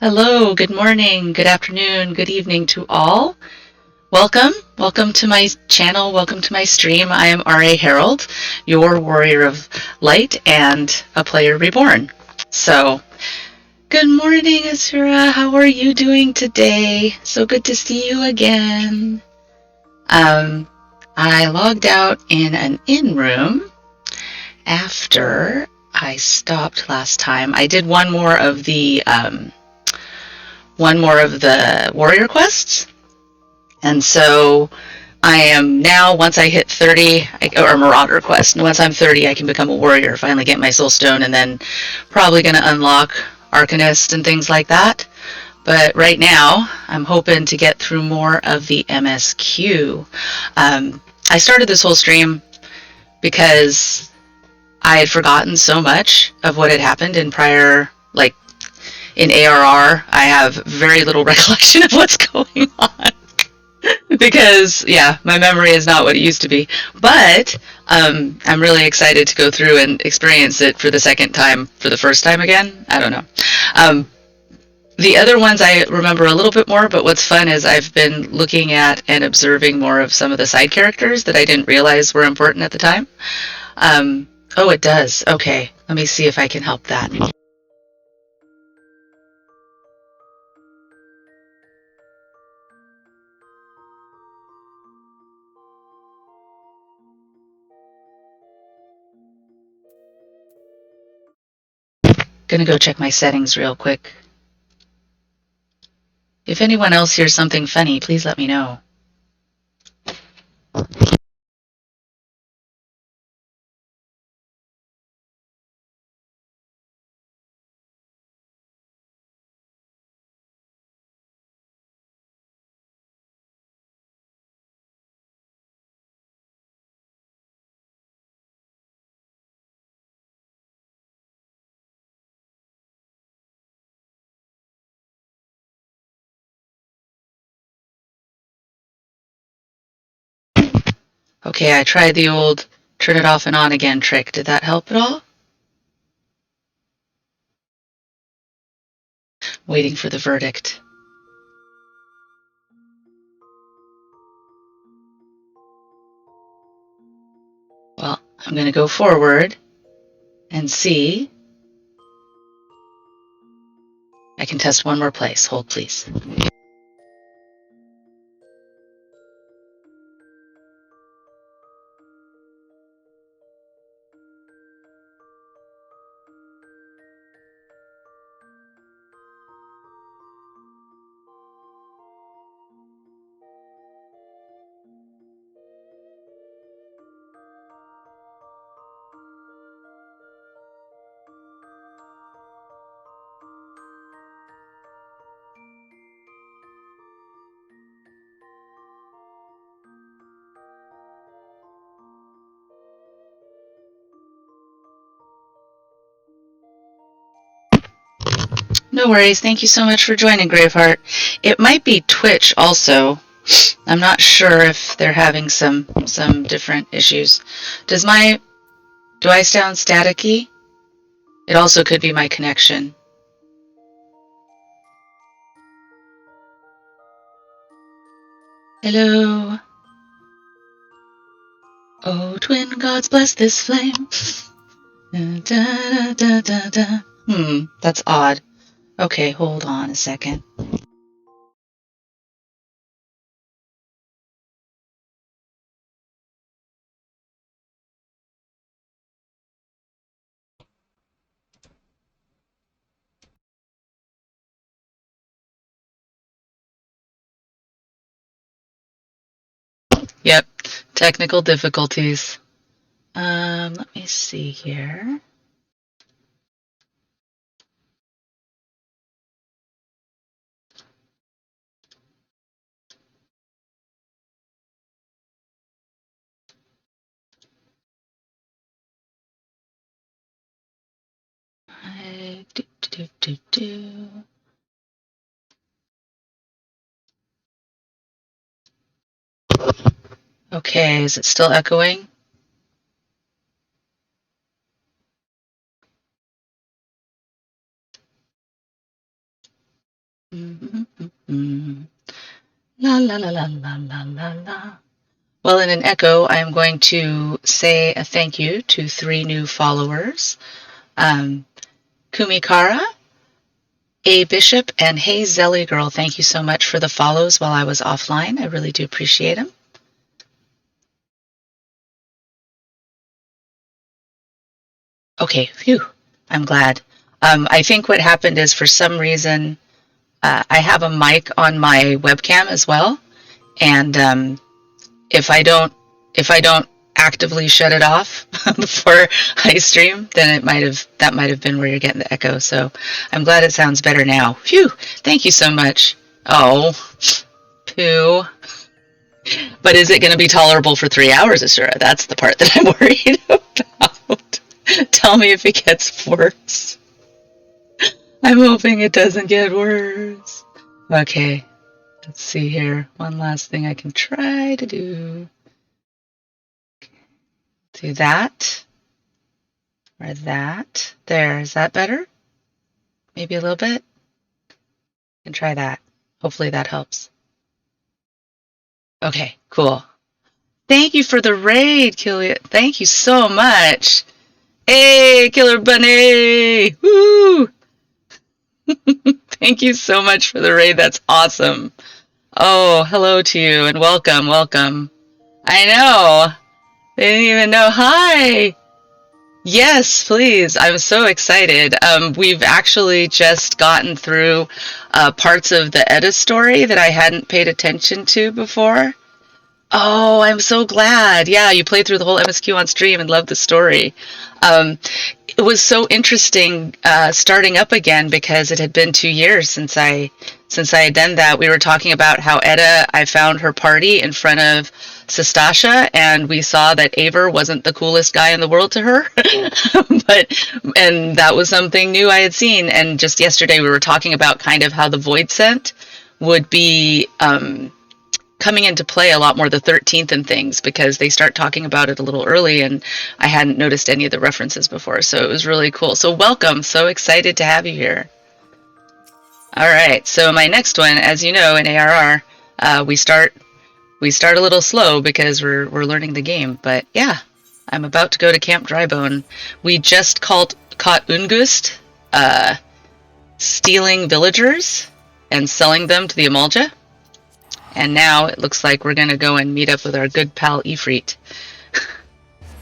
Hello, good morning, good afternoon, good evening to all. Welcome to my channel, welcome to my stream. I am R.A. Harold, your warrior of light and a player reborn. So, good morning, Asura. How are you doing today? So good to see you again. I logged out in an in-room after I stopped last time. I did one more of the warrior quests. And so I am now, once I hit 30, or a Marauder quest, and once I'm 30, I can become a warrior, finally get my soul stone, and then probably going to unlock Arcanist and things like that. But right now, I'm hoping to get through more of the MSQ. I started this whole stream because I had forgotten so much of what had happened in prior, like in ARR. I have very little recollection of what's going on. Because yeah, my memory is not what it used to be. But I'm really excited to go through and experience it for the second time, for the first time again. I don't know. The other ones I remember a little bit more, but what's fun is I've been looking at and observing more of some of the side characters that I didn't realize were important at the time. Oh, it does. Okay, let me see if I can help that. Gonna go check my settings real quick. If anyone else hears something funny, please let me know. Okay, I tried the old turn it off and on again trick. Did that help at all? Waiting for the verdict. Well, I'm going to go forward and see. I can test one more place. Hold, please. No worries. Thank you so much for joining, Graveheart. It might be Twitch also. I'm not sure if they're having some different issues. Do I sound staticky? It also could be my connection. Hello. Oh, twin gods, bless this flame. Da, da, da, da, da. That's odd. Okay, hold on a second. Yep, technical difficulties. Let me see here. Okay, is it still echoing? Mm-hmm. La la la la la la la la. Well, in an echo, I am going to say a thank you to 3 new followers. Kumikara, A Bishop, and Hey Zelly Girl, thank you so much for the follows while I was offline. I really do appreciate them. Okay, phew, I'm glad. I think what happened is for some reason, I have a mic on my webcam as well, and if I don't actively shut it off before I stream, then that might have been where you're getting the echo. So I'm glad it sounds better now. Phew! Thank you so much. Oh, poo. But is it going to be tolerable for 3 hours, Asura? That's the part that I'm worried about. Tell me if it gets worse. I'm hoping it doesn't get worse. Okay, let's see here. One last thing I can try to do. Do that. Or that. There, is that better? Maybe a little bit? You can try that. Hopefully that helps. Okay, cool. Thank you for the raid, Killia. Thank you so much. Hey, Killer Bunny! Woo! Thank you so much for the raid. That's awesome. Oh, hello to you and welcome, welcome. I know. They didn't even know. Hi. Yes, please. I'm so excited. We've actually just gotten through parts of the Edda story that I hadn't paid attention to before. Oh, I'm so glad. Yeah, you played through the whole MSQ on stream and loved the story. It was so interesting starting up again because it had been 2 years since I had done that. We were talking about how Edda, I found her party in front of Sestasha, and we saw that Aver wasn't the coolest guy in the world to her. And that was something new I had seen. And just yesterday we were talking about kind of how the Void Scent would be coming into play a lot more the 13th and things, because they start talking about it a little early and I hadn't noticed any of the references before, so it was really cool. So welcome, so excited to have you here. All right, so my next one, as you know, in ARR, we start a little slow because we're learning the game, but yeah, I'm about to go to Camp Drybone. We just caught Ungust stealing villagers and selling them to the Amalja. And now it looks like we're going to go and meet up with our good pal Ifrit.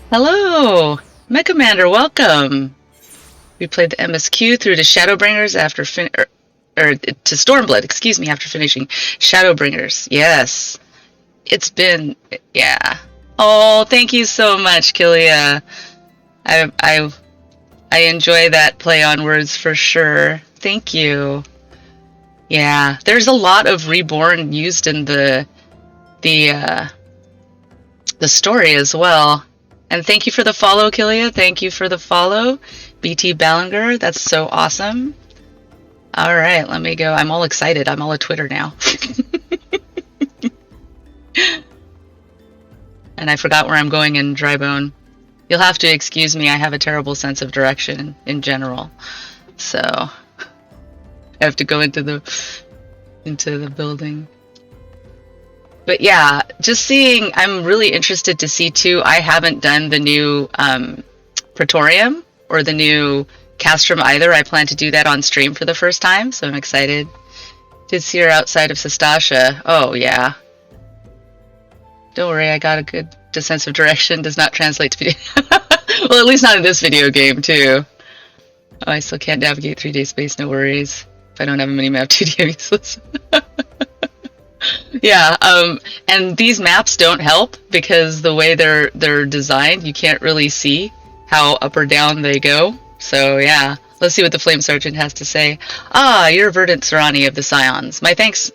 Hello! Mechamander, welcome! We played the MSQ through to Shadowbringers after to Stormblood, excuse me, after finishing Shadowbringers. Yes. It's been, yeah. Oh, thank you so much, Killia. I enjoy that play on words for sure. Thank you. Yeah, there's a lot of Reborn used in the story as well. And thank you for the follow, Killia. Thank you for the follow, BT Ballinger. That's so awesome. All right, let me go. I'm all excited. I'm all a Twitter now. And I forgot where I'm going in Drybone. You'll have to excuse me. I have a terrible sense of direction in general, so I have to go into the building. But yeah, just seeing, I'm really interested to see too. I haven't done the new Praetorium or the new Castrum either. I plan to do that on stream for the first time, so I'm excited. Did see her outside of Sestasha. Oh yeah. Don't worry, I got a good sense of direction. Does not translate to video. Well, at least not in this video game too. Oh, I still can't navigate 3D space. No worries. If I don't have a mini-map, 2D useless. Yeah, and these maps don't help because the way they're designed, you can't really see how up or down they go. So yeah, let's see what the Flame Sergeant has to say. Ah, you're Verdant Serani of the Scions. My thanks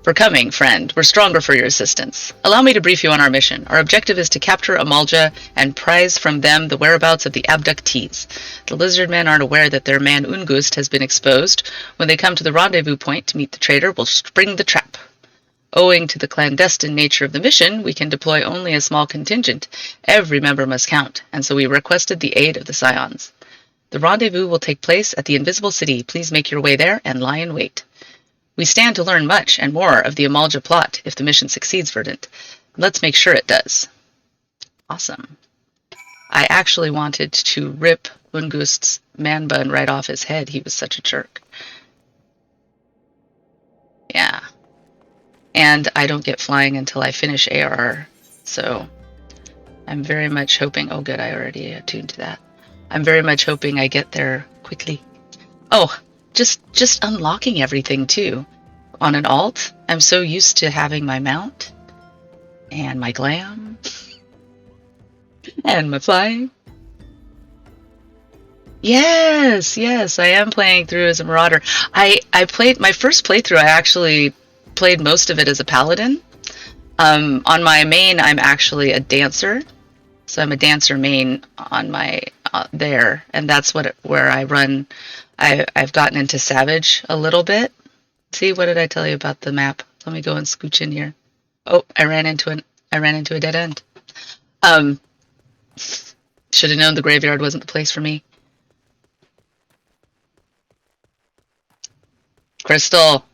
for coming, friend. We're stronger for your assistance. Allow me to brief you on our mission. Our objective is to capture Amalja and prize from them the whereabouts of the abductees. The lizard men aren't aware that their man Ungust has been exposed. When they come to the rendezvous point to meet the traitor, we'll spring the trap. Owing to the clandestine nature of the mission, we can deploy only a small contingent. Every member must count, and so we requested the aid of the Scions. The rendezvous will take place at the Invisible City. Please make your way there and lie in wait. We stand to learn much and more of the Amalja plot if the mission succeeds, Verdant. Let's make sure it does. Awesome. I actually wanted to rip Ungust's man bun right off his head. He was such a jerk. Yeah. And I don't get flying until I finish ARR, so I'm very much hoping... Oh, good, I already attuned to that. I'm very much hoping I get there quickly. Oh, just unlocking everything, too. On an alt, I'm so used to having my mount, and my glam, and my flying. Yes, I am playing through as a Marauder. I played... My first playthrough, I actually played most of it as a Paladin. On my main, I'm actually a Dancer. So I'm a Dancer main on my there, and that's where I run. I've gotten into Savage a little bit. See, what did I tell you about the map? Let me go and scooch in here. Oh, I ran into a dead end. Should have known the graveyard wasn't the place for me. Crystal,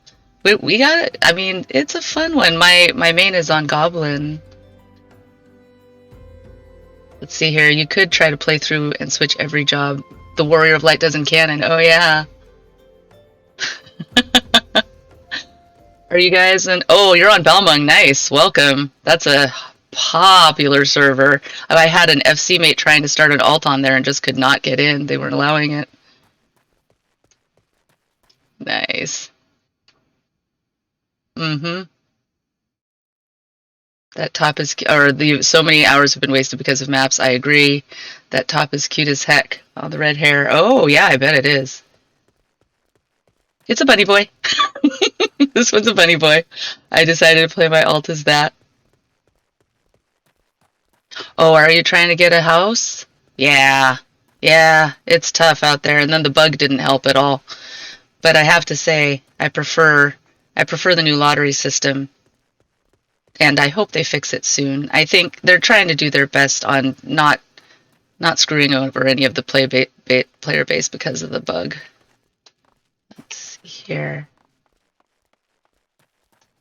we got it. I mean, it's a fun one. My main is on Goblin. Let's see here. You could try to play through and switch every job. The Warrior of Light doesn't canon. Oh, yeah. Are you guys in... Oh, you're on Balmung. Nice. Welcome. That's a popular server. I had an FC mate trying to start an alt on there and just could not get in. They weren't allowing it. Nice. Mm-hmm. That top is... Or so many hours have been wasted because of maps. I agree. That top is cute as heck. All the red hair. Oh, yeah, I bet it is. It's a bunny boy. This one's a bunny boy. I decided to play my alt as that. Oh, are you trying to get a house? Yeah. Yeah, it's tough out there. And then the bug didn't help at all. But I have to say, I prefer the new lottery system. And I hope they fix it soon. I think they're trying to do their best on not screwing over any of the player base because of the bug. Let's see here.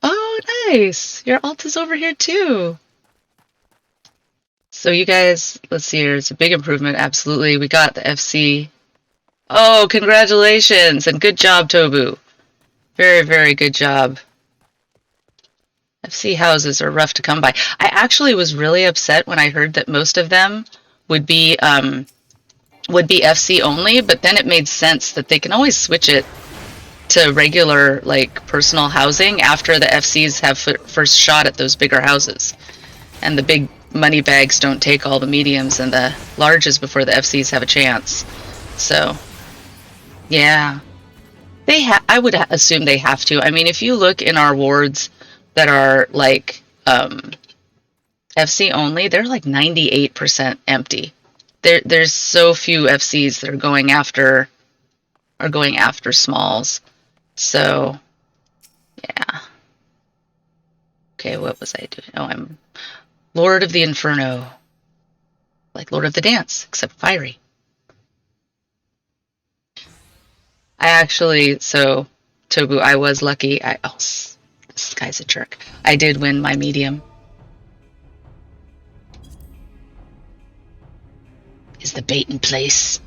Oh, nice! Your alt is over here too. So you guys, let's see here. It's a big improvement, absolutely. We got the FC. Oh, congratulations and good job, Tobu. Very, very good job. FC houses are rough to come by. I actually was really upset when I heard that most of them would be FC only, but then it made sense that they can always switch it to regular, like, personal housing after the FCs have first shot at those bigger houses. And the big money bags don't take all the mediums and the larges before the FCs have a chance. So, yeah. I would assume they have to. I mean, if you look in our wards that are, like, FC only, they're like 98% empty. There's so few FCs that are going after smalls. So, yeah. Okay, what was I doing? Oh, I'm Lord of the Inferno. Like Lord of the Dance, except fiery. I actually, so, Tobu, I was lucky. Oh, this guy's a jerk. I did win my medium. Is the bait in place?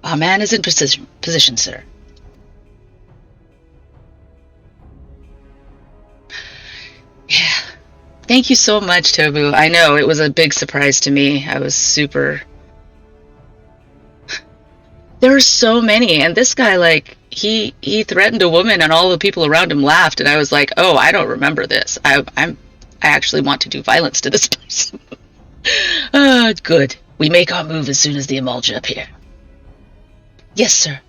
Our man is in position, sir. Yeah. Thank you so much, Tobu. I know, it was a big surprise to me. I was super... There were so many, and this guy, like, he threatened a woman and all the people around him laughed, and I was like, oh, I don't remember this. I actually want to do violence to this person. Good. We make our move as soon as the Amalja appear. Yes, sir.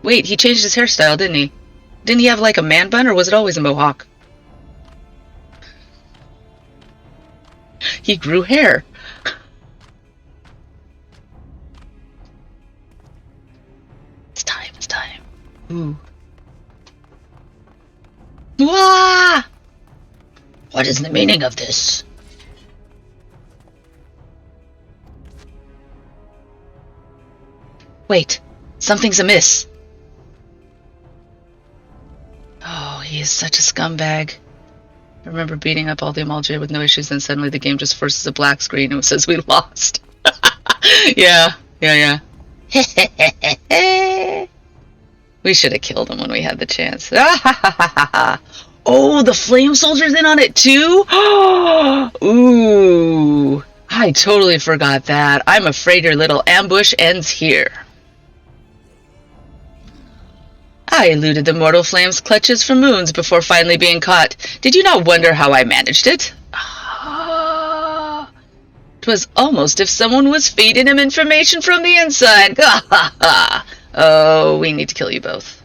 Wait, he changed his hairstyle, didn't he? Didn't he have, like, a man bun, or was it always a mohawk? He grew hair. It's time. Ooh. Wah! What is the meaning of this? Wait, something's amiss. Oh, he is such a scumbag. I remember beating up all the Amalja with no issues, then suddenly the game just forces a black screen and it says we lost. Yeah. We should have killed him when we had the chance. Oh, the flame soldier's in on it too? Ooh. I totally forgot that. I'm afraid your little ambush ends here. I eluded the mortal flame's clutches for moons before finally being caught. Did you not wonder how I managed it? 'Twas almost if someone was feeding him information from the inside. Oh, we need to kill you both.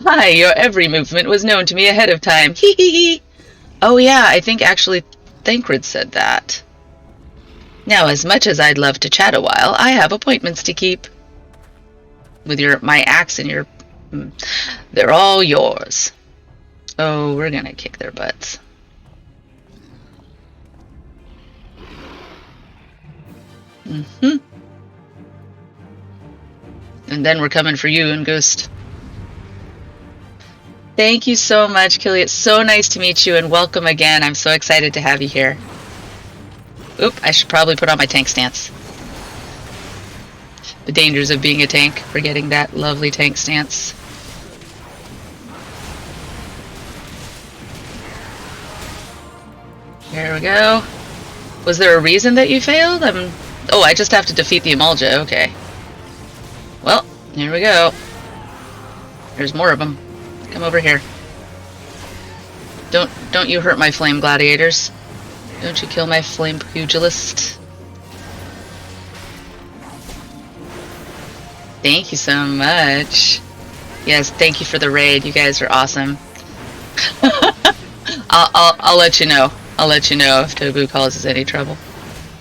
Hi, your every movement was known to me ahead of time. Hee hee hee. Oh yeah, I think actually Thancred said that. Now, as much as I'd love to chat a while, I have appointments to keep. With my axe and your... They're all yours. Oh, we're gonna kick their butts. And then we're coming for you, and Ghost. Thank you so much, Killy. It's so nice to meet you, and welcome again. I'm so excited to have you here. Oop, I should probably put on my tank stance. The dangers of being a tank, forgetting that lovely tank stance. Here we go. Was there a reason that you failed? Oh, I just have to defeat the Amalja. Okay. Well, here we go. There's more of them. Come over here. Don't you hurt my flame gladiators. Don't you kill my flame pugilist. Thank you so much. Yes, thank you for the raid. You guys are awesome. I'll let you know. I'll let you know if Tobu causes any trouble.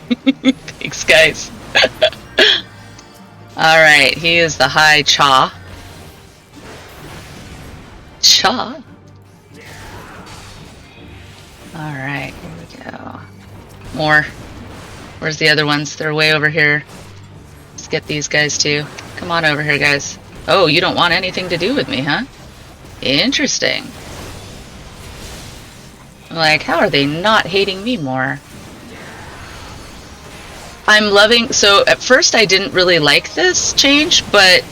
Thanks, guys. Alright, he is the High Cha. Cha? Alright, here we go. More. Where's the other ones? They're way over here. Let's get these guys too. Come on over here, guys. Oh, you don't want anything to do with me, huh? Interesting. Like, how are they not hating me more? I'm loving... So, at first I didn't really like this change, but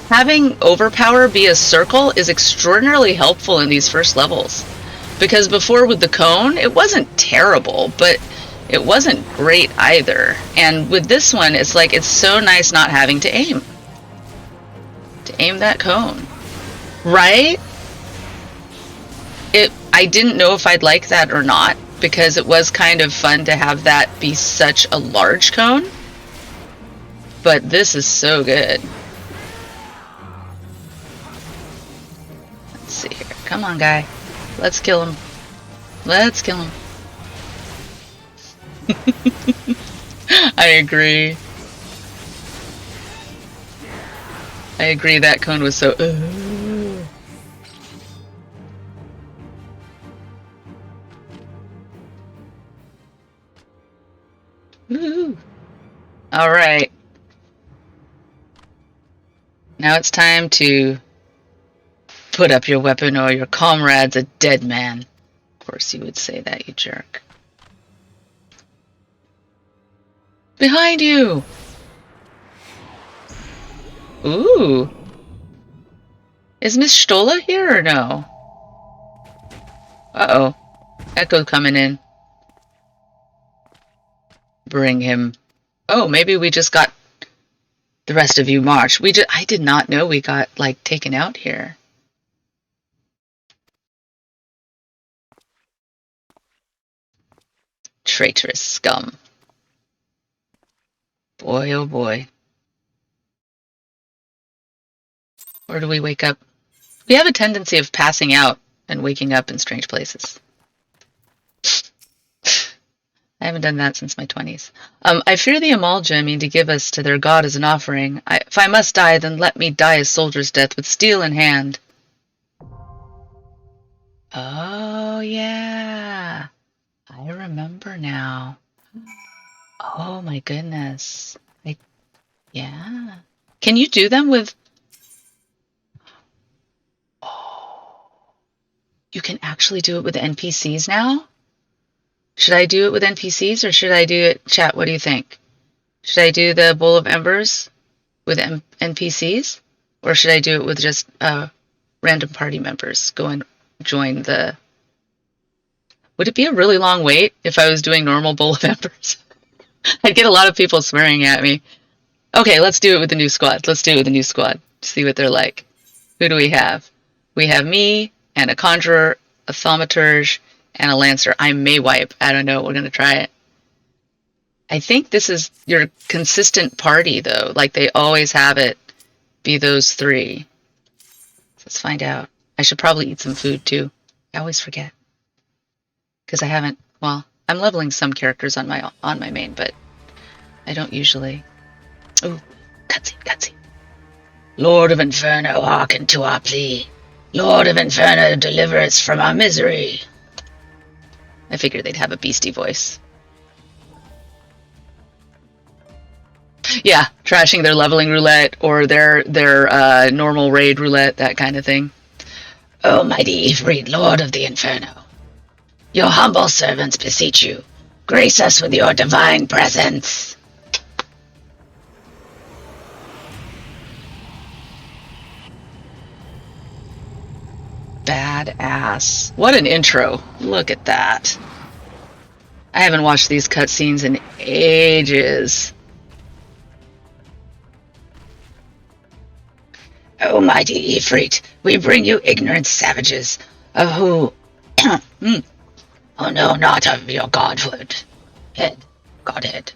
having overpower be a circle is extraordinarily helpful in these first levels. Because before with the cone, it wasn't terrible, but it wasn't great either. And with this one, it's like, it's so nice not having to aim. To aim that cone. Right? I didn't know if I'd like that or not, because it was kind of fun to have that be such a large cone. But this is so good. Let's see here. Come on, guy. Let's kill him. Let's kill him. I agree. I agree, that cone was so... Alright. Now it's time to put up your weapon or your comrade's a dead man. Of course you would say that, you jerk. Behind you! Ooh. Is Miss Stola here or no? Uh-oh. Echo coming in. Bring him. Oh, maybe we just got the rest of you marched. I did not know we got, like, taken out here. Traitorous scum. Boy, oh boy. Where do we wake up? We have a tendency of passing out and waking up in strange places. I haven't done that since my 20s. I fear the Amalja mean to give us to their god as an offering. If I must die, then let me die a soldier's death with steel in hand. Oh, yeah. I remember now. Oh, my goodness. Yeah. Can you do them with... You can actually do it with NPCs now? Should I do it with NPCs or should I do it... Chat, what do you think? Should I do the Bowl of Embers with NPCs? Or should I do it with just random party members? Go and join the... Would it be a really long wait if I was doing normal Bowl of Embers? I'd get a lot of people swearing at me. Okay, let's do it with the new squad. Let's do it with the new squad. See what they're like. Who do we have? We have me and a Conjurer, a Thaumaturge, and a Lancer. I may wipe. I don't know. We're going to try it. I think this is your consistent party, though. Like, they always have it be those three. Let's find out. I should probably eat some food, too. I always forget. Because I haven't... Well, I'm leveling some characters on my main, but I don't usually... Ooh, cutscene. Lord of Inferno, hearken to our plea. Lord of Inferno, deliver us from our misery. I figured they'd have a beastie voice. Yeah, trashing their leveling roulette or their normal raid roulette, that kind of thing. O mighty Ifrit, Lord of the Inferno, your humble servants beseech you, grace us with your divine presence. Badass. What an intro. Look at that. I haven't watched these cutscenes in ages. O mighty Ifrit, we bring you ignorant savages, of who... Oh no, not of your godhood. Godhead.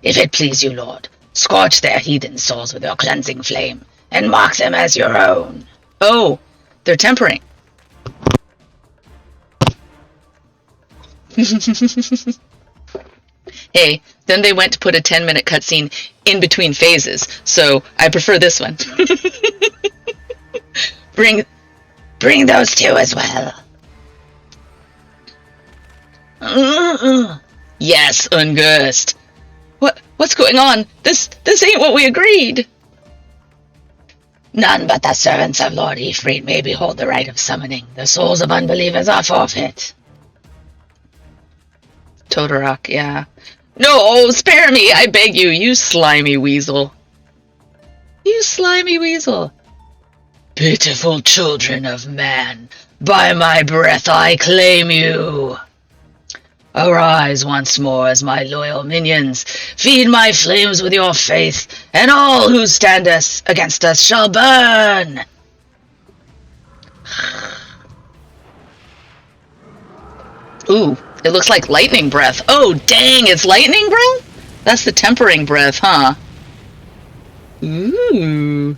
If it please you, Lord, scorch their heathen souls with your cleansing flame, and mark them as your own. Oh, they're tempering. Hey, then they went to put a 10-minute cutscene in between phases, so I prefer this one. Bring those two as well. Yes, Ungust. What's going on? This ain't what we agreed. None but the servants of Lord Ifrit may behold the right of summoning. The souls of unbelievers are forfeit. Todorok, yeah. No, spare me, I beg you, you slimy weasel. You slimy weasel. Pitiful children of man, by my breath I claim you. Arise once more as my loyal minions, feed my flames with your faith, and all who stand against us shall burn. Ooh, it looks like lightning breath. Oh, dang, it's lightning breath? That's the tempering breath, huh? Ooh.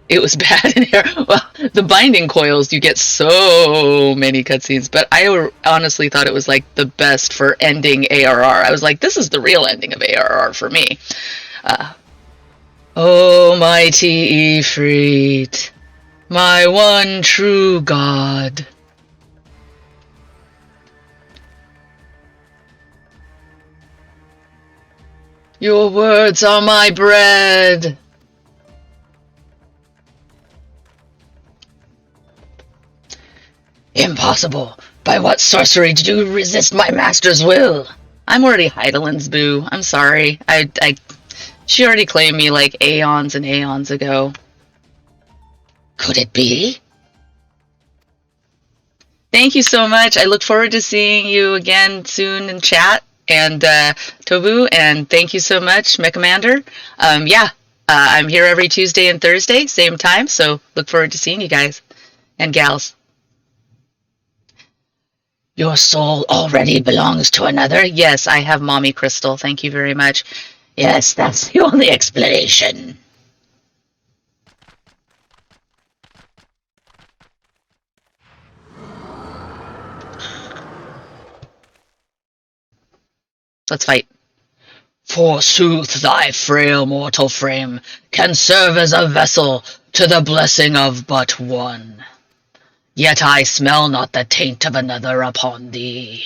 It was bad in here. Well, the binding coils, you get so many cutscenes, but I honestly thought it was like the best for ending ARR. I was like, this is the real ending of ARR for me. Oh, mighty Ifrit, my one true God. Your words are my bread. Impossible! By what sorcery did you resist my master's will? I'm already Heidelin's boo. I'm sorry. She already claimed me like aeons and aeons ago. Could it be? Thank you so much. I look forward to seeing you again soon in chat. And Tobu, and thank you so much, Mechamander. I'm here every Tuesday and Thursday, same time, so look forward to seeing you guys and gals. Your soul already belongs to another? Yes, I have Mommy Crystal. Thank you very much. Yes, that's the only explanation. Let's fight. Forsooth, thy frail mortal frame can serve as a vessel to the blessing of but one. Yet I smell not the taint of another upon thee.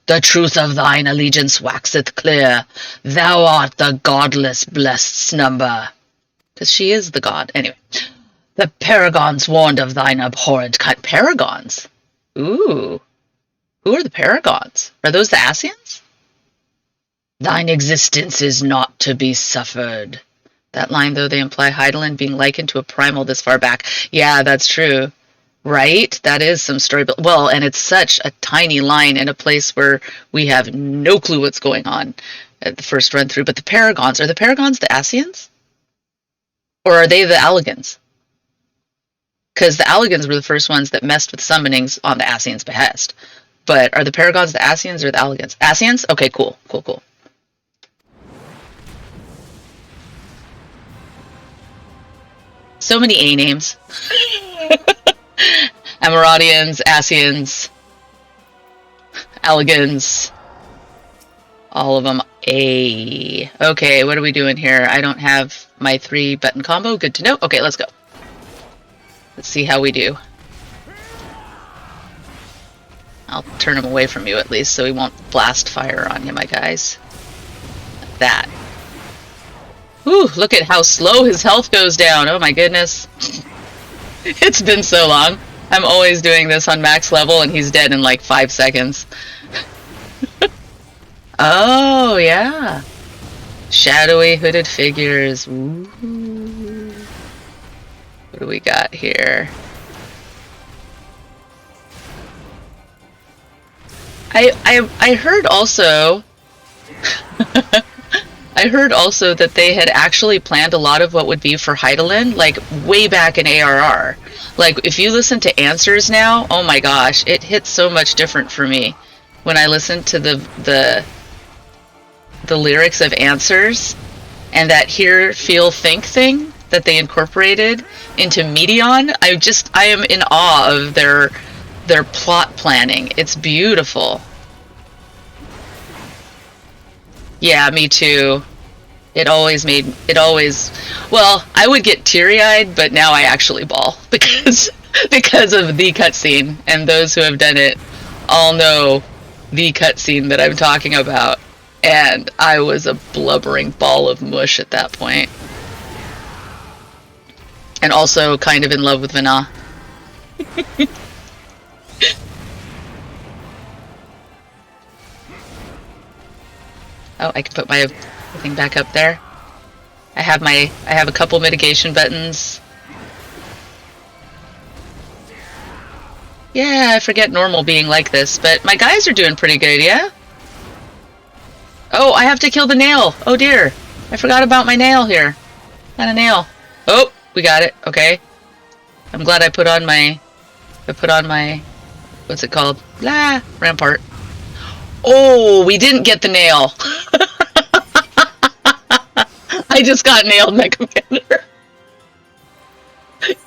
The truth of thine allegiance waxeth clear. Thou art the godless blessed slumber. Because she is the god. Anyway. The paragons warned of thine abhorrent cut. Paragons? Ooh. Who are the paragons? Are those the Ascians? Thine existence is not to be suffered. That line, though, they imply Hydaelyn being likened to a primal this far back. Yeah, that's true. Right? That is some story. Well, and it's such a tiny line in a place where we have no clue what's going on at the first run through. But the paragons, are the paragons the Ascians? Or are they the Alligans? Because the Alligans were the first ones that messed with summonings on the Ascians' behest. But are the paragons the Ascians or the Alligans? Ascians? Okay, cool. Cool. So many A names. Emeraudians, Ascians, Alligans. All of them A. Okay, what are we doing here? I don't have my 3-button combo. Good to know. Okay, let's go. Let's see how we do. I'll turn him away from you at least so he won't blast fire on you, my guys. Like that. Whew, look at how slow his health goes down. Oh my goodness. It's been so long. I'm always doing this on max level and he's dead in like 5 seconds. Oh, yeah. Shadowy hooded figures. Ooh. What do we got here? I heard also I heard also that they had actually planned a lot of what would be for Hydaelyn, like way back in ARR. Like if you listen to Answers now, oh my gosh, it hits so much different for me when I listen to the lyrics of Answers and that hear, feel, think thing that they incorporated into Meteon. I am in awe of their plot planning. It's beautiful. Yeah, me too. Well, I would get teary-eyed, but now I actually bawl because of the cutscene, and those who have done it all know the cutscene that I'm talking about, and I was a blubbering ball of mush at that point. And also kind of in love with Vana. Oh, I can put my thing back up there. I have a couple mitigation buttons. Yeah, I forget normal being like this, but my guys are doing pretty good, yeah? Oh, I have to kill the nail. Oh dear. I forgot about my nail here. Not a nail. Oh, we got it. Okay. I'm glad I put on my what's it called? Rampart. Oh, we didn't get the nail. I just got nailed, Mech Commander.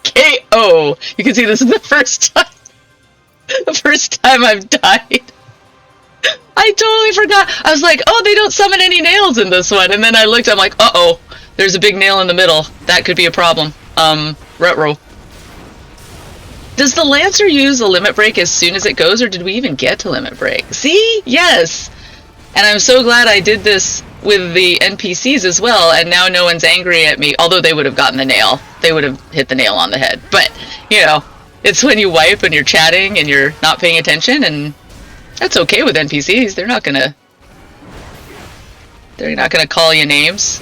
KO. You can see this is the first time I've died. I totally forgot. I was like, oh, they don't summon any nails in this one. And then I looked, I'm like, uh-oh, there's a big nail in the middle. That could be a problem. Retro. Does the Lancer use a limit break as soon as it goes, or did we even get to limit break? See? Yes! And I'm so glad I did this with the NPCs as well, and now no one's angry at me, although they would have gotten the nail. They would have hit the nail on the head. But, you know, it's when you wipe and you're chatting and you're not paying attention, and that's okay with NPCs. They're not gonna call you names,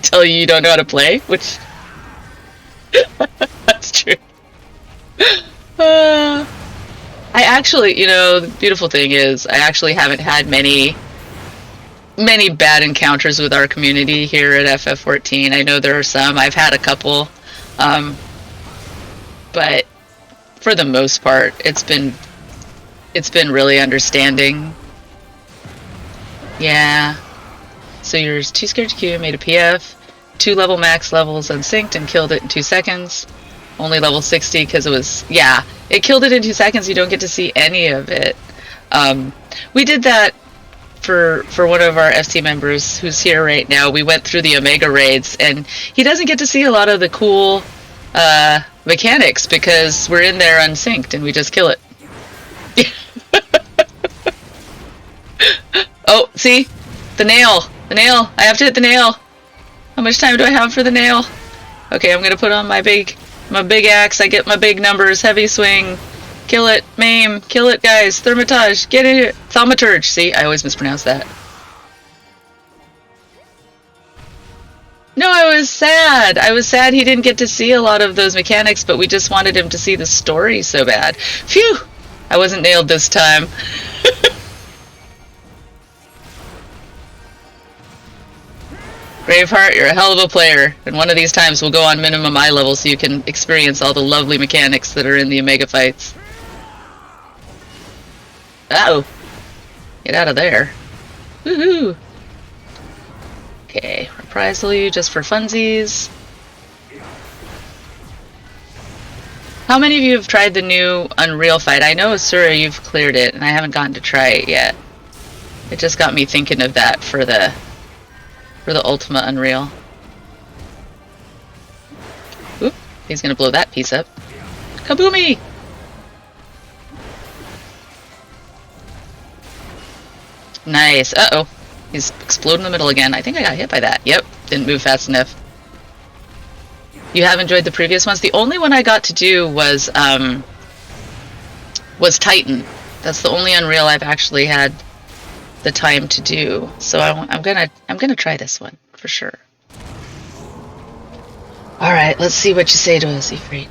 tell you don't know how to play, which... That's true. I actually, you know, the beautiful thing is I actually haven't had many bad encounters with our community here at FF14. I know there are some. I've had a couple. But for the most part, it's been really understanding. Yeah. So you're too scared to queue, made a PF, 2 level max levels unsynced and killed it in 2 seconds. Only level 60 because it was, yeah, it killed it in 2 seconds. You don't get to see any of it. We did that for one of our FC members who's here right now. We went through the Omega raids, and he doesn't get to see a lot of the cool mechanics because we're in there unsynced and we just kill it. Oh, see? The nail. The nail. I have to hit the nail. How much time do I have for the nail? Okay, I'm gonna put on my big axe. I get my big numbers. Heavy swing. Kill it. Maim. Kill it, guys. Thermitage. Get in here. Thaumaturge. See? I always mispronounce that. No, I was sad. I was sad he didn't get to see a lot of those mechanics, but we just wanted him to see the story so bad. Phew! I wasn't nailed this time. Braveheart, you're a hell of a player, and one of these times we'll go on minimum eye level so you can experience all the lovely mechanics that are in the Omega fights. Uh-oh. Get out of there. Woohoo! Okay, reprisal you just for funsies. How many of you have tried the new Unreal fight? I know, Asura, you've cleared it, and I haven't gotten to try it yet. It just got me thinking of that for the Ultima Unreal. Oop, he's gonna blow that piece up. Kaboomy! Nice. Uh-oh. He's exploding in the middle again. I think I got hit by that. Yep, didn't move fast enough. You have enjoyed the previous ones? The only one I got to do was Titan. That's the only Unreal I've actually had the time to do. So I'm gonna try this one for sure. All right, let's see what you say to us, Ifrit.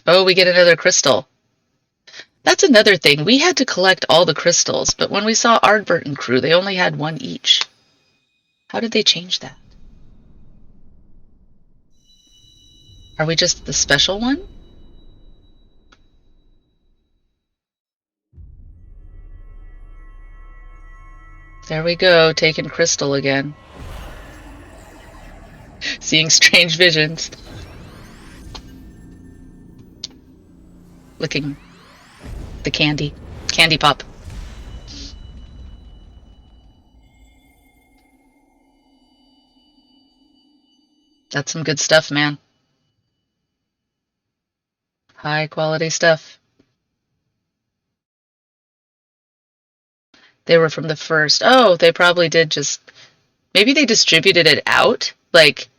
Oh, we get another crystal. That's another thing. We had to collect all the crystals, but when we saw Ardbert and crew, they only had one each. How did they change that? Are we just the special one? There we go, taking crystal again. Seeing strange visions. Licking the candy. Candy pop. That's some good stuff, man. High quality stuff. They were from the first. Oh, they probably did just... Maybe they distributed it out? Like,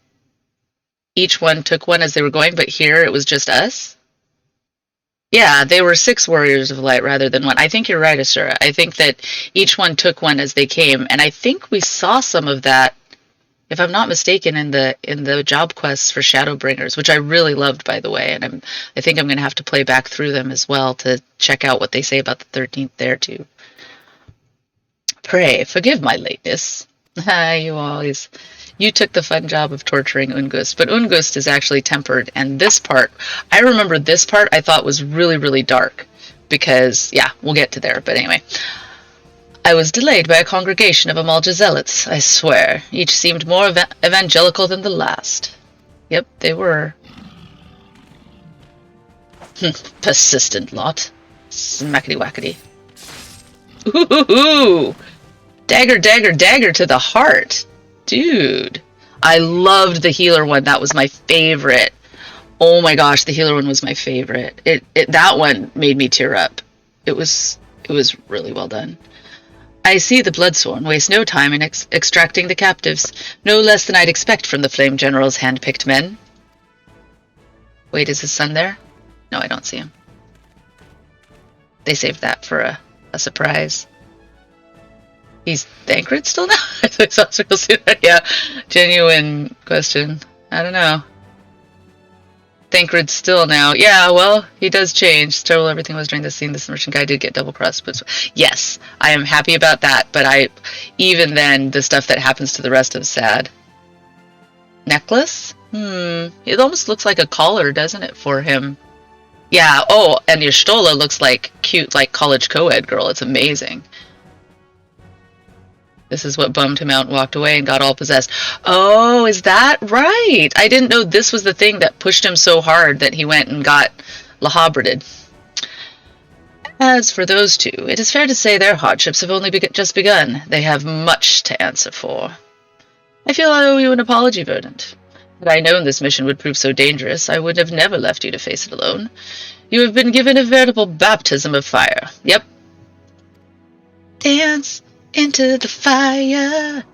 each one took one as they were going, but here it was just us? Yeah, they were 6 Warriors of Light rather than 1. I think you're right, Asura. I think that each one took one as they came, and I think we saw some of that, if I'm not mistaken, in the job quests for Shadowbringers, which I really loved, by the way, and I think I'm going to have to play back through them as well to check out what they say about the 13th there, too. Pray, forgive my lateness. You took the fun job of torturing Ungust, but Ungust is actually tempered, and this part, I remember this part I thought was really, really dark, because, yeah, we'll get to there, but anyway. I was delayed by a congregation of Amalja zealots, I swear. Each seemed more evangelical than the last. Yep, they were. Persistent lot. Smackety-wackety. Ooh! Dagger, dagger, dagger to the heart. Dude. I loved the healer one. That was my favorite. Oh my gosh, the healer one was my favorite. That one made me tear up. It was really well done. I see the Bloodsworn waste no time in extracting the captives, no less than I'd expect from the Flame General's hand-picked men. Wait, is his son there? No, I don't see him. They saved that for a surprise. He's Thancred still now? I thought real soon. Yeah, genuine question. I don't know. Thancred still now. Yeah, well, he does change. Total everything was during this scene. This merchant guy did get double-crossed. But yes, I am happy about that. But even then, the stuff that happens to the rest is sad. Necklace? It almost looks like a collar, doesn't it, for him? Yeah, oh, and your Stola looks like cute, like college co-ed girl. It's amazing. This is what bummed him out and walked away and got all possessed. Oh, is that right? I didn't know this was the thing that pushed him so hard that he went and got Lahabraded. As for those two, it is fair to say their hardships have only just begun. They have much to answer for. I feel I owe you an apology, Verdant. Had I known this mission would prove so dangerous, I would have never left you to face it alone. You have been given a veritable baptism of fire. Yep. Dance into the fire.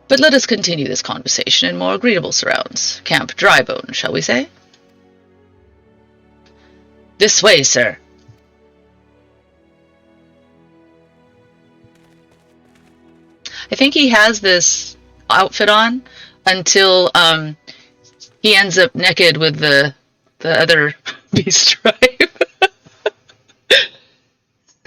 But let us continue this conversation in more agreeable surrounds. Camp Drybone, shall we say? This way, sir. I think he has this outfit on until he ends up naked with the other beast tribe.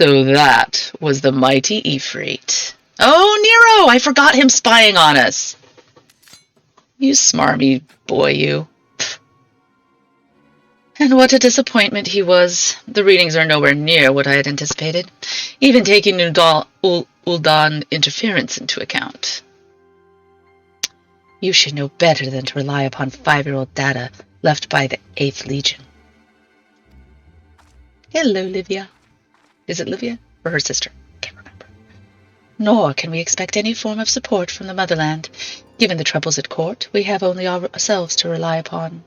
So that was the mighty Ifrit. Oh, Nero! I forgot him spying on us. You smarmy boy, you. And what a disappointment he was. The readings are nowhere near what I had anticipated, even taking Uldan interference into account. You should know better than to rely upon 5-year-old data left by the 8th Legion. Hello, Livia. Is it Livia or her sister? Can't remember. Nor can we expect any form of support from the motherland. Given the troubles at court, we have only ourselves to rely upon.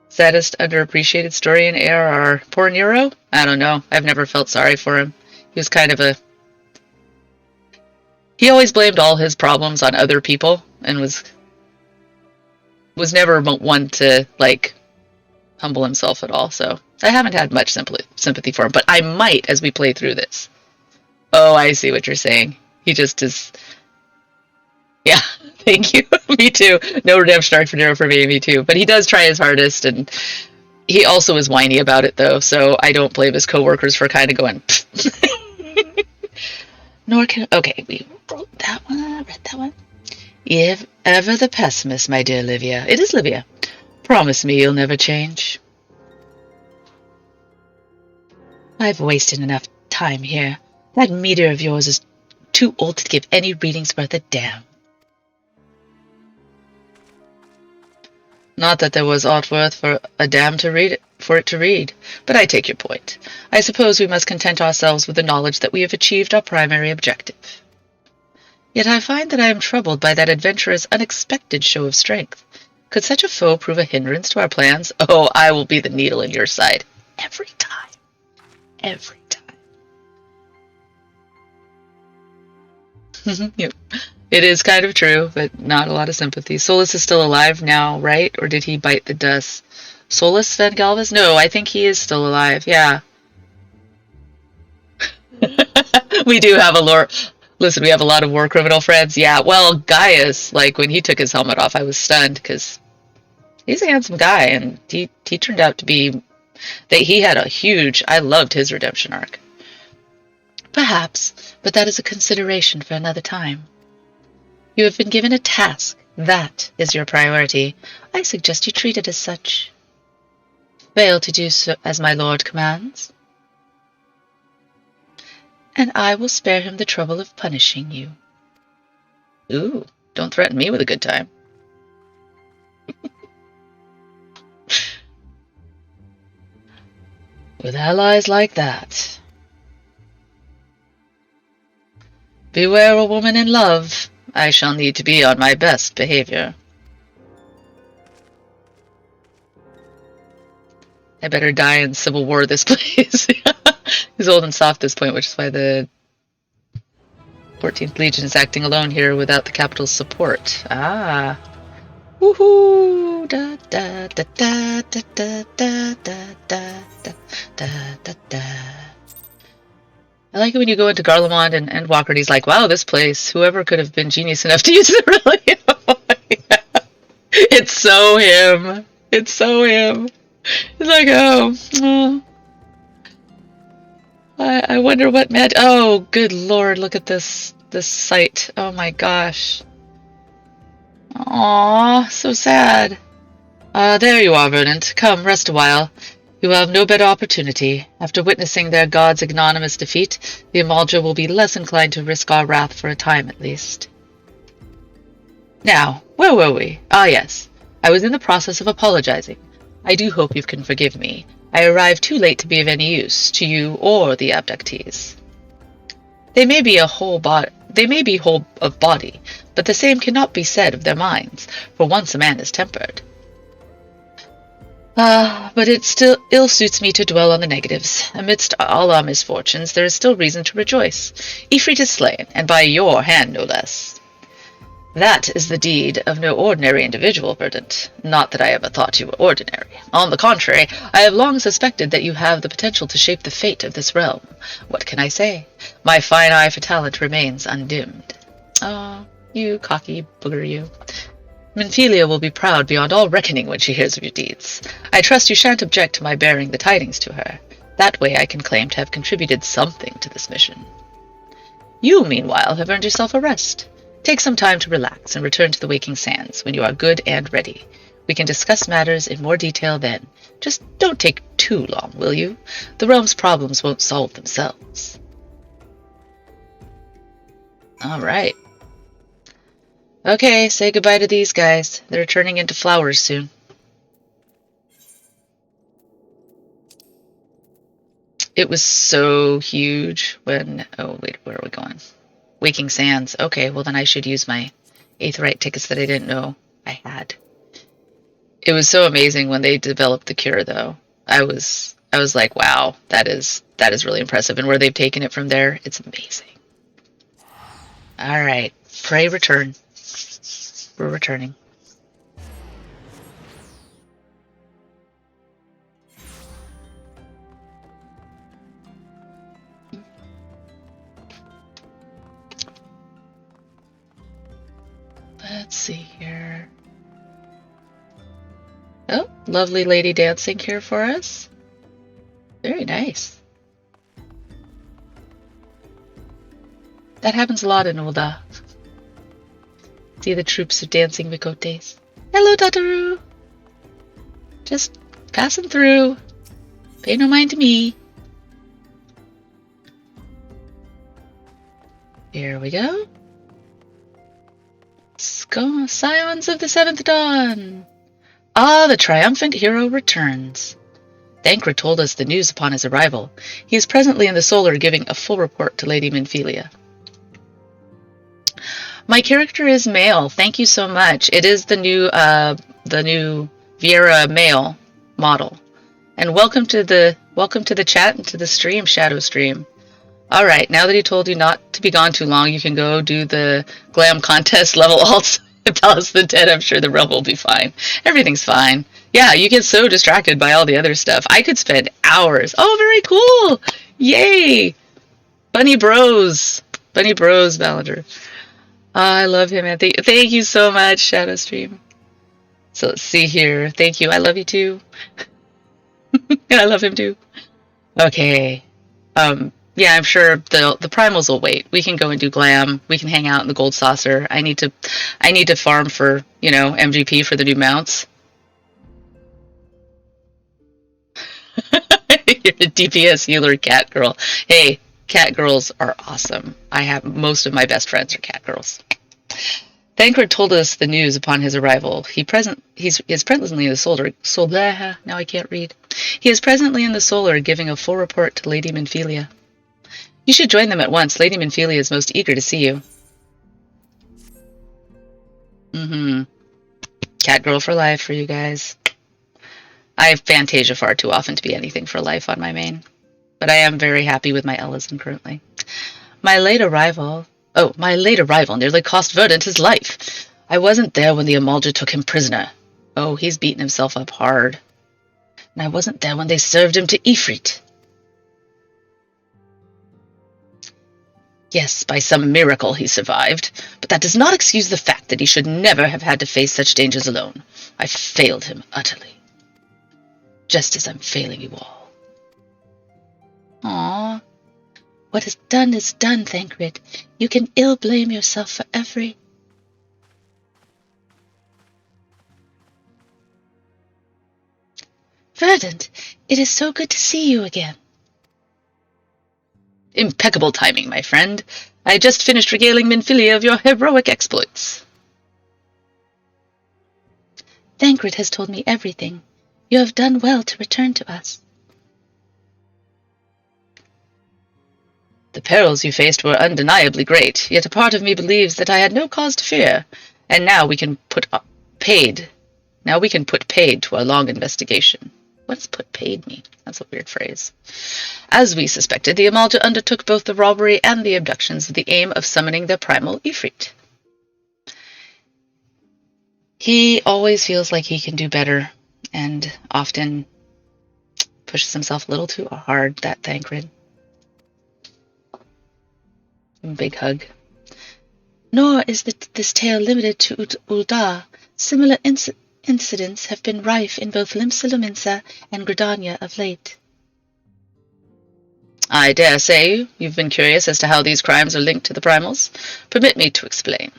Saddest underappreciated story in ARR. Poor Nero? I don't know. I've never felt sorry for him. He was kind of he always blamed all his problems on other people and was never one to, like, humble himself at all. So I haven't had much sympathy for him, but I might as we play through this. Oh, I see what you're saying. He just is... Yeah, thank you. Me too. No redemption arc for Nero for me too. But he does try his hardest, and he also is whiny about it, though, so I don't blame his coworkers for kind of going... Nor can... Okay, we wrote that one. Read that one. If ever the pessimist, my dear Livia. It is Livia. Promise me you'll never change. I've wasted enough time here. That meter of yours is too old to give any readings worth a damn. Not that there was aught worth for a damn to read for it to read, but I take your point. I suppose we must content ourselves with the knowledge that we have achieved our primary objective. Yet I find that I am troubled by that adventurer's unexpected show of strength. Could such a foe prove a hindrance to our plans? Oh, I will be the needle in your side. Every time. Every time. Yep. It is kind of true, but not a lot of sympathy. Solus is still alive now, right? Or did he bite the dust? Solus Van Galvis? No, I think he is still alive, yeah. We do have a lore... Listen, we have a lot of war criminal friends. Yeah, well, Gaius, like, when he took his helmet off, I was stunned, because he's a handsome guy, and he turned out to be... He had a huge... I loved his redemption arc. Perhaps, but that is a consideration for another time. You have been given a task. That is your priority. I suggest you treat it as such. Fail to do so as my lord commands, and I will spare him the trouble of punishing you. Ooh, don't threaten me with a good time. With allies like that. Beware a woman in love. I shall need to be on my best behavior. I better die in civil war this place. He's old and soft at this point, which is why the 14th Legion is acting alone here without the capital's support. Ah. Woohoo! Da da da da da da da da da da da da. I like it when you go into Garlemald and Walker and he's like, wow, this place, whoever could have been genius enough to use it really. Yeah. It's so him. It's so him. It's like, oh. I wonder what mad... Oh, good lord, look at this sight. Oh my gosh. Aww, so sad. There you are, Verdant. Come, rest a while. You will have no better opportunity. After witnessing their god's ignominious defeat, the Amalja will be less inclined to risk our wrath for a time at least. Now, where were we? Ah, yes. I was in the process of apologizing. I do hope you can forgive me. I arrived too late to be of any use to you or the abductees. They may be they may be whole of body, but the same cannot be said of their minds, for once a man is tempered. But it still ill suits me to dwell on the negatives. Amidst all our misfortunes, there is still reason to rejoice. Ifrit is slain, and by your hand no less. That is the deed of no ordinary individual, Verdant. Not that I ever thought you were ordinary. On the contrary, I have long suspected that you have the potential to shape the fate of this realm. What can I say? My fine eye for talent remains undimmed. Ah, you cocky booger, you. Minfilia will be proud beyond all reckoning when she hears of your deeds. I trust you shan't object to my bearing the tidings to her. That way I can claim to have contributed something to this mission. You, meanwhile, have earned yourself a rest. Take some time to relax and return to the waking sands when you are good and ready. We can discuss matters in more detail then. Just don't take too long, will you? The realm's problems won't solve themselves. All right. Okay, say goodbye to these guys. They're turning into flowers soon. It was so huge when... Oh, wait, where are we going? Waking Sands. Okay, well then I should use my Aetheryte tickets that I didn't know I had. It was so amazing when they developed the cure, though. I was like, wow, that is really impressive. And where they've taken it from there, it's amazing. All right, pray return. We're returning. Let's see here. Oh, lovely lady dancing here for us. Very nice. That happens a lot in Ulda. See the troops of dancing Mikotes. Hello, Tataru! Just passing through. Pay no mind to me. Here we go. Scions of the Seventh Dawn! Ah, the triumphant hero returns. Thancred told us the news upon his arrival. He is presently in the Solar giving a full report to Lady Minfilia. My character is male. Thank you so much. It is the new Viera male model. And welcome to the chat and to the stream, Shadow Stream. All right, now that he told you not to be gone too long, you can go do the glam contest level alts. Palace of the Dead. I'm sure the realm will be fine. Everything's fine. Yeah, you get so distracted by all the other stuff. I could spend hours. Oh, very cool. Yay. Bunny Bros, Ballinger. I love him, man. Thank you so much, Shadow Stream. So let's see here. Thank you. I love you too. And I love him too. Okay. Yeah, I'm sure the primals will wait. We can go and do glam. We can hang out in the gold saucer. I need to farm for, MGP for the new mounts. You're a DPS healer, cat girl. Hey, cat girls are awesome. Most of my best friends are cat girls. Thancred told us the news upon his arrival. He is presently in the Solar. Now I can't read. He is presently in the Solar giving a full report to Lady Minfilia. You should join them at once. Lady Minfilia is most eager to see you. Cat girl for life for you guys. I have Fantasia far too often to be anything for life on my main. But I am very happy with my Ellison currently. My late arrival nearly cost Verdant his life. I wasn't there when the Amalja took him prisoner. Oh, he's beaten himself up hard. And I wasn't there when they served him to Ifrit. Yes, by some miracle he survived, but that does not excuse the fact that he should never have had to face such dangers alone. I failed him utterly. Just as I'm failing you all. Aww. What is done, Thancred. You can ill blame yourself for every... Verdant, it is so good to see you again. Impeccable timing, my friend. I just finished regaling Minfilia of your heroic exploits. Thancred has told me everything. You have done well to return to us. The The perils you faced were undeniably great, yet a part of me believes that I had no cause to fear, and now we can put paid to our long investigation. What does put paid mean? That's a weird phrase. As we suspected, the Amalja undertook both the robbery and the abductions with the aim of summoning their primal Ifrit. He always feels like he can do better, and often pushes himself a little too hard, that Thancred. Big hug. Nor is this tale limited to Ul'dah. Similar incidents have been rife in both Limsa and Gridania of late. I dare say you've been curious as to how these crimes are linked to the primals. Permit me to explain.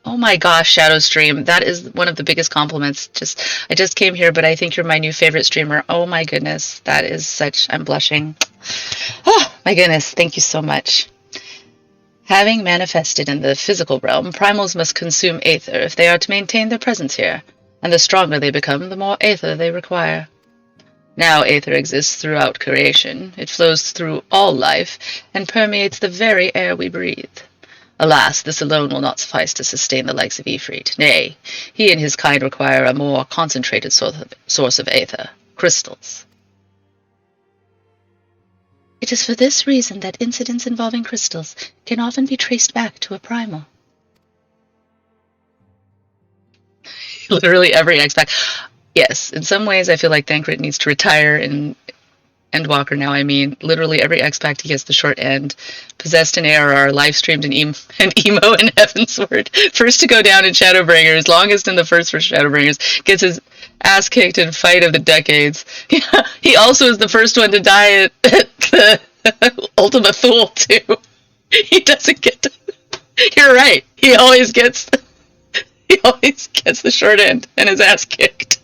Oh my gosh, Shadow Stream, that is one of the biggest compliments. I just came here, but I think you're my new favorite streamer. Oh my goodness, that is such, I'm blushing. Oh my goodness, thank you so much. Having manifested in the physical realm, primals must consume aether if they are to maintain their presence here, and the stronger they become, the more aether they require. Now aether exists throughout creation. It flows through all life and permeates the very air we breathe. Alas, this alone will not suffice to sustain the likes of Ifrit. Nay, he and his kind require a more concentrated source of aether, crystals. It is for this reason that incidents involving crystals can often be traced back to a primal. Literally every X-Pac. Yes, in some ways I feel like Thancred needs to retire and Endwalker now, I mean. Literally every X-Pact he gets the short end. Possessed in ARR, live-streamed in Emo in Heavensward. First to go down in Shadowbringers, longest in the first for Shadowbringers. Gets his ass kicked in Fight of the Decades. Yeah, he also is the first one to die at the Ultima Thule, too. He doesn't get to... You're right. He always gets the short end and his ass kicked.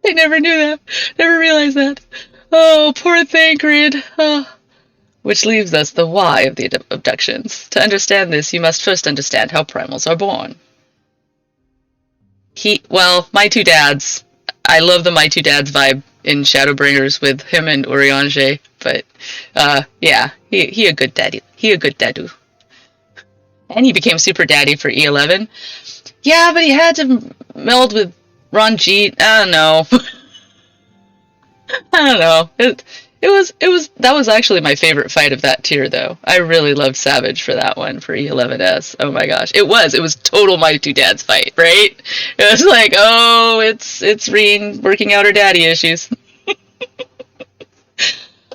I never knew that. Never realized that. Oh, poor Thancred. Oh. Which leaves us the why of the abductions. To understand this, you must first understand how primals are born. My two dads. I love the My Two Dads vibe in Shadowbringers with him and Urianger, but yeah, he a good daddy. He a good dadu. And he became super daddy for E11. Yeah, but he had to meld with Ranjit. I don't know. I don't know. That was actually my favorite fight of that tier, though. I really loved Savage for that one, for E11S. Oh my gosh. It was total My Two Dads fight, right? It was like, oh, it's Reen working out her daddy issues.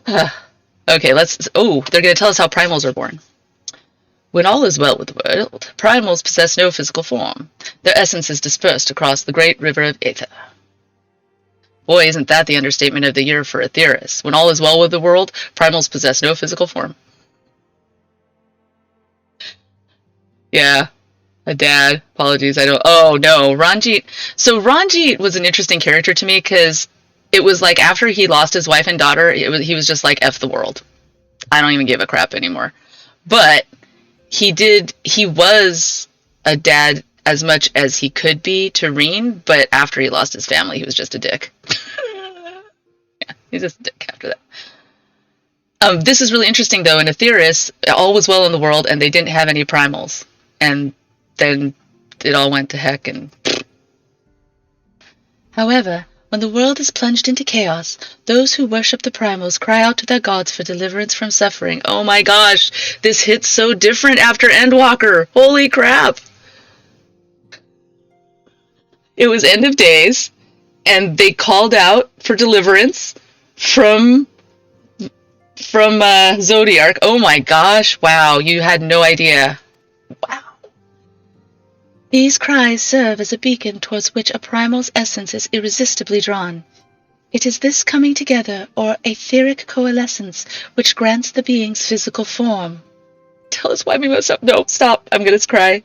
Okay, they're gonna tell us how primals are born. When all is well with the world, primals possess no physical form. Their essence is dispersed across the great river of aether. Boy, isn't that the understatement of the year for Aetheris. When all is well with the world, primals possess no physical form. Yeah, a dad. Apologies, I don't... Oh, no, Ranjit... So Ranjit was an interesting character to me because it was like after he lost his wife and daughter, he was just like, F the world. I don't even give a crap anymore. But he was a dad as much as he could be to Reen, but after he lost his family, he was just a dick. Yeah, he's just a dick after that. This is really interesting, though. In Aetheris, all was well in the world, and they didn't have any primals. And then it all went to heck. And however, when the world is plunged into chaos, those who worship the primals cry out to their gods for deliverance from suffering. Oh my gosh, this hits so different after Endwalker. Holy crap. It was End of Days, and they called out for deliverance from Zodiark. Oh my gosh, wow, you had no idea. Wow. These cries serve as a beacon towards which a primal's essence is irresistibly drawn. It is this coming together, or etheric coalescence, which grants the being's physical form. Tell us why we must... No, stop, I'm gonna cry.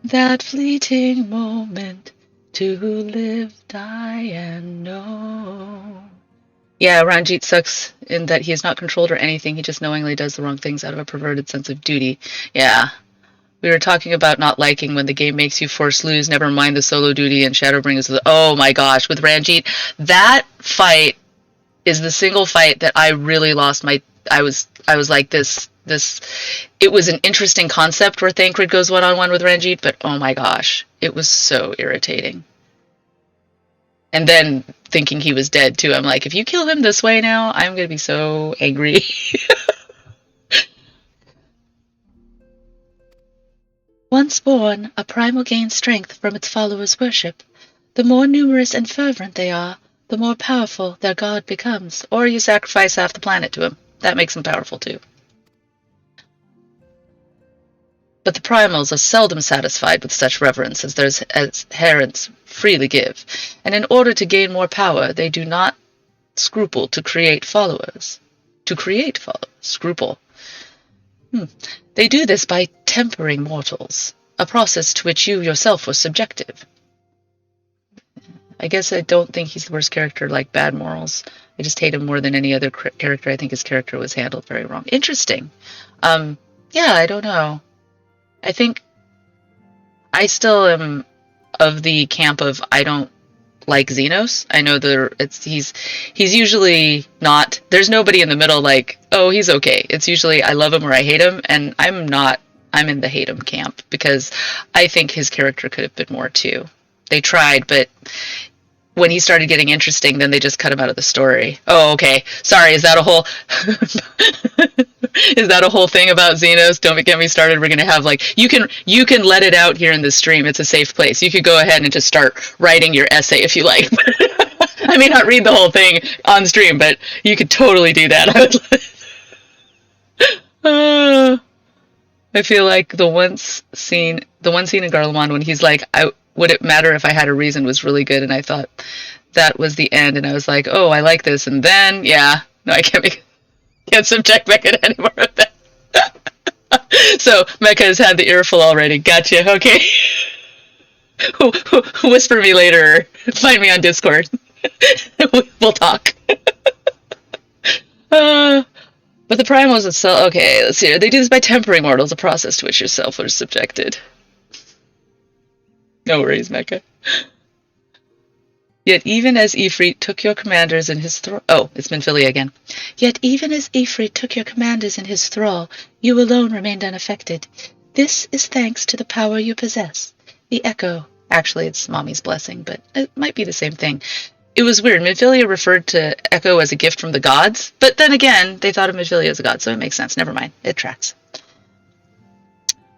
That fleeting moment to live, die, and know. Yeah, Ranjit sucks in that he is not controlled or anything. He just knowingly does the wrong things out of a perverted sense of duty. Yeah. We were talking about not liking when the game makes you force lose, never mind the solo duty and Shadowbringers. Oh my gosh, with Ranjit, that fight is the single fight that I really lost my. I was like this. It was an interesting concept where Thancred goes one-on-one with Ranjit, but oh my gosh, it was so irritating. And then thinking he was dead too, I'm like, if you kill him this way now, I'm gonna be so angry. Once born, a primal gains strength from its followers' worship. The more numerous and fervent they are, the more powerful their god becomes. Or you sacrifice half the planet to him. That makes him powerful too. But the primals are seldom satisfied with such reverence as their adherents freely give, and in order to gain more power, they do not scruple to create followers. Scruple. They do this by tempering mortals, a process to which you yourself were subjective. I guess I don't think he's the worst character like Bad Morals. I just hate him more than any other character. I think his character was handled very wrong. Interesting. Yeah, I don't know. I think I still am of the camp of I don't like Xenos. I know he's usually not. There's nobody in the middle like, oh, he's okay. It's usually I love him or I hate him, and I'm not. I'm in the hate him camp because I think his character could have been more too. They tried, but when he started getting interesting, then they just cut him out of the story. Oh, okay. Sorry, is that a whole is that a whole thing about Xenos? Don't get me started. We're gonna have like you can let it out here in the stream. It's a safe place. You could go ahead and just start writing your essay if you like. I may not read the whole thing on stream, but you could totally do that. I feel like the one scene in Garlemald when he's like, would it matter if I had a reason was really good, and I thought that was the end, and I was like, oh, I like this, and then no, I can't subject Mecca to any more of that. So Mecca has had the earful already. Gotcha. Okay. Whisper me later. Find me on Discord. We'll talk. But the primals itself. Okay, let's see. They do this by tempering mortals, a process to which yourself are subjected. No worries, Mecca. Yet even as Ifrit took your commanders in his thrall... Oh, it's Minfilia again. Yet even as Ifrit took your commanders in his thrall, you alone remained unaffected. This is thanks to the power you possess. The Echo... Actually, it's Mommy's blessing, but it might be the same thing. It was weird. Minfilia referred to Echo as a gift from the gods, but then again, they thought of Minfilia as a god, so it makes sense. Never mind. It tracks.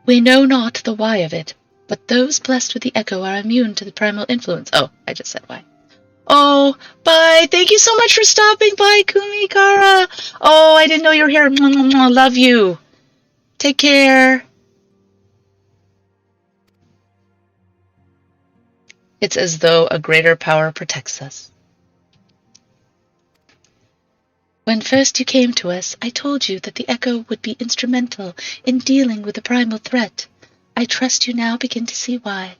We know not the why of it, but those blessed with the Echo are immune to the primal influence. Oh, I just said why. Oh, bye. Thank you so much for stopping by, Kumikara. Oh, I didn't know you were here. Love you. Take care. It's as though a greater power protects us. When first you came to us, I told you that the Echo would be instrumental in dealing with the primal threat. I trust you now begin to see why.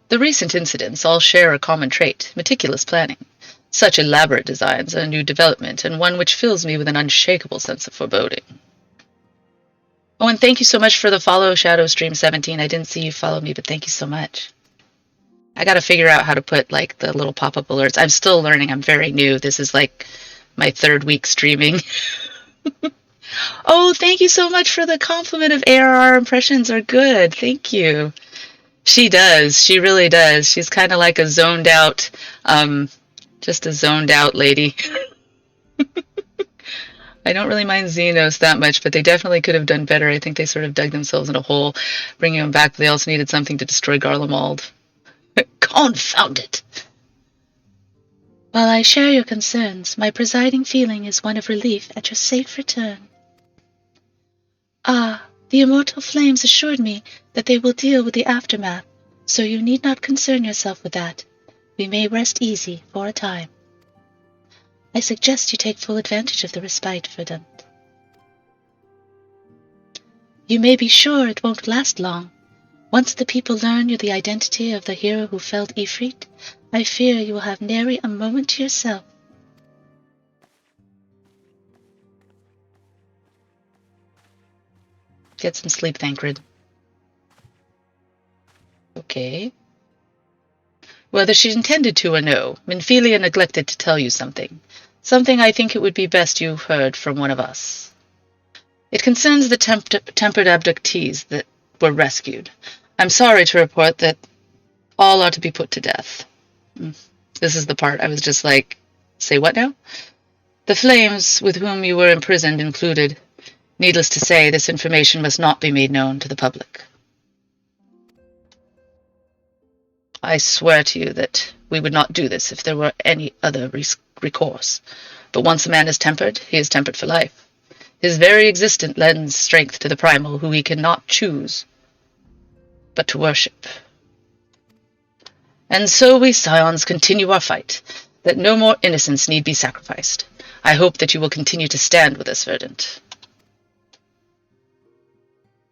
The recent incidents all share a common trait, meticulous planning. Such elaborate designs are a new development, and one which fills me with an unshakable sense of foreboding. Oh, and thank you so much for the follow, ShadowStream17. I didn't see you follow me, but thank you so much. I gotta figure out how to put, like, the little pop-up alerts. I'm still learning. I'm very new. This is, like, my 3rd week streaming. Oh, thank you so much for the compliment of ARR impressions are good. Thank you. She does. She really does. She's kind of like a zoned out, just a zoned out lady. I don't really mind Xenos that much, but they definitely could have done better. I think they sort of dug themselves in a hole, bringing him back. But they also needed something to destroy Garlemald. Confound it! While I share your concerns, my presiding feeling is one of relief at your safe return. Ah, the immortal flames assured me that they will deal with the aftermath, so you need not concern yourself with that. We may rest easy for a time. I suggest you take full advantage of the respite, Verdant. You may be sure it won't last long. Once the people learn you're the identity of the hero who felled Ifrit, I fear you will have nary a moment to yourself. Get some sleep, Thancred. Okay. Whether she intended to or no, Minfilia neglected to tell you something. Something I think it would be best you heard from one of us. It concerns the tempered abductees that were rescued. I'm sorry to report that all are to be put to death. This is the part I was just like, say what now? The flames with whom you were imprisoned included. Needless to say, this information must not be made known to the public. I swear to you that we would not do this if there were any other recourse. But once a man is tempered, he is tempered for life. His very existence lends strength to the primal, who he cannot choose but to worship. And so we Scions continue our fight, that no more innocents need be sacrificed. I hope that you will continue to stand with us, Verdant.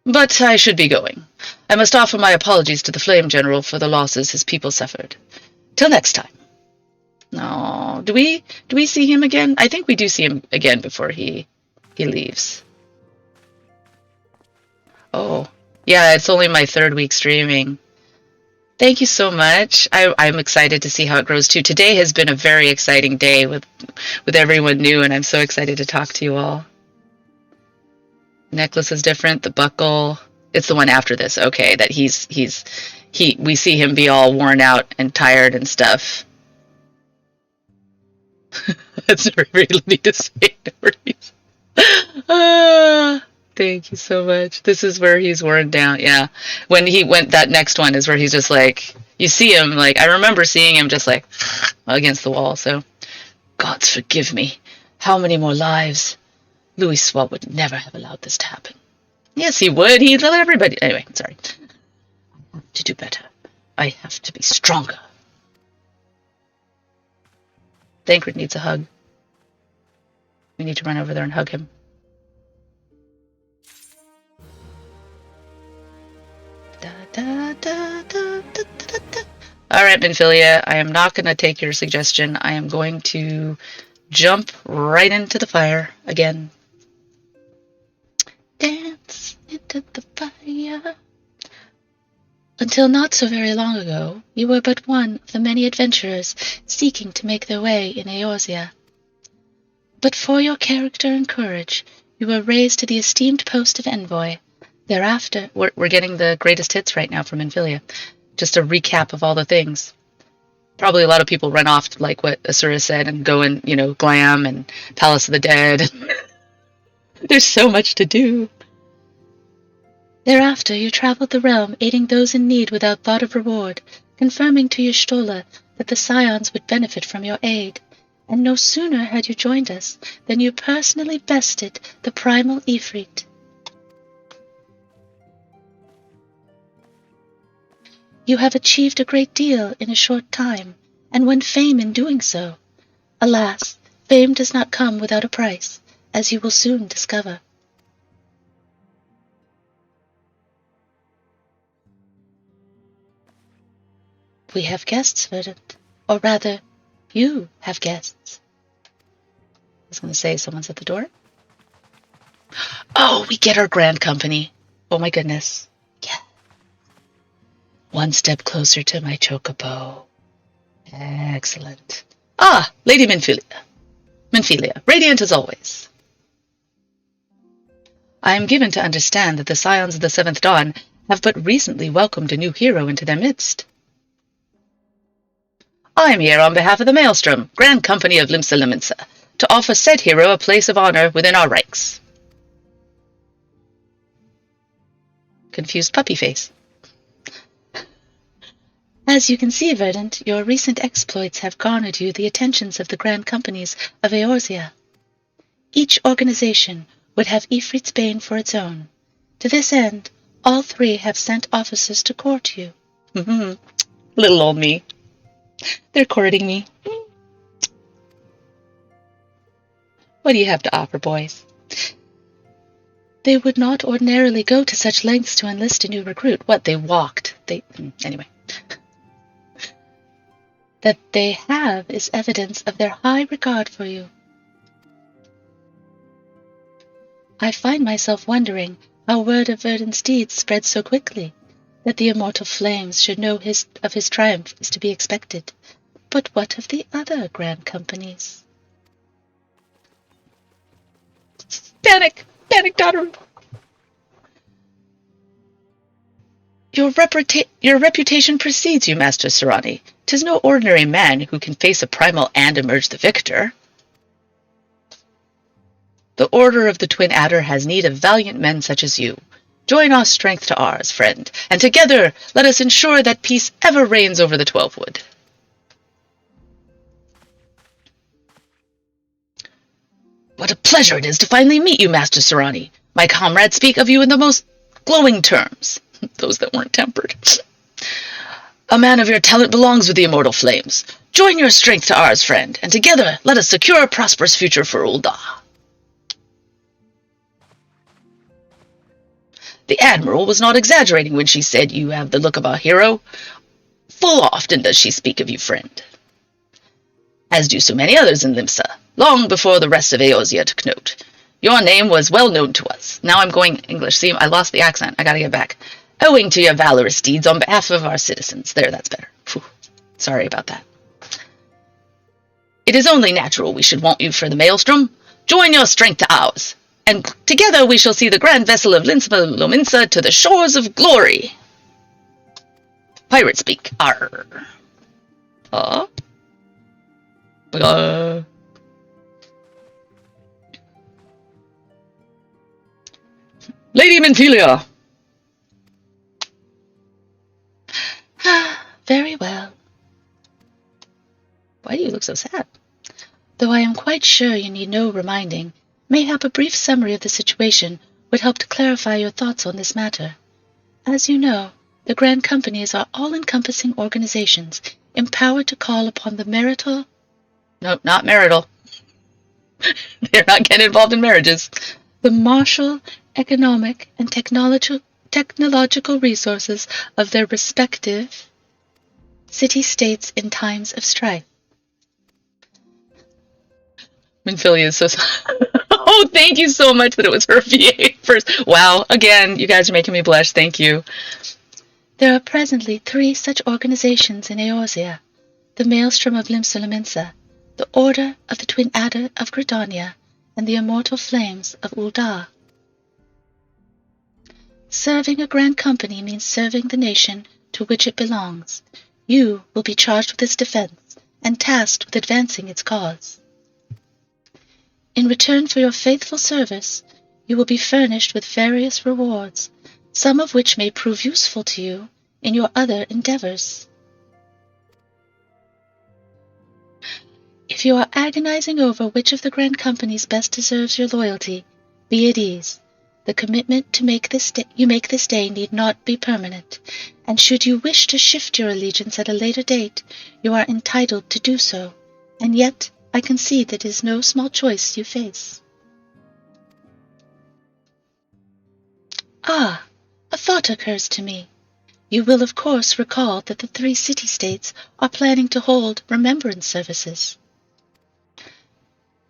But I should be going. I must offer my apologies to the Flame General for the losses his people suffered. Till next time. Oh, do we see him again? I think we do see him again before he leaves. Oh, yeah, it's only my 3rd week streaming. Thank you so much. I'm excited to see how it grows too. Today has been a very exciting day with everyone new, and I'm so excited to talk to you all. Necklace is different. The buckle, it's the one after this. Okay, that we see him be all worn out and tired and stuff. That's never really need to say. Thank you so much. This is where he's worn down. Yeah, when he went, that next one is where he's just like, you see him like, I remember seeing him just like against the wall. So, gods forgive me. How many more lives? Louis Swab would never have allowed this to happen. Yes, he would. He'd let everybody. Anyway, sorry. I have to do better. I have to be stronger. Thancred needs a hug. We need to run over there and hug him. Alright, Minfilia, I am not going to take your suggestion. I am going to jump right into the fire again. Dance into the fire. Until not so very long ago, you were but one of the many adventurers seeking to make their way in Eorzea. But for your character and courage, you were raised to the esteemed post of envoy. Thereafter, we're getting the greatest hits right now from Minfilia. Just a recap of all the things. Probably a lot of people run off, like what Asura said, and go in, Glam and Palace of the Dead. There's so much to do. Thereafter, you traveled the realm, aiding those in need without thought of reward, confirming to Y'shtola that the Scions would benefit from your aid. And no sooner had you joined us than you personally bested the primal Ifrit. You have achieved a great deal in a short time, and won fame in doing so. Alas, fame does not come without a price, as you will soon discover. We have guests, Verdant. Or rather, you have guests. I was going to say someone's at the door. Oh, we get our grand company. Oh my goodness. Yeah. One step closer to my chocobo. Excellent. Ah, Lady Minfilia. Minfilia, radiant as always. I am given to understand that the Scions of the Seventh Dawn have but recently welcomed a new hero into their midst. I am here on behalf of the Maelstrom, Grand Company of Limsa Liminsa, to offer said hero a place of honor within our ranks. Confused puppy face. As you can see, Verdant, your recent exploits have garnered you the attentions of the Grand Companies of Eorzea. Each organization would have Ifrit's bane for its own. To this end, all three have sent officers to court you. Little old me. They're courting me. What do you have to offer, boys? They would not ordinarily go to such lengths to enlist a new recruit. What, they walked? Anyway. That they have is evidence of their high regard for you. I find myself wondering Our word of Verdant's deeds spread so quickly that the immortal flames should know of his triumph is to be expected. But what of the other grand companies? Panic! Panic, daughter! Your reputation precedes you, Master Serani. 'Tis no ordinary man who can face a primal and emerge the victor. The Order of the Twin Adder has need of valiant men such as you. Join our strength to ours, friend, and together let us ensure that peace ever reigns over the Twelvewood. What a pleasure it is to finally meet you, Master Serani. My comrades speak of you in the most glowing terms, those that weren't tempered. A man of your talent belongs with the immortal flames. Join your strength to ours, friend, and together let us secure a prosperous future for Ul'dah. The Admiral was not exaggerating when she said you have the look of a hero. Full often does she speak of you, friend. As do so many others in Limsa, long before the rest of Eorzea took note. Your name was well known to us. Now I'm going English. See, I lost the accent. I gotta get back. Owing to your valorous deeds on behalf of our citizens. There, that's better. Whew. Sorry about that. It is only natural we should want you for the Maelstrom. Join your strength to ours, and together we shall see the grand vessel of Lominsa to the shores of glory. Pirate speak. Arr. Lady Mentelia. Very well. Why do you look so sad? Though I am quite sure you need no reminding, mayhap a brief summary of the situation would help to clarify your thoughts on this matter. As you know, the Grand Companies are all-encompassing organizations empowered to call upon the marital... No, not marital. They're not getting involved in marriages. The martial, economic, and technological resources of their respective city-states in times of strife. Mentelia is so... Oh, thank you so much that it was her VA first. Wow, again, you guys are making me blush. Thank you. There are presently 3 such organizations in Eorzea: the Maelstrom of Limsa, the Order of the Twin Adder of Gridania, and the Immortal Flames of Ul'dah. Serving a grand company means serving the nation to which it belongs. You will be charged with its defense and tasked with advancing its cause. In return for your faithful service, you will be furnished with various rewards, some of which may prove useful to you in your other endeavors. If you are agonizing over which of the grand companies best deserves your loyalty, be at ease. The commitment to make this day need not be permanent, and should you wish to shift your allegiance at a later date, you are entitled to do so, and yet I concede that it is no small choice you face. Ah, a thought occurs to me. You will of course recall that the 3 city-states are planning to hold remembrance services.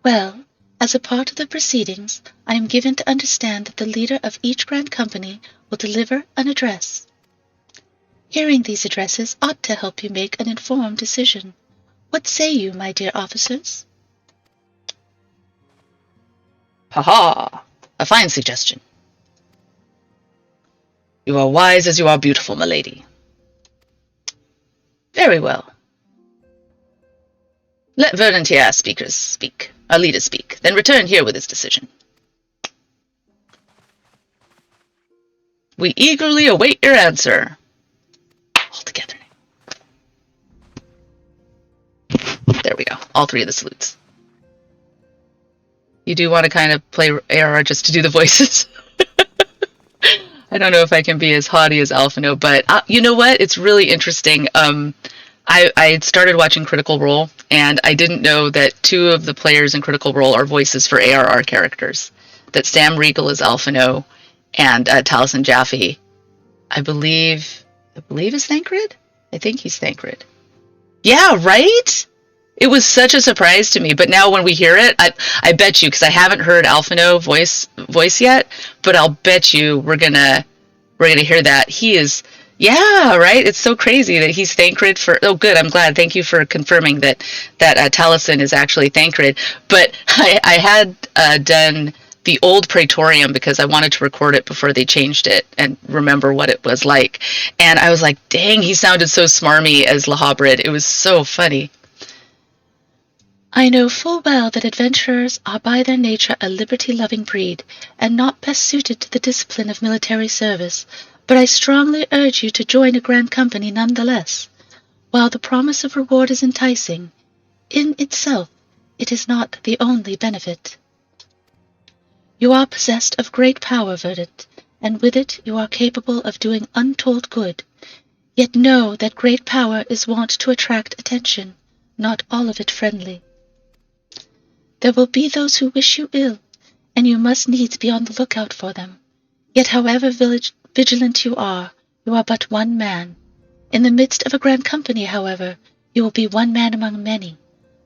Well, as a part of the proceedings, I am given to understand that the leader of each grand company will deliver an address. Hearing these addresses ought to help you make an informed decision. What say you, my dear officers? Ha! A fine suggestion. You are wise as you are beautiful, my lady. Very well. Let Verdant's speakers speak. Our leaders speak, then return here with his decision. We eagerly await your answer. All together. There we go. All 3 of the salutes. You do want to kind of play ARR just to do the voices. I don't know if I can be as haughty as Alphinaud, but you know what? It's really interesting. I had started watching Critical Role, and I didn't know that 2 of the players in Critical Role are voices for ARR characters. That Sam Riegel is Alphinaud, and Taliesin Jaffe, I believe is Thancred? I think he's Thancred. Yeah, right? It was such a surprise to me, but now when we hear it, I bet you, because I haven't heard Alphinaud voice yet, but I'll bet you we're gonna hear that. He is, yeah, right. It's so crazy that he's Thancred for. Oh, good. I'm glad. Thank you for confirming that Taliesin is actually Thancred. But I had done the old Praetorium because I wanted to record it before they changed it and remember what it was like. And I was like, dang, he sounded so smarmy as Lahabrid. It was so funny. I know full well that adventurers are by their nature a liberty-loving breed, and not best suited to the discipline of military service, but I strongly urge you to join a grand company none the less. While the promise of reward is enticing, in itself it is not the only benefit. You are possessed of great power, Verdant, and with it you are capable of doing untold good. Yet know that great power is wont to attract attention, not all of it friendly. There will be those who wish you ill, and you must needs be on the lookout for them. Yet however vigilant you are but one man. In the midst of a grand company, however, you will be one man among many,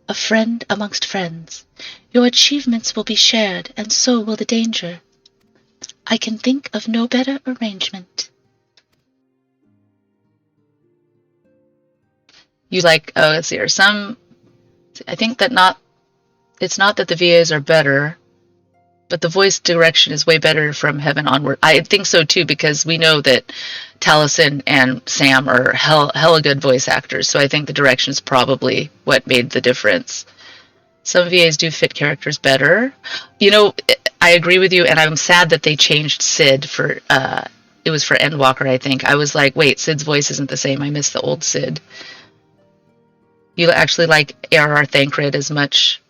a friend amongst friends. Your achievements will be shared, and so will the danger. I can think of no better arrangement. You like, oh, let's see here. I think that it's not that the VAs are better, but the voice direction is way better from Heaven onward. I think so too, because we know that Taliesin and Sam are hella good voice actors, so I think the direction is probably what made the difference. Some VAs do fit characters better. You know, I agree with you, and I'm sad that they changed Sid for, it was for Endwalker, I think. I was like, wait, Sid's voice isn't the same. I miss the old Sid. You actually like ARR Thancred as much,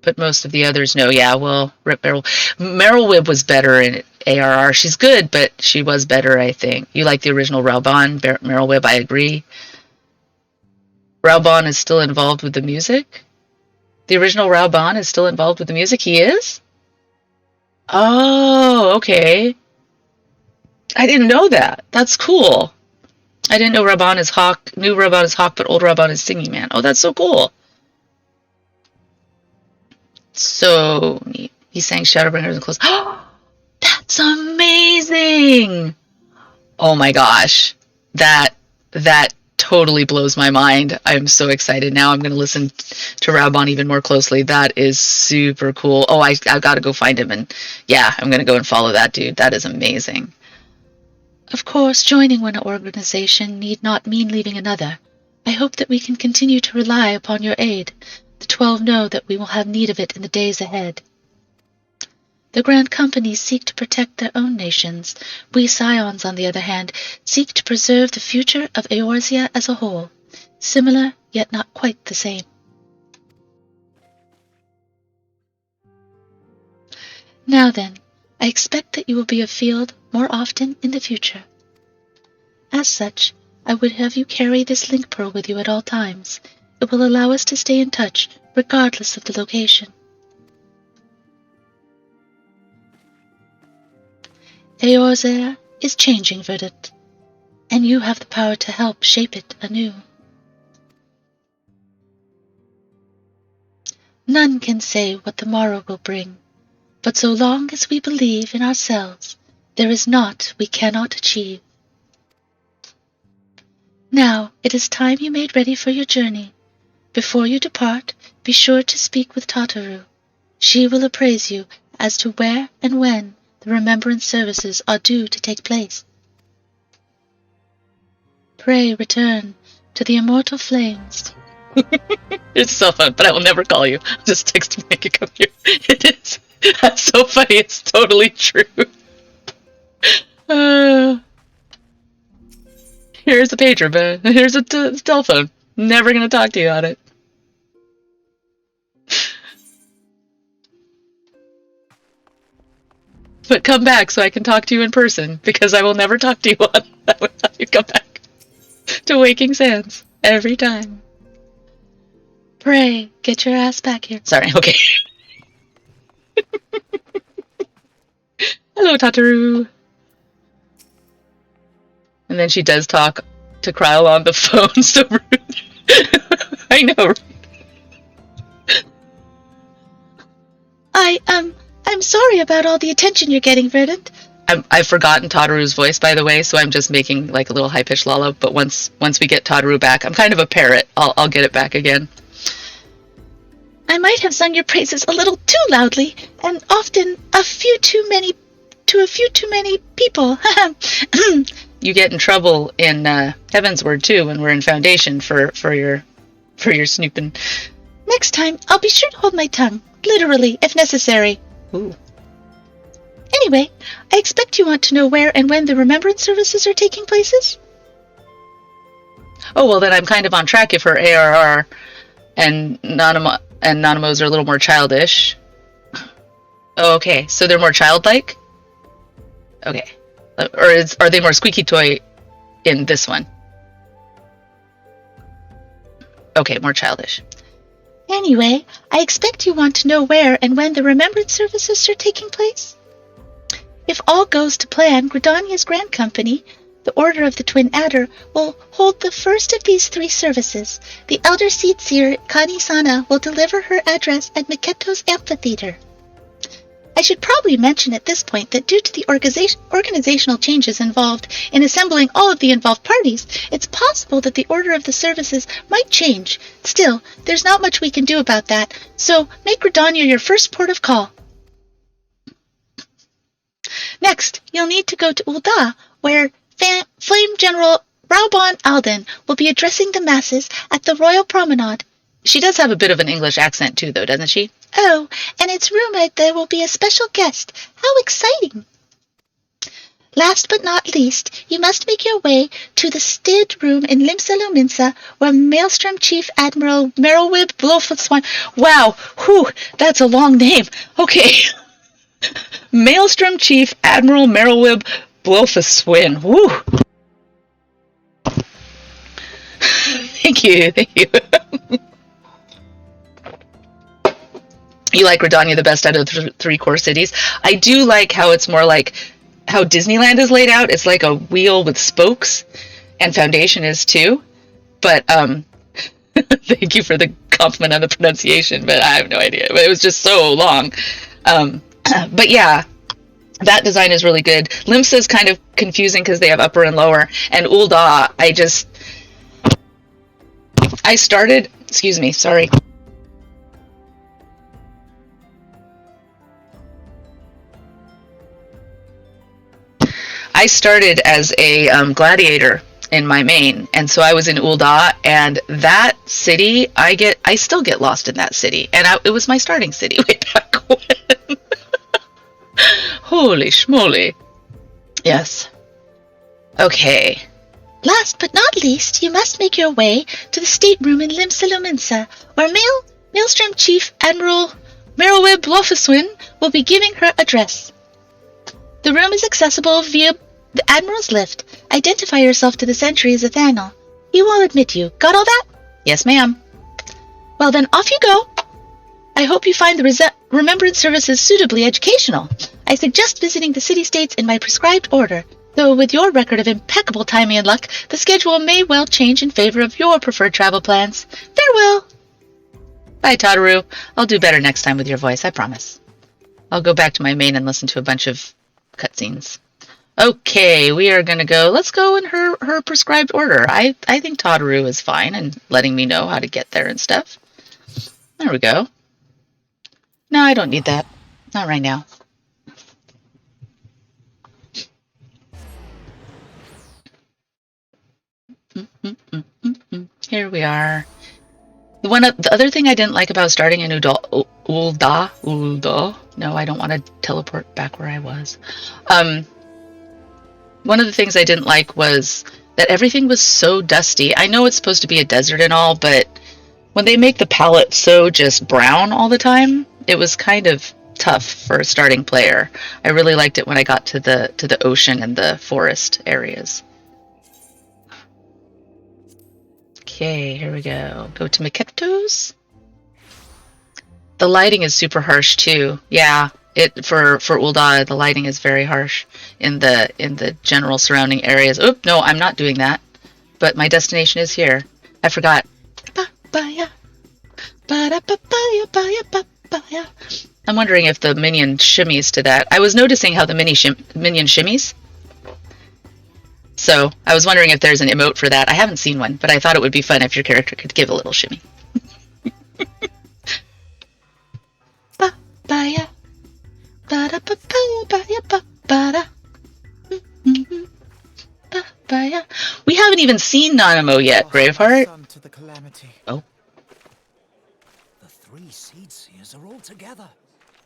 but most of the others no. Yeah, well, Rip Meryl Wibb was better in ARR. She's good, but she was better, I think. You like the original Raubon, Meryl Wibb, I agree. Raubon is still involved with the music? The original Raubon is still involved with the music? He is? Oh, okay. I didn't know that. That's cool. I didn't know Raubon is Hawk. New Raubon is Hawk, but old Raubon is Singing Man. Oh, that's so cool. So neat. He sang Shadowbringers and Close. Oh, that's amazing! Oh my gosh. That totally blows my mind. I'm so excited. Now I'm going to listen to Raubon even more closely. That is super cool. Oh, I've got to go find him. And yeah, I'm going to go and follow that dude. That is amazing. Of course, joining one organization need not mean leaving another. I hope that we can continue to rely upon your aid. The 12 know that we will have need of it in the days ahead. The grand companies seek to protect their own nations. We Scions, on the other hand, seek to preserve the future of Eorzea as a whole. Similar, yet not quite the same. Now then, I expect that you will be afield more often in the future. As such, I would have you carry this link pearl with you at all times. It will allow us to stay in touch, regardless of the location. Eorzea is changing, Verdant, and you have the power to help shape it anew. None can say what the morrow will bring, but so long as we believe in ourselves, there is naught we cannot achieve. Now it is time you made ready for your journey. Before you depart, be sure to speak with Tataru. She will appraise you as to where and when the remembrance services are due to take place. Pray return to the immortal flames. It's so fun, but I will never call you. I'll just text you and make you come here. It is. That's so funny. It's totally true. Here's a pager, but here's a telephone. Never gonna talk to you on it. But come back so I can talk to you in person, because I will never talk to you on that without you come back to Waking Sands every time. Pray, get your ass back here. Sorry, okay. Hello, Tataru. And then she does talk to Kryle on the phone, so rude. I know. I'm sorry about all the attention you're getting, Verdant. I've forgotten Totaru's voice, by the way, so I'm just making like a little high-pitched lullaby. But once we get Totaru back, I'm kind of a parrot. I'll get it back again. I might have sung your praises a little too loudly, and often a few too many people. You get in trouble in Heaven's Word too when we're in Foundation for your snooping. Next time, I'll be sure to hold my tongue, literally, if necessary. Ooh. Anyway, I expect you want to know where and when the remembrance services are taking places? Oh, well, then I'm kind of on track if her ARR and Nanimo's are a little more childish. Oh, okay, so they're more childlike? Okay. Or are they more squeaky toy in this one? Okay, more childish. Anyway, I expect you want to know where and when the remembrance services are taking place? If all goes to plan, Gridania's Grand Company, the Order of the Twin Adder, will hold the first of these 3 services. The Elder Seat Seer, Kani-sana, will deliver her address at Miketo's amphitheater. I should probably mention at this point that due to the organizational changes involved in assembling all of the involved parties, it's possible that the order of the services might change. Still, there's not much we can do about that, so make Gridania your first port of call. Next, you'll need to go to Ul'dah, where Flame General Reborn Alden will be addressing the masses at the Royal Promenade. She does have a bit of an English accent too, though, doesn't she? Oh, and it's rumored there will be a special guest. How exciting! Last but not least, you must make your way to the Stid Room in Limsa Luminsa, where Maelstrom Chief Admiral Merylwib Blofelswine... Wow, whew, that's a long name. Okay. Maelstrom Chief Admiral Merylwib Blofelswine. Woo! Thank you. You like Gridania the best out of the 3 core cities? I do like how it's more like how Disneyland is laid out. It's like a wheel with spokes, and Foundation is too. But thank you for the compliment on the pronunciation, but I have no idea. But it was just so long. But yeah, that design is really good. Limsa is kind of confusing because they have upper and lower. And Ul'dah, I started, excuse me, sorry. I started as a gladiator in my main, and so I was in Ul'dah, and that city, I still get lost in that city, and it was my starting city way back when. Holy schmoly. Yes. Okay. Last but not least, you must make your way to the stateroom in Limsa Luminsa, where Maelstrom Chief Admiral Merylwib Blofelswine will be giving her address. The room is accessible via the Admiral's lift. Identify yourself to the sentry as Athanel. He will admit you. Got all that? Yes, ma'am. Well, then off you go. I hope you find the remembrance services suitably educational. I suggest visiting the city-states in my prescribed order, though with your record of impeccable timing and luck, the schedule may well change in favor of your preferred travel plans. Farewell. Bye, Totaru. I'll do better next time with your voice, I promise. I'll go back to my main and listen to a bunch of cutscenes. Okay, we are going to go. Let's go in her prescribed order. I think Totaru is fine and letting me know how to get there and stuff. There we go. No, I don't need that. Not right now. Here we are. The other thing I didn't like about starting in Ul'dah. No, I don't want to teleport back where I was. One of the things I didn't like was that everything was so dusty. I know it's supposed to be a desert and all, but when they make the palette so just brown all the time, it was kind of tough for a starting player. I really liked it when I got to the ocean and the forest areas. Okay, here we go. Go to Miketo's. The lighting is super harsh too. Yeah, for Ul'dah, the lighting is very harsh in the general surrounding areas. Oop, no, I'm not doing that. But my destination is here. I forgot. Bye. I'm wondering if the minion shimmies to that. I was noticing how the minion shimmies. So I was wondering if there's an emote for that. I haven't seen one, but I thought it would be fun if your character could give a little shimmy. We haven't even seen Nanamo yet, Braveheart. Oh. The 3 seed seers are all together.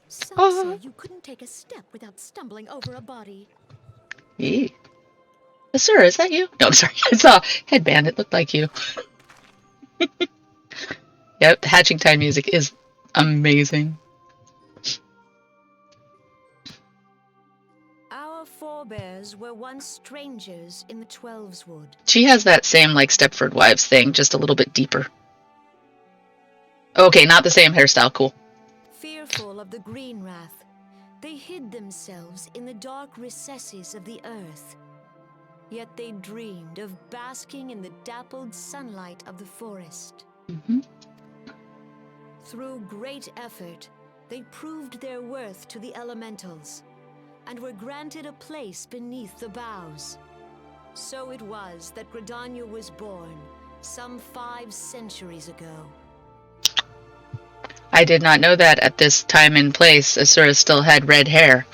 Some say you couldn't take a step without stumbling over a body. Yee. Sir, is that you? No, I'm sorry. I saw a headband. It looked like you. Yep, the hatching time music is amazing. Our forebears were once strangers in the Twelveswood. She has that same, like, Stepford Wives thing, just a little bit deeper. Okay, not the same hairstyle. Cool. Fearful of the green wrath, they hid themselves in the dark recesses of the earth. Yet they dreamed of basking in the dappled sunlight of the forest. Mm-hmm. Through great effort, they proved their worth to the elementals, and were granted a place beneath the boughs. So it was that Gridania was born, some 5 centuries ago. I did not know that at this time and place Asura still had red hair.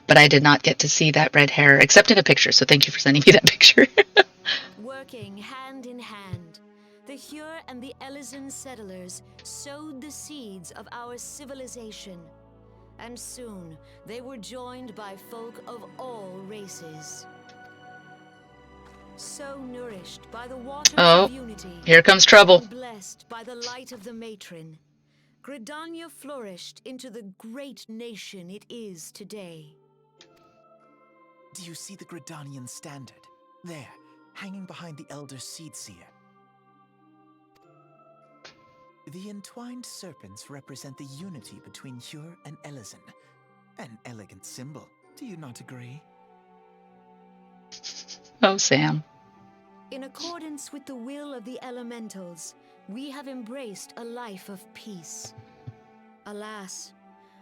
But I did not get to see that red hair, except in a picture, so thank you for sending me that picture. Working hand in hand, the Hure and the Elysian settlers sowed the seeds of our civilization, and soon they were joined by folk of all races. So nourished by the waters of unity, here comes trouble. and blessed by the light of the matron, Gridania flourished into the great nation it is today. Do you see the Gridanian standard? There, hanging behind the Elder Seed Seer. The entwined serpents represent the unity between Hure and Elysian. An elegant symbol, do you not agree? Oh, Sam. In accordance with the will of the elementals, we have embraced a life of peace. Alas,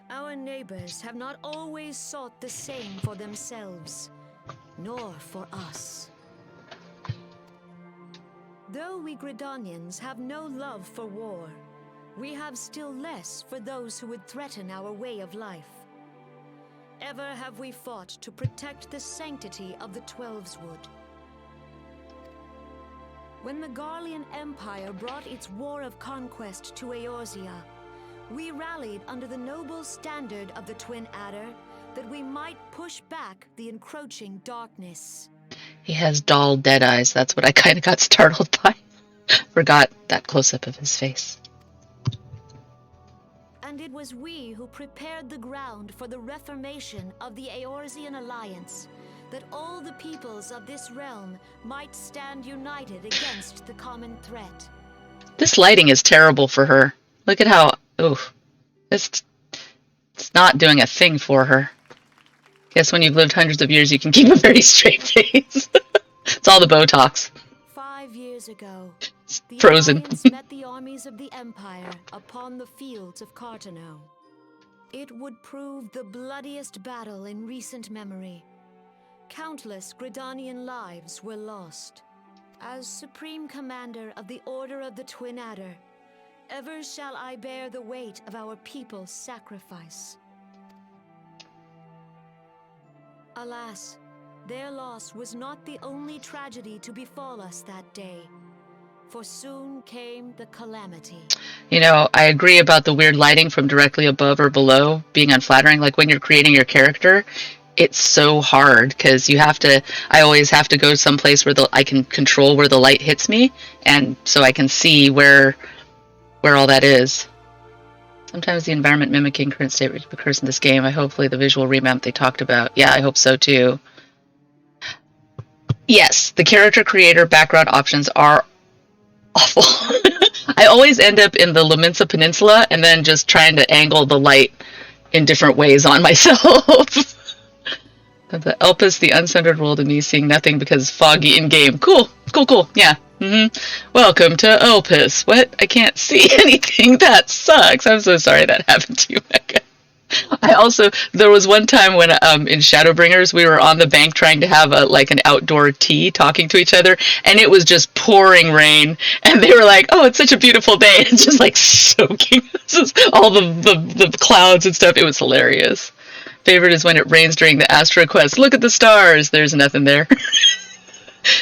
our neighbors have not always sought the same for themselves, nor for us. Though we Gridanians have no love for war, we have still less for those who would threaten our way of life. Ever have we fought to protect the sanctity of the Twelveswood. When the Garlean Empire brought its war of conquest to Eorzea, we rallied under the noble standard of the Twin Adder that we might push back the encroaching darkness. He has dull, dead eyes. That's what I kind of got startled by. Forgot that close-up of his face. And it was we who prepared the ground for the reformation of the Eorzean Alliance, that all the peoples of this realm might stand united against the common threat. This lighting is terrible for her. Look at how... Oof. It's not doing a thing for her. Guess when you've lived hundreds of years, you can keep a very straight face. It's all the Botox. 5 years ago, the Frozen. Alliance met the armies of the Empire upon the fields of Carteneau. It would prove the bloodiest battle in recent memory. Countless Gridanian lives were lost. As Supreme Commander of the Order of the Twin Adder, ever shall I bear the weight of our people's sacrifice. Alas, their loss was not the only tragedy to befall us that day, for soon came the calamity. You know, I agree about the weird lighting from directly above or below being unflattering. Like when you're creating your character, it's so hard because you have to, I always have to go someplace where I can control where the light hits me, and so I can see where all that is. Sometimes the environment mimicking current state occurs in this game. Hopefully the visual revamp they talked about. Yeah, I hope so too. Yes, the character creator background options are awful. I always end up in the Laminsa Peninsula and then just trying to angle the light in different ways on myself. The Elpis, the uncentered world, and me seeing nothing because foggy in game. Cool, cool, cool. Yeah, Welcome to Elpis. What? I can't see anything. That sucks. I'm so sorry that happened to you, Mecca. There was one time when in Shadowbringers we were on the bank trying to have an outdoor tea, talking to each other, and it was just pouring rain, and they were like, "Oh, it's such a beautiful day." It's just like soaking all the clouds and stuff. It was hilarious. Favorite is when it rains during the Astro Quest. Look at the stars. There's nothing there.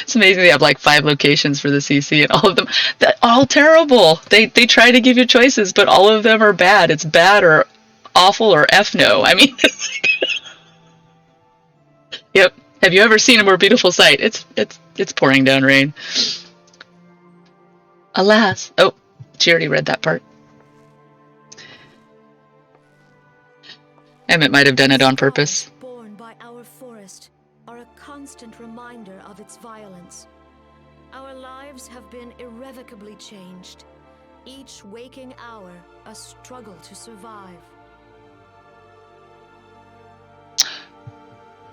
It's amazing they have like 5 locations for the CC, and all of them, all terrible. They try to give you choices, but all of them are bad. It's bad or awful or F no. I mean, yep. Have you ever seen a more beautiful sight? It's pouring down rain. Alas. Oh, she already read that part. Emmett might have done it on purpose. Born by our forest are a constant reminder of its violence. Our lives have been irrevocably changed. Each waking hour, a struggle to survive.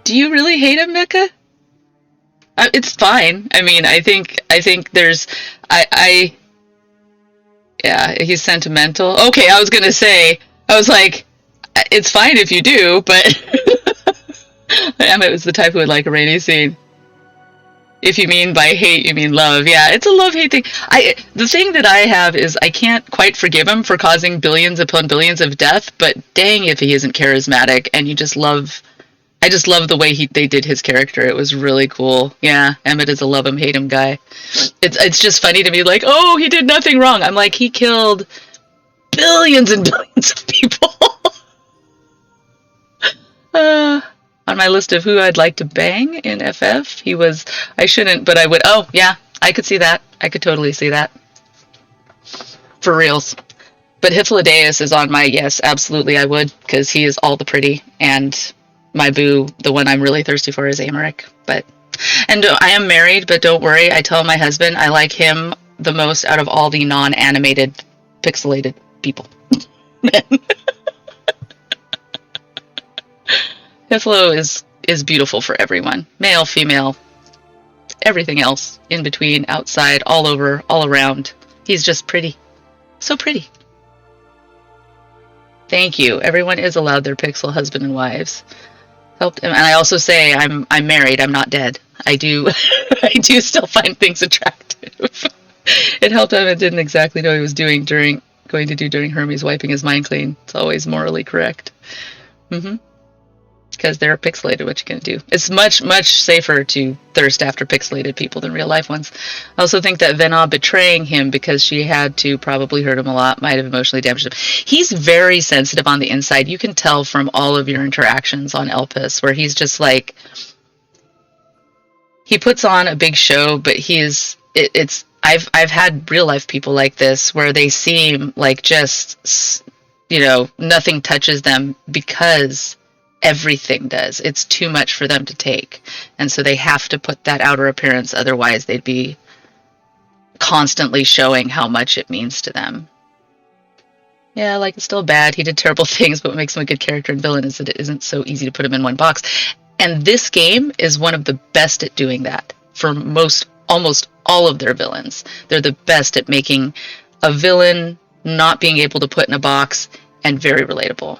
Do you really hate him, Mecca? It's fine. I mean, I think there's, yeah, he's sentimental. Okay, I was gonna say, I was like, it's fine if you do, but Emmett was the type who would like a rainy scene. If you mean by hate, you mean love. Yeah, it's a love-hate thing. The thing that I have is I can't quite forgive him for causing billions upon billions of death, but dang if he isn't charismatic, and I just love the way they did his character. It was really cool. Yeah, Emmett is a love him, hate him guy. It's just funny to me, like, oh, he did nothing wrong. I'm like, he killed billions and billions of people. On my list of who I'd like to bang in FF, he was, I shouldn't, but I would, oh, yeah, I could see that. I could totally see that. For reals. But Hyphlodeus is on my yes, absolutely I would, because he is all the pretty, and my boo, the one I'm really thirsty for, is Amaric. And I am married, but don't worry, I tell my husband I like him the most out of all the non-animated, pixelated people. Hyphlo is beautiful for everyone. Male, female, everything else, in between, outside, all over, all around. He's just pretty. So pretty. Thank you. Everyone is allowed their pixel husband and wives. And I also say I'm married. I'm not dead. I do I do still find things attractive. It helped him. It didn't exactly know what he was going to do during Hermes wiping his mind clean. It's always morally correct. Because they're pixelated, what you gonna do? It's much, much safer to thirst after pixelated people than real life ones. I also think that Vena betraying him because she had to probably hurt him a lot might have emotionally damaged him. He's very sensitive on the inside. You can tell from all of your interactions on Elpis, where he's just like, he puts on a big show, but I've had real life people like this where they seem like just, nothing touches them because everything does. It's too much for them to take. And so they have to put that outer appearance, otherwise they'd be constantly showing how much it means to them. Yeah, like, it's still bad. He did terrible things, but what makes him a good character and villain is that it isn't so easy to put him in one box. And this game is one of the best at doing that for almost all of their villains. They're the best at making a villain not being able to put in a box and very relatable.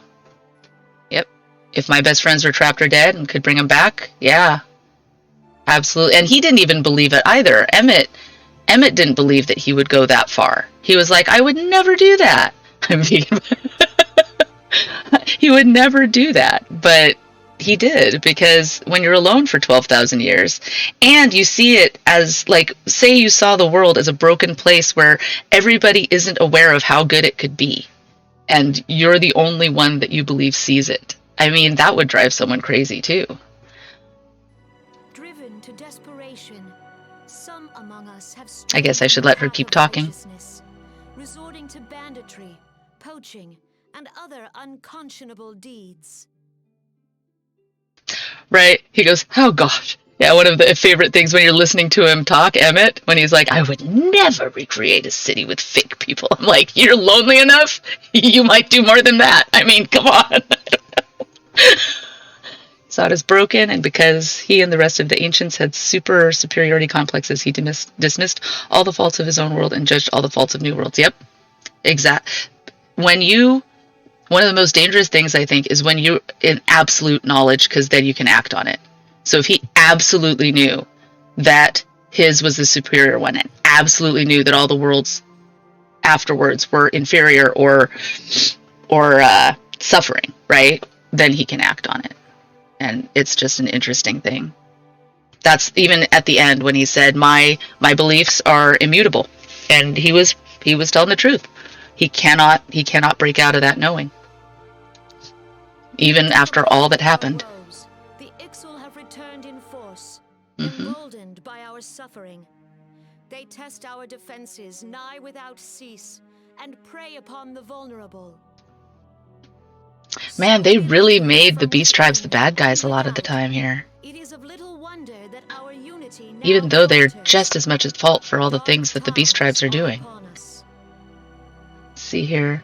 If my best friends were trapped or dead and could bring them back, yeah, absolutely. And he didn't even believe it either. Emmett didn't believe that he would go that far. He was like, I would never do that. He would never do that, but he did, because when you're alone for 12,000 years and you see it as, like, say you saw the world as a broken place where everybody isn't aware of how good it could be, and you're the only one that you believe sees it. I mean, that would drive someone crazy too. Driven to desperation, some among us have I guess I should let her keep talking. Resorting to banditry, poaching, and other unconscionable deeds. Right? He goes, oh gosh. Yeah, one of the favorite things when you're listening to him talk, Emmett, when he's like, I would never recreate a city with fake people. I'm like, you're lonely enough? You might do more than that. I mean, come on. saw it as broken, and because he and the rest of the ancients had super superiority complexes, he dismissed all the faults of his own world and judged all the faults of new worlds. Yep, exact. One of the most dangerous things, I think, is when you're in absolute knowledge, because then you can act on it. So if he absolutely knew that his was the superior one and absolutely knew that all the worlds afterwards were inferior or suffering, right? Then he can act on it. And it's just an interesting thing. That's even at the end when he said, my beliefs are immutable. And he was telling the truth. He cannot break out of that knowing. Even after all that happened. The Ixal have returned in force, emboldened by our suffering. They test our defenses nigh without cease, and prey upon the vulnerable. Man, they really made the beast tribes the bad guys a lot of the time here. It is of little wonder that our unity now even though they're falters. just as much at fault for all the things that the beast tribes are doing. Let's see here.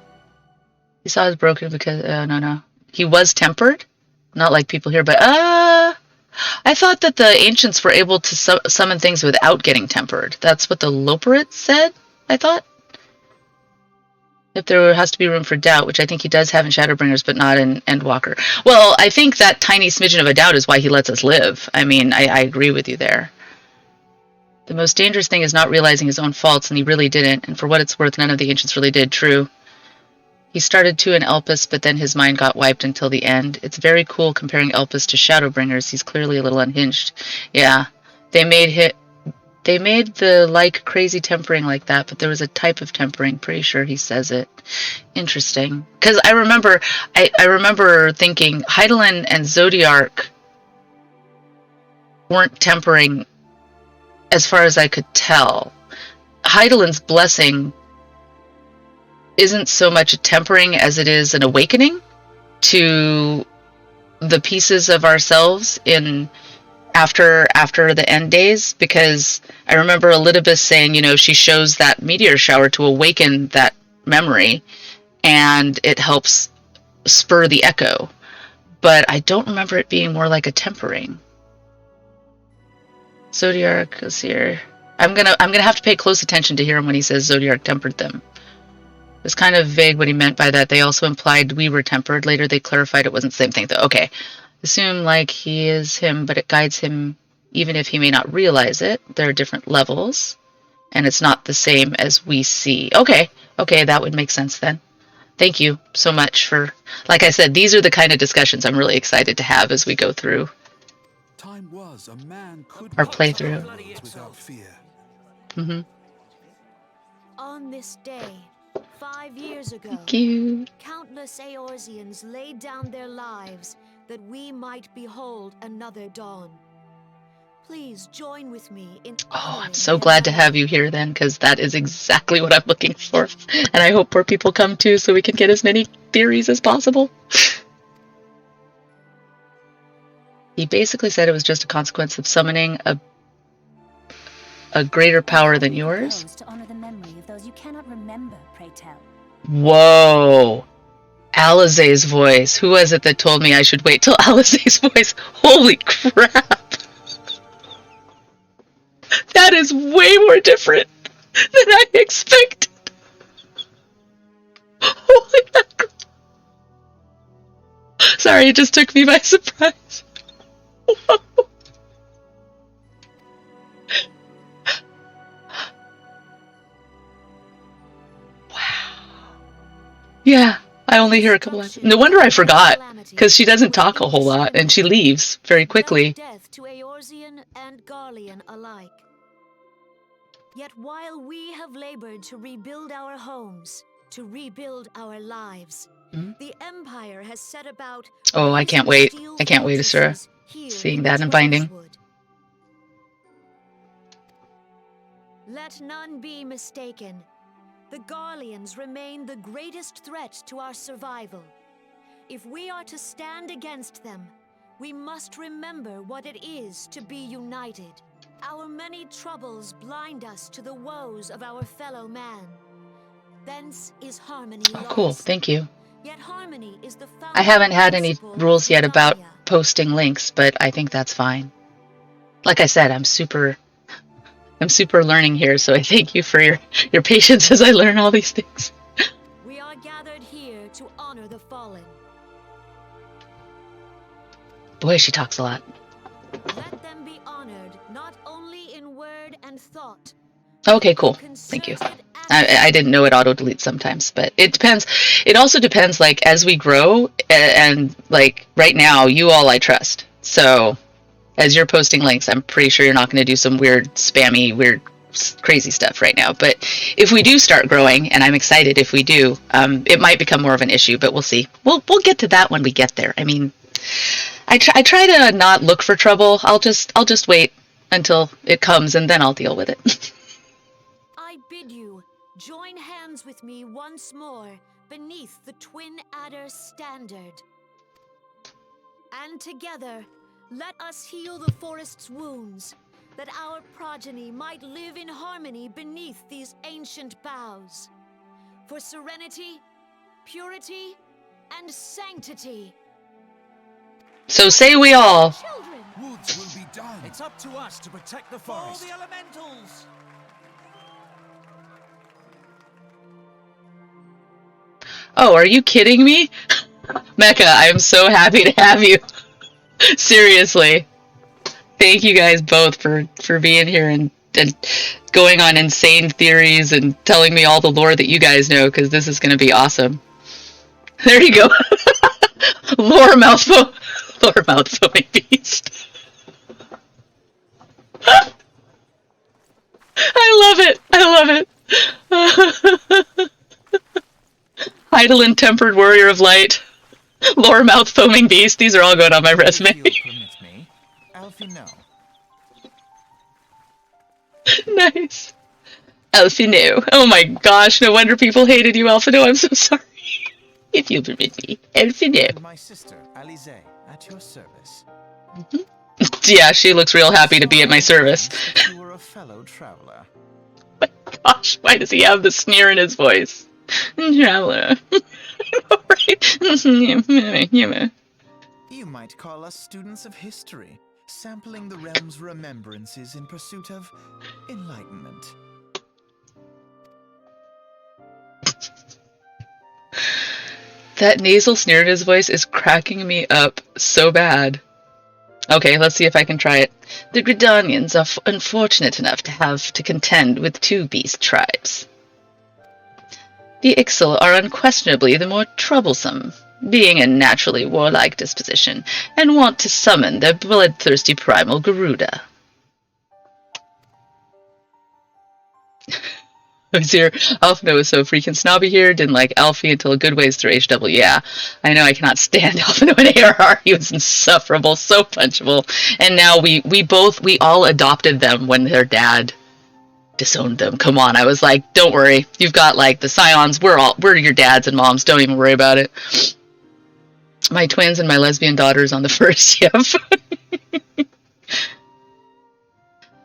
He saw his broken because no. He was tempered? Not like people here, but I thought that the ancients were able to summon things without getting tempered. That's what the Loperit said, I thought. If there has to be room for doubt, which I think he does have in Shadowbringers, but not in Endwalker. Well, I think that tiny smidgen of a doubt is why he lets us live. I mean, I agree with you there. The most dangerous thing is not realizing his own faults, and he really didn't. And for what it's worth, none of the ancients really did. True. He started to in Elpis, but then his mind got wiped until the end. It's very cool comparing Elpis to Shadowbringers. He's clearly a little unhinged. Yeah, they made the like crazy tempering like that, but there was a type of tempering. Pretty sure he says it. Interesting, because I remember thinking Hydaelyn and Zodiark weren't tempering, as far as I could tell. Hydaelyn's blessing isn't so much a tempering as it is an awakening to the pieces of ourselves in after the end days, because I remember Elidibus saying, she shows that meteor shower to awaken that memory, and it helps spur the echo. But I don't remember it being more like a tempering. Zodiark is here. I'm gonna have to pay close attention to hear him when he says Zodiark tempered them. It was kind of vague what he meant by that. They also implied we were tempered. Later they clarified it wasn't the same thing, though. Okay. Assume like he is him, but it guides him even if he may not realize it. There are different levels, and it's not the same as we see. Okay, that would make sense then. Thank you so much for, like I said, these are the kind of discussions I'm really excited to have as we go through Time was a man could our playthrough. Without fear. On this day, 5 years ago, Thank you. countless Eorzeans laid down their lives that we might behold another dawn. Please join with me in I'm so glad to have you here then, because that is exactly what I'm looking for. And I hope more people come too, so we can get as many theories as possible. He basically said it was just a consequence of summoning a greater power than yours. To honor the memory of those you cannot remember, pray tell. Whoa. Allisae's voice. Who was it that told me I should wait till Allisae's voice? Holy crap. That is way more different than I expected. Holy mackerel. Sorry, it just took me by surprise. Whoa. Yeah, I only hear a couple lines. No wonder I forgot, because she doesn't talk a whole lot, and she leaves very quickly. Death to Eorzean and Garlean alike. Yet while we have labored to rebuild our homes, to rebuild our lives, the Empire has set about... Oh, I can't wait. I can't wait, Asura. Seeing that in Binding. Let none be mistaken. The Garleans remain the greatest threat to our survival. If we are to stand against them, we must remember what it is to be united. Our many troubles blind us to the woes of our fellow man. Thence is harmony lost. Cool, thank you. Yet harmony is the I haven't had any principle of rules yet about Gridania. posting links, but I think that's fine. Like I said, I'm super learning here, so I thank you for your patience as I learn all these things. We are gathered here to honor the fallen. Boy, she talks a lot. Let them be honored not only in word and thought. Okay, cool. Thank you. I didn't know it auto-deletes sometimes, but it depends. It also depends, like, as we grow, and like, right now, you all I trust. So, as you're posting links, I'm pretty sure you're not going to do some weird, spammy, weird, crazy stuff right now. But if we do start growing, and I'm excited if we do, it might become more of an issue, but we'll see. We'll get to that when we get there. I mean, I try to not look for trouble. I'll just wait until it comes, and then I'll deal with it. I bid you join hands with me once more beneath the Twin Adder standard. And together, let us heal the forest's wounds, that our progeny might live in harmony beneath these ancient boughs. For serenity, purity, and sanctity. So say we all. Children! Woods will be done. It's up to us to protect the forest. For the elementals. Oh, are you kidding me? Mecca, I'm so happy to have you. Seriously. Thank you guys both for being here and going on insane theories and telling me all the lore that you guys know, because this is going to be awesome. There you go. Lore mouthful beast. I love it. Eidolon tempered warrior of light. Lore mouth foaming beast. These are all going on my resume. If you'll permit me, Alphinaud. Nice. Alphinaud. Oh my gosh, no wonder people hated you, Alphinaud. I'm so sorry. If you'll permit me. Alphinaud. And my sister, Allisae, at your service. Yeah, she looks real happy to be at my service. You were a fellow traveler. Gosh, why does he have the sneer in his voice? Traveler. Right? You might call us students of history, sampling the realm's remembrances in pursuit of enlightenment. That nasal sneer in his voice is cracking me up so bad. Okay, let's see if I can try it. The Gridanians are unfortunate enough to have to contend with two beast tribes. The Ixal are unquestionably the more troublesome, being a naturally warlike disposition, and want to summon their bloodthirsty primal Garuda. I was here. Alphinaud was so freaking snobby here. Didn't like Alfie until a good ways through HW. Yeah, I know I cannot stand Alphinaud in ARR. He was insufferable, so punchable. And now we all adopted them when their dad disowned them. Come on, I was like, don't worry. You've got like the Scions. We're your dads and moms. Don't even worry about it. My twins and my lesbian daughters on the first. Yep.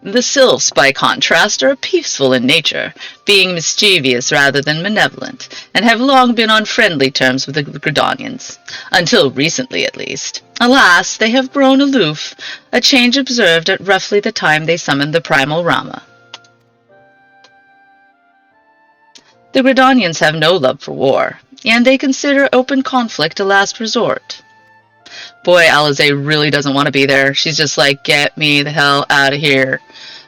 The Sylphs, by contrast, are peaceful in nature, being mischievous rather than malevolent, and have long been on friendly terms with the Gridanians, until recently at least. Alas, they have grown aloof, a change observed at roughly the time they summoned the primal Rama. The Gridanians have no love for war, and they consider open conflict a last resort. Boy, Allisae really doesn't want to be there. She's just like, get me the hell out of here.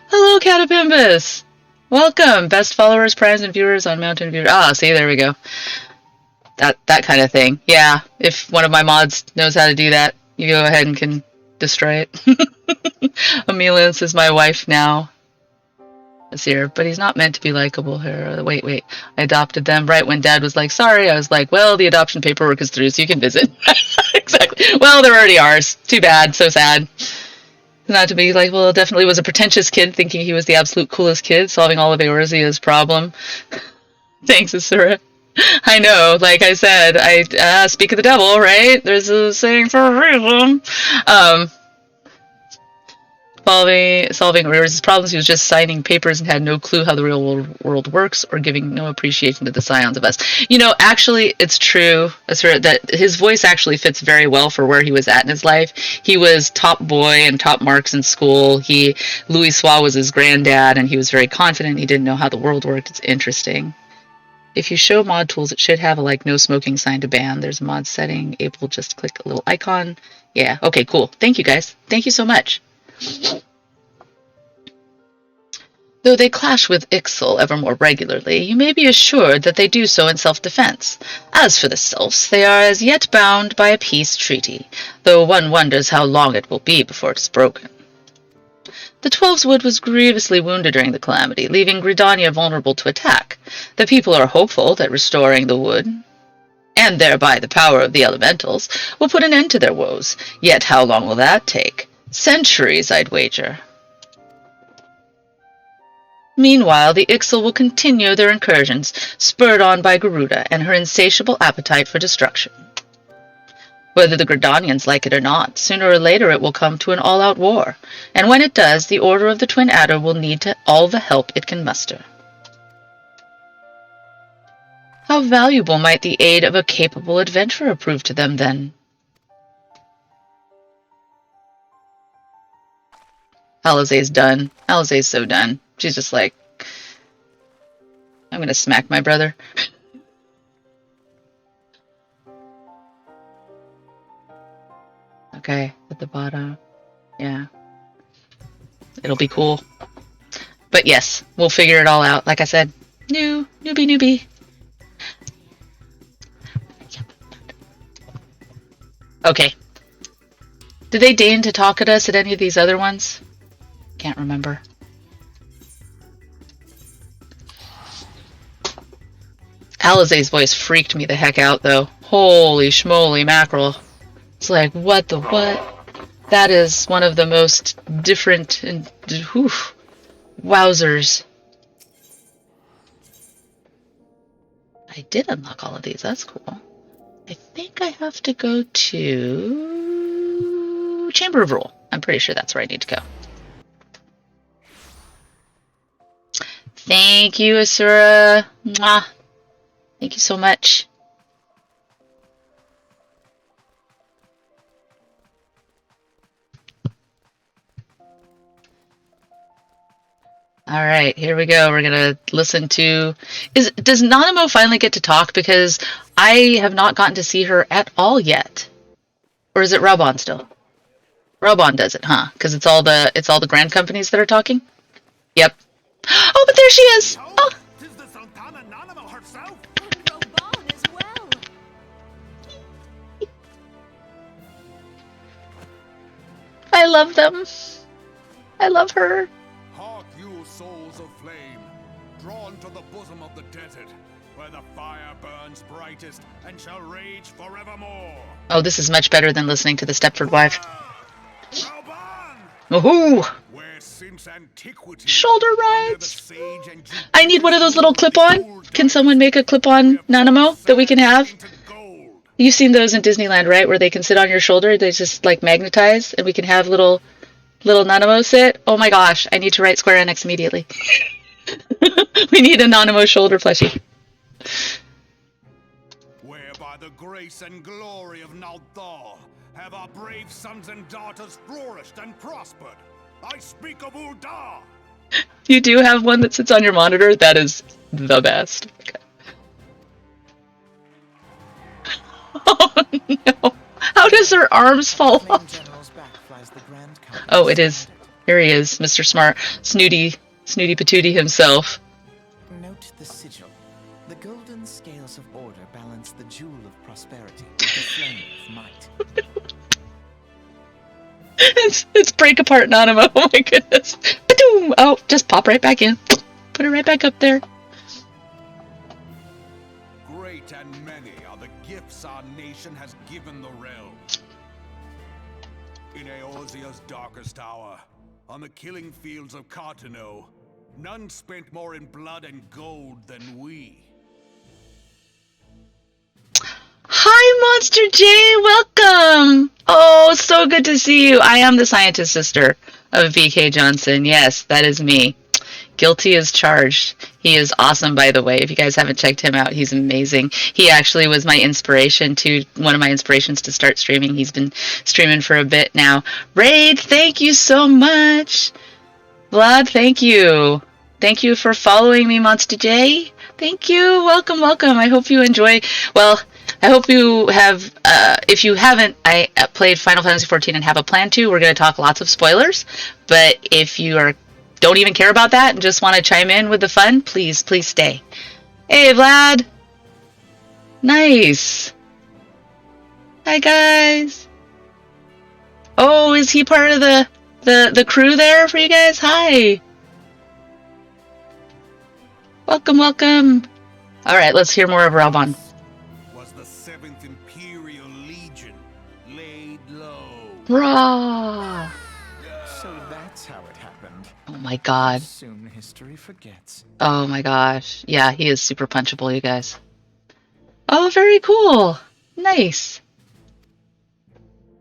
Hello, Catapimbus! Welcome, best followers, primes, and viewers on Mountain Viewer. Ah, see, there we go. That kind of thing. Yeah, if one of my mods knows how to do that, you go ahead and can destroy it. Emelius is my wife now. Here, but he's not meant to be likable here. Wait. I adopted them right when Dad was like, sorry. I was like, well, the adoption paperwork is through, so you can visit. Exactly. Well, they're already ours. Too bad. So sad. Not to be like, well, definitely was a pretentious kid thinking he was the absolute coolest kid, solving all of Eorzea's problem. Thanks, Asura. I know, like I said, I speak of the devil, right? There's a saying for a reason. solving his problems. He was just signing papers and had no clue how the real world works, or giving no appreciation to the scions of us. You know, actually, it's true that his voice actually fits very well for where he was at in his life. He was top boy and top marks in school. Louis Soix was his granddad, and he was very confident. He didn't know how the world worked. It's interesting. If you show mod tools, it should have a no smoking sign to ban. There's a mod setting. Able, just click a little icon. Yeah, okay, cool. Thank you, guys. Thank you so much. Though they clash with Ixal ever more regularly, you may be assured that they do so in self-defense. As for the Sylphs, they are as yet bound by a peace treaty, though one wonders how long it will be before it is broken. The Twelves Wood was grievously wounded during the calamity, leaving Gridania vulnerable to attack. The people are hopeful that restoring the wood, and thereby the power of the elementals, will put an end to their woes. Yet how long will that take? Centuries, I'd wager. Meanwhile, the Ixal will continue their incursions, spurred on by Garuda and her insatiable appetite for destruction. Whether the Gridanians like it or not, sooner or later it will come to an all-out war, and when it does, the Order of the Twin Adder will need all the help it can muster. How valuable might the aid of a capable adventurer prove to them, then? Allisae's done. Allisae's so done. She's just like, I'm gonna smack my brother. Okay, at the bottom. Yeah. It'll be cool. But yes, we'll figure it all out. Like I said, newbie. Okay. Did they deign to talk at us at any of these other ones? Can't remember. Allisae's voice freaked me the heck out, though. Holy schmoly mackerel. It's like, what the what? That is one of the most different and wowzers. I did unlock all of these. That's cool. I think I have to go to Chamber of Rule. I'm pretty sure that's where I need to go. Thank you, Asura. Mwah. Thank you so much. All right, here we go. We're gonna listen to. Does Nanamo finally get to talk? Because I have not gotten to see her at all yet. Or is it Reborn still? Reborn does it, huh? Because it's all the grand companies that are talking. Yep. Oh, but there she is. Oh. Reborn as well. I love them. I love her. Hark, you souls of flame, drawn to the bosom of the desert, where the fire burns brightest and shall rage forevermore. Oh, this is much better than listening to the Stepford Wife. Reborn! Woohoo! Where since antiquity, Shoulder under the rides. sage and I need one of those little clip-on. Can someone make a clip-on Nanamo that we can have? You've seen those in Disneyland, right? Where they can sit on your shoulder. They just like magnetize, and we can have little Nanamo sit. Oh my gosh! I need to write Square Enix immediately. We need a Nanamo shoulder plushie. Where by the grace and glory of Nalthal have our brave sons and daughters flourished and prospered. I speak of Ul'dah. You do have one that sits on your monitor. That is the best. Okay. Oh no! How does her arms fall off? Oh, it is. Here he is, Mr. Smart, Snooty Patootie himself. Note the sigil. The golden scales of order balance the jewel of prosperity with the flame of might. It's break apart Nanamo. Oh my goodness. Ba-doom! Oh, just pop right back in. Put it right back up there. Great and many are the gifts our nation has given the realm. In Eorzea's darkest hour, on the killing fields of Carteneau, none spent more in blood and gold than we. Hi, Monster J. Welcome. Oh, so good to see you. I am the scientist sister. of BK Johnson. Yes, that is me. Guilty as charged. He is awesome, by the way. If you guys haven't checked him out, he's amazing. He actually was my inspiration one of my inspirations to start streaming. He's been streaming for a bit now. Raid, thank you so much. Vlad, thank you. Thank you for following me, Monster J. Thank you. Welcome, welcome. I hope you enjoy. Well, I hope you have, if you haven't, I played Final Fantasy XIV and have a plan to. We're going to talk lots of spoilers. But if you don't even care about that and just want to chime in with the fun, please stay. Hey, Vlad. Nice. Hi, guys. Oh, is he part of the crew there for you guys? Hi. Welcome, welcome. All right, let's hear more of Reborn. Was the 7th Imperial Legion laid low? Raw. So that's how it happened. Oh my god. Soon history forgets. Oh my gosh. Yeah, he is super punchable, you guys. Oh, very cool. Nice.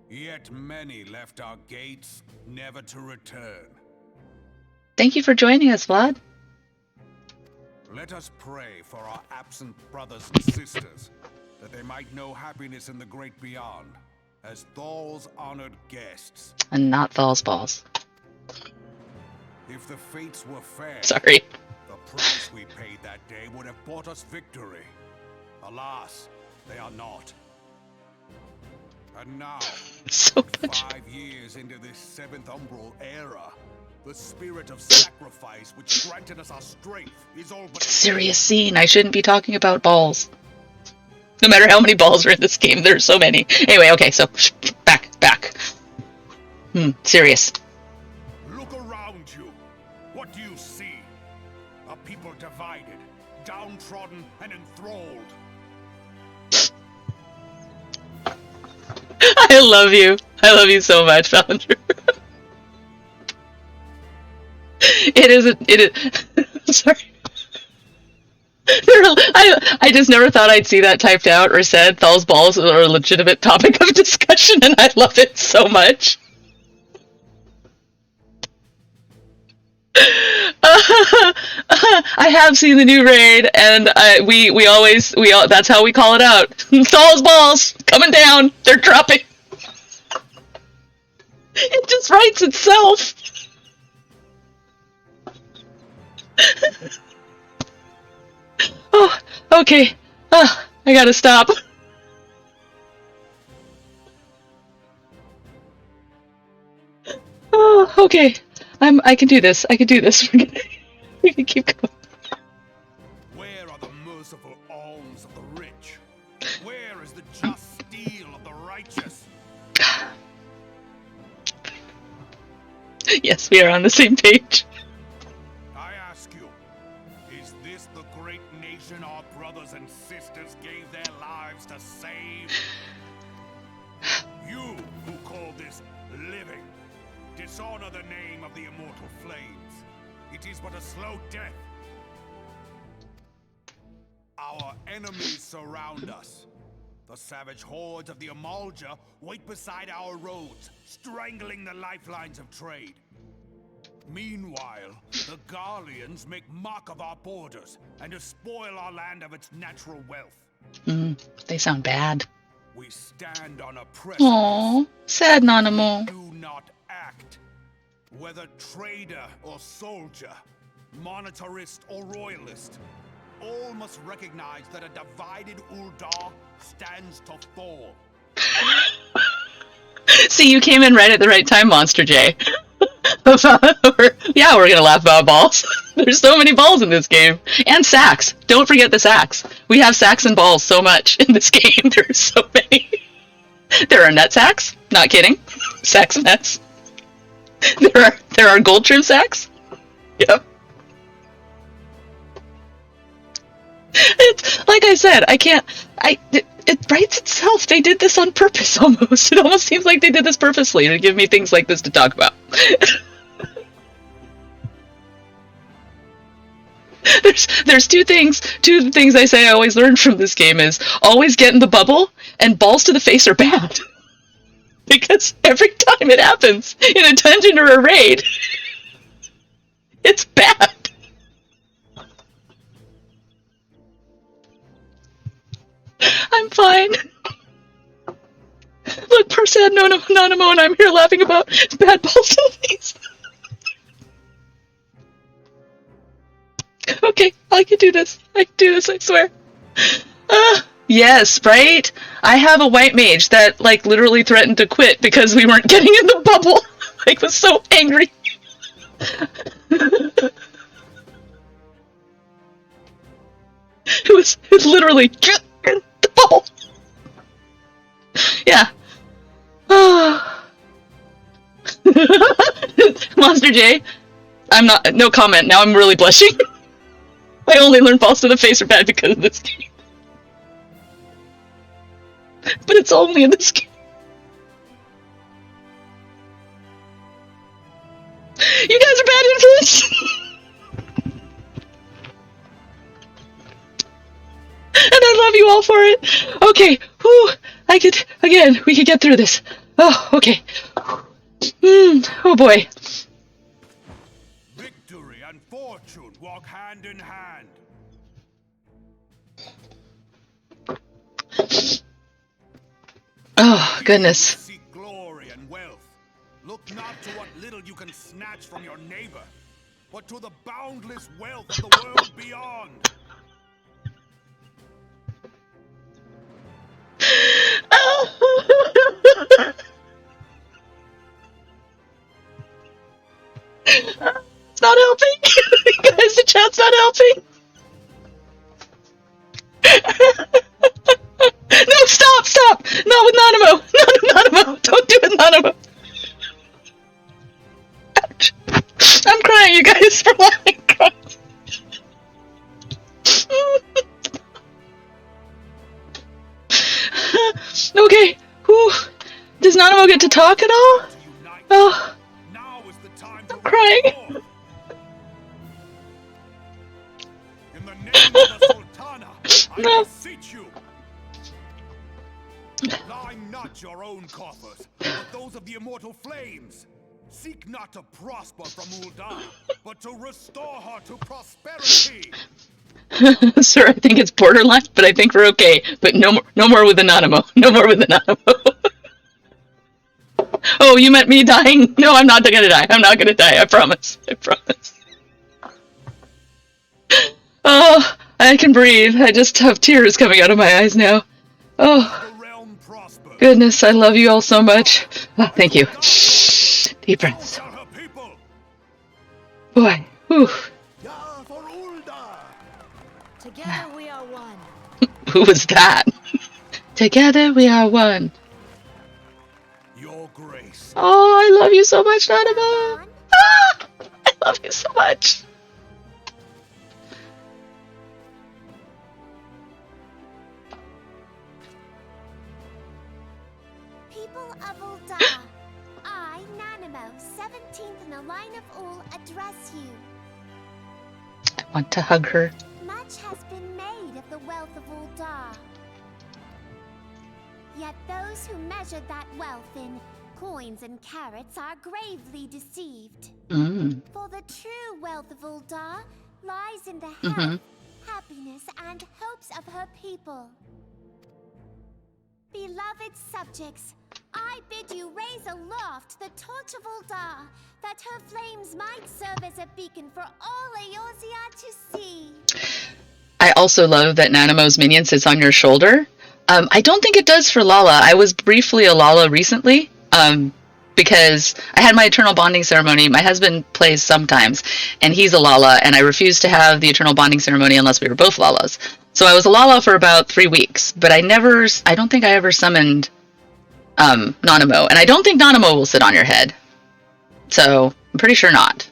Yet many left our gates, never to return. Thank you for joining us, Vlad. Let us pray for our absent brothers and sisters, that they might know happiness in the great beyond, as Thal's honored guests. And not Thal's balls. If the fates were fair, Sorry. the price we paid that day would have bought us victory. Alas, they are not. And now, So much. 5 years into this 7th Umbral era, the spirit of sacrifice which granted us our strength is all but Serious scene. I shouldn't be talking about balls. No matter how many balls are in this game, there's so many. Anyway, okay, so back. Serious. Look around you. What do you see? A people divided, downtrodden, and enthralled. I love you. I love you so much, Ballinger. It is. Sorry. I just never thought I'd see that typed out or said. Thal's balls are a legitimate topic of discussion, and I love it so much. I have seen the new raid, and we always that's how we call it out. Thal's balls coming down. They're dropping. It just writes itself. Oh, okay. Oh, I gotta stop. Oh, okay. I can do this. I can do this. We can keep going. Where are the merciful alms of the rich? Where is the just steel of the righteous? Yes, we are on the same page. I ask you, is this the great nation our brothers and sisters gave their lives to save? You who call this living, dishonor the name of the immortal flames. It is but a slow death. Our enemies surround us. The savage hordes of the Amalja wait beside our roads, strangling the lifelines of trade. Meanwhile, the Garleans make mock of our borders and despoil our land of its natural wealth. They sound bad. We stand on a precipice. Aww, sad Nanamo. Do not act. Whether trader or soldier, monetarist or royalist, all must recognize that a divided Uldar stands to fall. See, you came in right at the right time, Monster J. Yeah, we're gonna laugh about balls. There's so many balls in this game. And sacks. Don't forget the sacks. We have sacks and balls so much in this game. There's so many. There are nut sacks. Not kidding. Sacks and nuts. There are gold trim sacks. Yep. It's like I said, it writes itself. They did this on purpose almost. It almost seems like they did this purposely to give me things like this to talk about. There's two things I say I always learned from this game is always get in the bubble and balls to the face are bad. Because every time it happens in a dungeon or a raid, it's bad. I'm fine. Look, poor sad Nonamo, and I'm here laughing about bad balls in the face. Okay, I can do this. I can do this, I swear. Yes, right? I have a white mage that, like, literally threatened to quit because we weren't getting in the bubble. I was so angry. It was literally, get in the bubble. Yeah. Monster J, I'm not, no comment. Now I'm really blushing. I only learned balls to the face are bad because of this game. But it's only in this game. You guys are bad influence! And I love you all for it. Okay, whew, we could get through this. Oh, okay. Oh boy. Victory and fortune walk hand in hand. Oh, goodness. Seek glory and wealth. Look not to what little you can snatch from your neighbor, but to the boundless wealth of the world beyond. It's not helping. Guys, the chat's not helping. No, stop! Not with Nanamo! Not Nanamo! Don't do it, Nanamo! Ouch. I'm crying, you guys, for laughing. Okay. Whew. Does Nanamo get to talk at all? Oh. I'm crying. In the name of the Sultana, I beseech you. Line not your own coffers, but those of the immortal flames. Seek not to prosper from Ul'dah, but to restore her to prosperity. Sir, I think it's borderline, but I think we're okay. But no more with the Nanamo. No more with the Nanamo. Oh, you meant me dying? No, I'm not gonna die. I'm not gonna die. I promise. I promise. Oh, I can breathe. I just have tears coming out of my eyes now. Oh, goodness, I love you all so much. Oh, thank you. Deep breaths. Boy, whew. Together we are one. Who was that? Together we are one. Your grace. Oh, I love you so much, Nanamo. Ah, I love you so much. People of Ul'dah, I, Nanamo, 17th in the line of Ul, address you. I want to hug her. Much has been made of the wealth of Ul'dah. Yet those who measured that wealth in coins and carats are gravely deceived. For the true wealth of Ul'dah lies in the health, happiness, and hopes of her people. Beloved subjects, I bid you raise aloft the torch of Ul'dah, that her flames might serve as a beacon for all Eorzea to see. I also love that Nanamo's minion sits on your shoulder. I don't think it does for Lala. I was briefly a Lala recently, because I had my Eternal Bonding Ceremony. My husband plays sometimes, and he's a Lala, and I refused to have the Eternal Bonding Ceremony unless we were both Lalas. So I was a Lala for about 3 weeks, but I don't think I ever summoned Nanamo, and I don't think Nanamo will sit on your head. So I'm pretty sure not.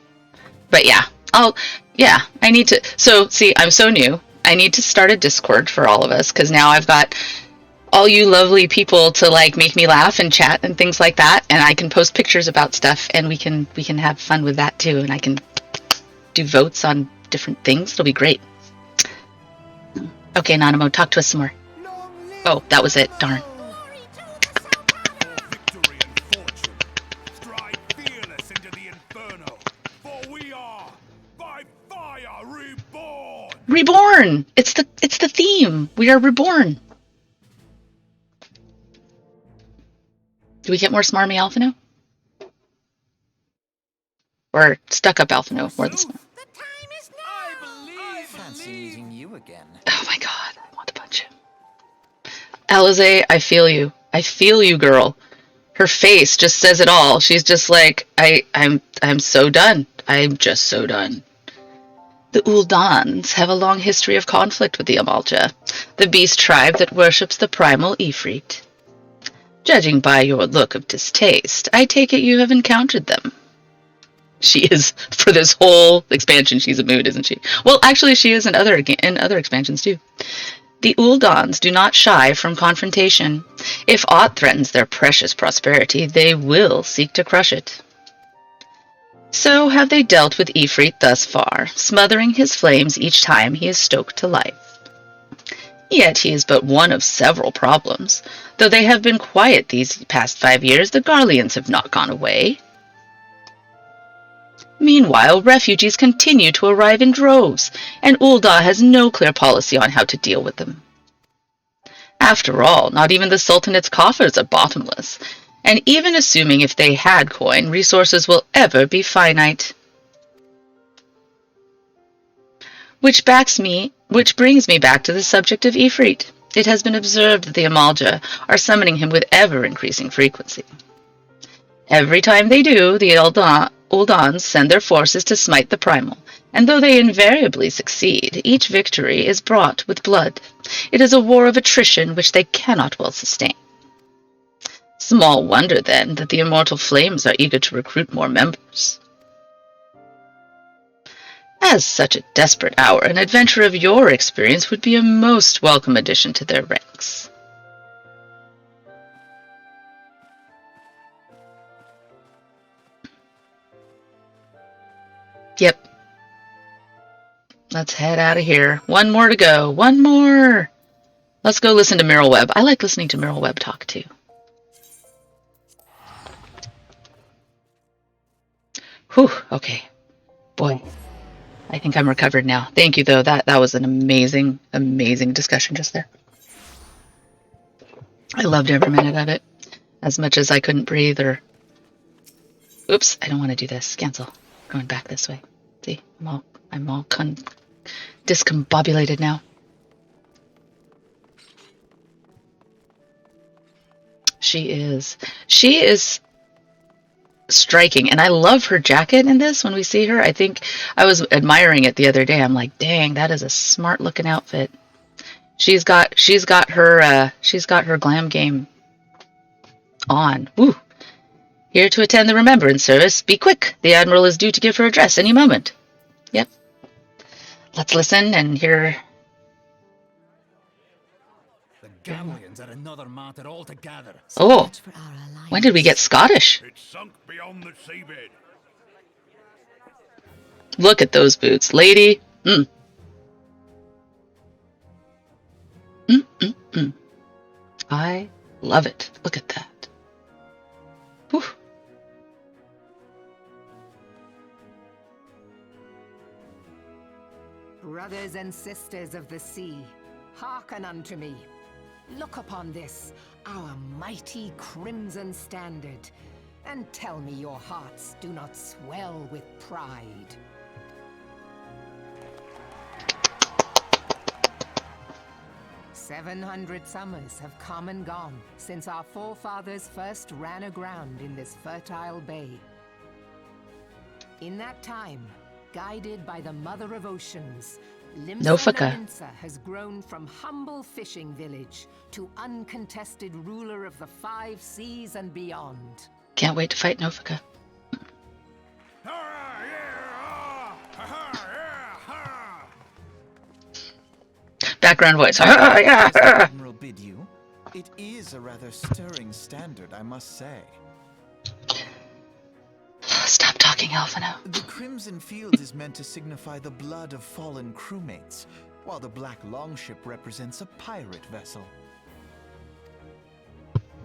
But yeah, I need to. So see, I'm so new. I need to start a Discord for all of us, because now I've got all you lovely people to like make me laugh and chat and things like that, and I can post pictures about stuff, and we can have fun with that too, and I can do votes on different things. It'll be great. Okay, Nanamo, talk to us some more. Oh, that was it. Darn. Victory and Reborn! It's the theme. We are reborn. Do we get more smarmy Alphinaud? Or stuck up Alphinaud more than smart? The time is now. I fancy meeting you again. Oh my god, I want to punch him. Allisae, I feel you. I feel you, girl. Her face just says it all. She's just like, I'm so done. I'm just so done. The Uldans have a long history of conflict with the Amalja, the beast tribe that worships the primal Ifrit. Judging by your look of distaste, I take it you have encountered them. She is, for this whole expansion, she's a mood, isn't she? Well, actually, she is in other expansions, too. The Uldans do not shy from confrontation. If aught threatens their precious prosperity, they will seek to crush it. So have they dealt with Ifrit thus far, smothering his flames each time he is stoked to life. Yet he is but one of several problems. Though they have been quiet these past 5 years, the Garleans have not gone away. Meanwhile, refugees continue to arrive in droves, and Ulda has no clear policy on how to deal with them. After all, not even the Sultanate's coffers are bottomless, and even assuming if they had coin, resources will ever be finite. Which brings me back to the subject of Ifrit. It has been observed that the Amalja are summoning him with ever-increasing frequency. Every time they do, the Uldans send their forces to smite the primal, and though they invariably succeed, each victory is brought with blood. It is a war of attrition which they cannot well sustain. Small wonder, then, that the immortal flames are eager to recruit more members. As such a desperate hour, an adventure of your experience would be a most welcome addition to their ranks. Yep. Let's head out of here. One more to go. One more. Let's go listen to Meryl Webb. I like listening to Meryl Webb talk, too. Whew. Okay. Boy. I think I'm recovered now. Thank you, though. That was an amazing, amazing discussion just there. I loved every minute of it. As much as I couldn't breathe or... Oops, I don't want to do this. Cancel. Going back this way. See, I'm all discombobulated now. She is striking, and I love her jacket in this. When we see her, I think I was admiring it the other day. I'm like, dang, that is a smart looking outfit. She's got her glam game on. Woo! Here to attend the remembrance service. Be quick. The Admiral is due to give her address any moment. Yep. Let's listen and hear. The Garleans are another matter altogether. Oh, when did we get Scottish? It's sunk beyond the seabed. Look at those boots, lady. I love it. Look at that. Whew. Brothers and sisters of the sea, hearken unto me. Look upon this, our mighty crimson standard, and tell me your hearts do not swell with pride. "700 summers have come and gone since our forefathers first ran aground in this fertile bay. In that time, guided by the Mother of Oceans, Allisae has grown from humble fishing village to uncontested ruler of the 5 seas and beyond." Can't wait to fight Nofika. Background voice. Admiral bid you? It is a rather stirring standard, I must say. Stop talking, Alphinaud. The crimson field is meant to signify the blood of fallen crewmates, while the black longship represents a pirate vessel.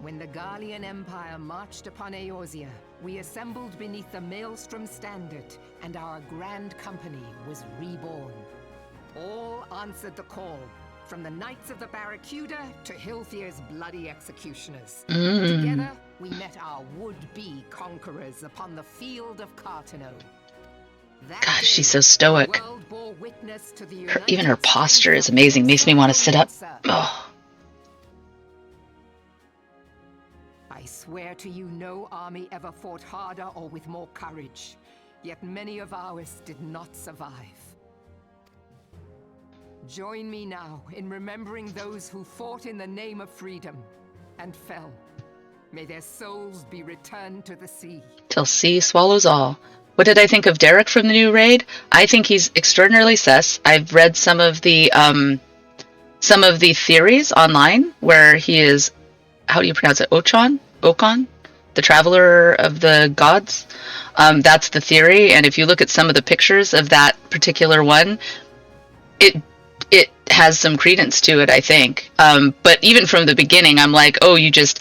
When the Garlean Empire marched upon Eorzea, we assembled beneath the Maelstrom standard, and our grand company was reborn. All answered the call. From the Knights of the Barracuda to Hilthier's bloody executioners. Mm. Together, we met our would-be conquerors upon the field of Carteneau. Gosh, she's so stoic. Even her posture is amazing. Makes me want to sit up. Oh. I swear to you, no army ever fought harder or with more courage. Yet many of ours did not survive. Join me now in remembering those who fought in the name of freedom and fell. May their souls be returned to the sea. Till sea swallows all. What did I think of Derek from the new raid? I think he's extraordinarily sus. I've read some of the theories online where he is, how do you pronounce it? Ocon, the traveler of the gods. That's the theory. And if you look at some of the pictures of that particular one, it has some credence to it, I think. But even from the beginning, I'm like, oh, you just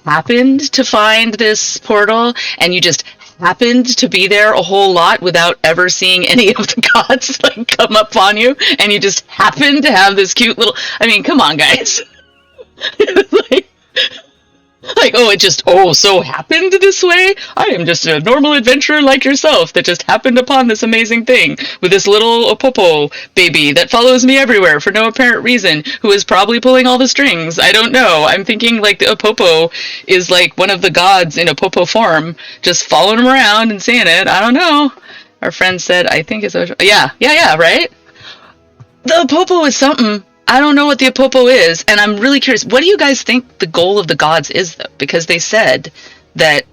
happened to find this portal and you just happened to be there a whole lot without ever seeing any of the gods like come up on you, and you just happened to have this cute little, I mean, come on, guys. like, oh, it just, so happened this way? I am just a normal adventurer like yourself that just happened upon this amazing thing with this little Opopo baby that follows me everywhere for no apparent reason, who is probably pulling all the strings. I don't know. I'm thinking like the Opopo is like one of the gods in Opopo form, just following him around and seeing it. I don't know. Our friend said, I think it's, yeah, right? The Opopo is something. I don't know what the Apopo is, and I'm really curious. What do you guys think the goal of the gods is, though? Because they said that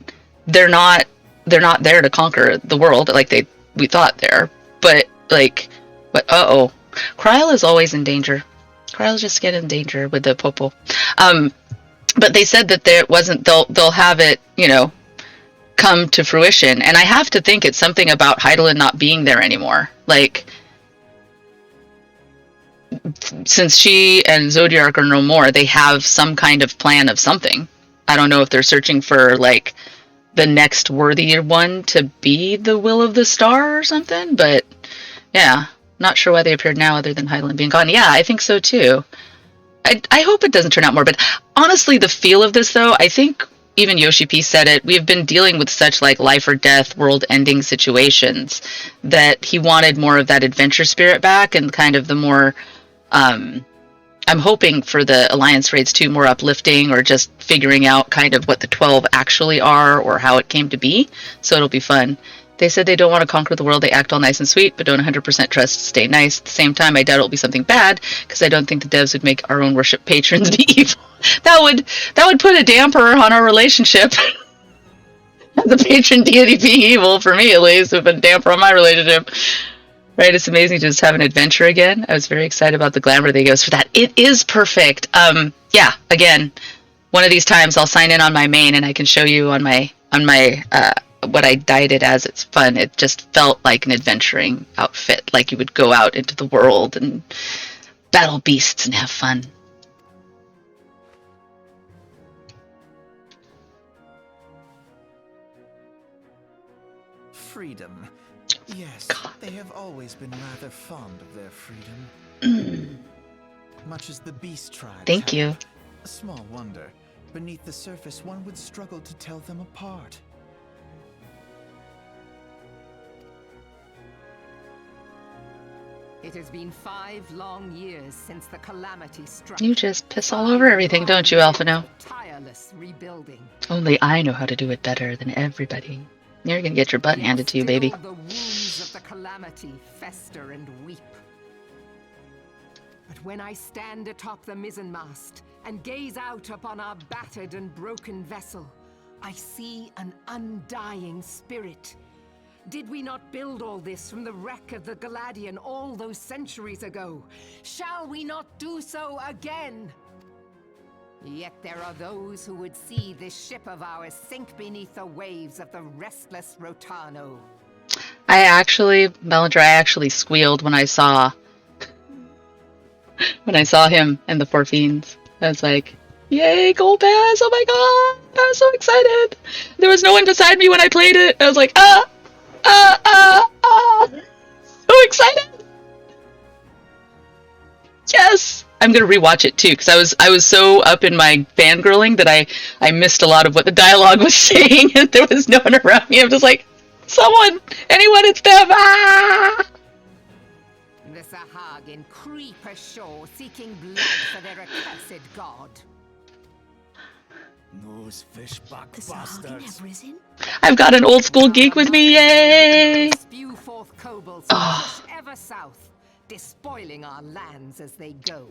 they're not there to conquer the world like we thought there. But Kryl is always in danger. Kryl's just getting in danger with the Apopo. But they said that there wasn't. They'll have it, come to fruition, and I have to think it's something about Hydaelyn not being there anymore, like. Since she and Zodiark are no more, they have some kind of plan of something. I don't know if they're searching for, like, the next worthy one to be the Will of the Star or something, but, yeah. Not sure why they appeared now other than Hydaelyn being gone. Yeah, I think so, too. I hope it doesn't turn out more, but honestly, the feel of this, though, I think even Yoshi P said it, we've been dealing with such, like, life or death, world-ending situations that he wanted more of that adventure spirit back and kind of the more... I'm hoping for the Alliance raids too, more uplifting or just figuring out kind of what the 12 actually are or how it came to be. So it'll be fun. They said they don't want to conquer the world. They act all nice and sweet, but don't 100% trust to stay nice. At the same time, I doubt it'll be something bad because I don't think the devs would make our own worship patrons be evil. That would put a damper on our relationship. The patron deity being evil, for me at least, would put a damper on my relationship. Right, it's amazing to just have an adventure again. I was very excited about the glamour they gave us for that. It is perfect. Yeah, again, one of these times I'll sign in on my main and I can show you on my what I dyed it as. It's fun. It just felt like an adventuring outfit, like you would go out into the world and battle beasts and have fun. Freedom. Yes, God. They have always been rather fond of their freedom. Much as the beast tribes. Thank you. A small wonder. Beneath the surface, one would struggle to tell them apart. It has been 5 long years since the calamity struck. You just piss all over everything, don't you, Alphinaud? Tireless rebuilding. Only I know how to do it better than everybody. You're gonna get your butt handed to you, baby. The wounds of the calamity fester and weep. But when I stand atop the mizzenmast and gaze out upon our battered and broken vessel, I see an undying spirit. Did we not build all this from the wreck of the Galadian all those centuries ago? Shall we not do so again? Yet there are those who would see this ship of ours sink beneath the waves of the restless Rotano. Melandra, I actually squealed when I saw him and the 4 fiends. I was like, yay, Gold Pass! Oh my god! I was so excited! There was no one beside me when I played it. I was like, so excited! Yes, I'm gonna rewatch it too because I was so up in my fangirling that I missed a lot of what the dialogue was saying, and there was no one around me. I'm just like, someone, anyone, it's them. Ah! The Sahagin creep ashore seeking blood for their accursed god. Those fishback The Sahagin bastards. have risen? I've got an old school geek with me, yay! Spew forth kobolds Oh. push ever south, despoiling our lands as they go.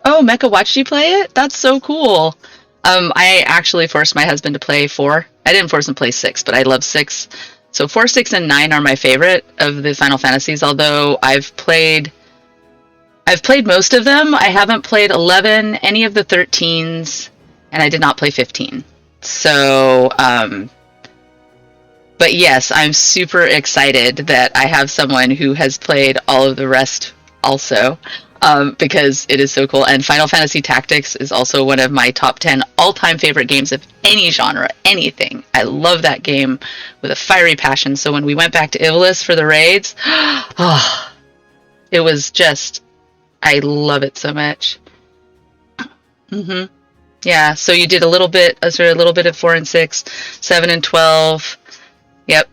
Oh, Mecha watched you play it? That's so cool. I actually forced my husband to play 4. I didn't force him to play 6, but I love 6. So 4, 6, and 9 are my favorite of the Final Fantasies, although I've played most of them. I haven't played 11, any of the 13s, and I did not play 15. So, but yes, I'm super excited that I have someone who has played all of the rest also, because it is so cool. And Final Fantasy Tactics is also one of my top 10 all-time favorite games of any genre, anything. I love that game with a fiery passion. So when we went back to Ivalice for the raids, oh, it was just, I love it so much. Yeah, so you did a little bit of 4 and 6, 7 and 12. Yep.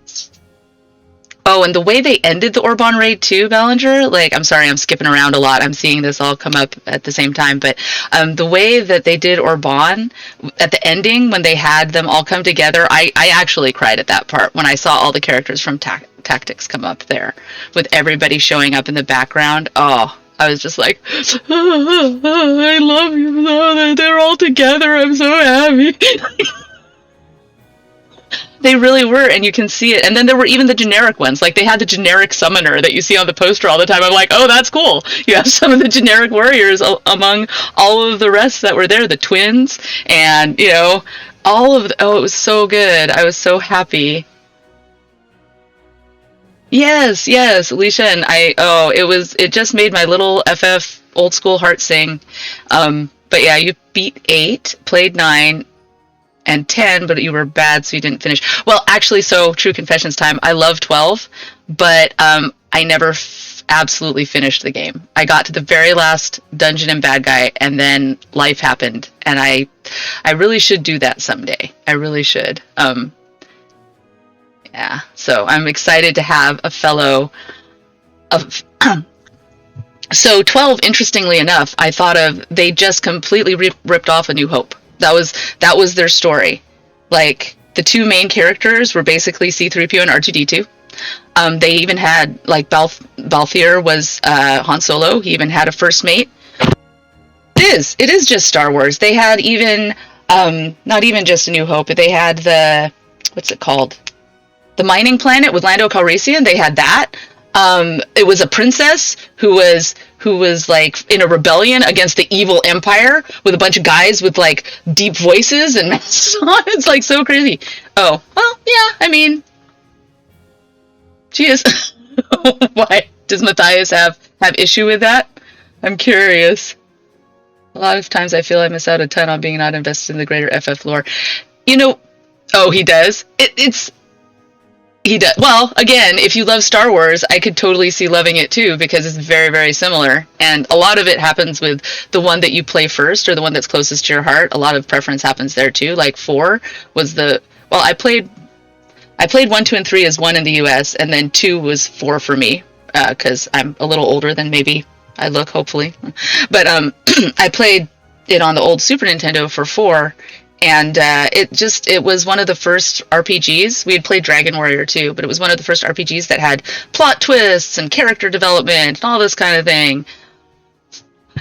Oh, and the way they ended the Orban raid too, Ballinger, like, I'm sorry, I'm skipping around a lot. I'm seeing this all come up at the same time, but the way that they did Orban at the ending, when they had them all come together, I actually cried at that part when I saw all the characters from Tactics come up there with everybody showing up in the background. Oh, I was just like, I love you. Oh, they're all together. I'm so happy. They really were, and you can see it. And then there were even the generic ones. Like, they had the generic summoner that you see on the poster all the time. I'm like, oh, that's cool. You have some of the generic warriors among all of the rest that were there, the twins, and, you know, all of oh, it was so good. I was so happy. Yes, Alicia, and it just made my little FF old school heart sing. But yeah, you beat 8, played 9, and 10, but you were bad, so you didn't finish. Well, actually, so true confessions time. I love 12, but I never absolutely finished the game. I got to the very last dungeon and bad guy, and then life happened, and I really should do that someday. I really should. Yeah, so I'm excited to have a fellow of. So 12, interestingly enough, I thought of, they just completely ripped off A New Hope. That was their story. Like, the two main characters were basically C-3PO and R2-D2. They even had, like, Balthier was Han Solo. He even had a first mate. It is just Star Wars. They had even, not even just A New Hope, but they had what's it called? The mining planet with Lando Calrissian. They had that. It was a princess who was like in a rebellion against the evil empire with a bunch of guys with like deep voices and masks on. It's like so crazy. Oh, well, yeah, I mean, she is. Why? Does Matthias have issue with that? I'm curious. A lot of times I feel I miss out a ton on being not invested in the greater FF lore. You know, oh, he does? He does. Well, again, if you love Star Wars, I could totally see loving it too, because it's very, very similar. And a lot of it happens with the one that you play first, or the one that's closest to your heart. A lot of preference happens there too. Like 4 was I played 1, 2, and 3 as 1 in the US, and then 2 was 4 for me, because I'm a little older than maybe I look, hopefully. But I played it on the old Super Nintendo for 4, and it was one of the first RPGs. We had played Dragon Warrior too, but it was one of the first RPGs that had plot twists and character development and all this kind of thing.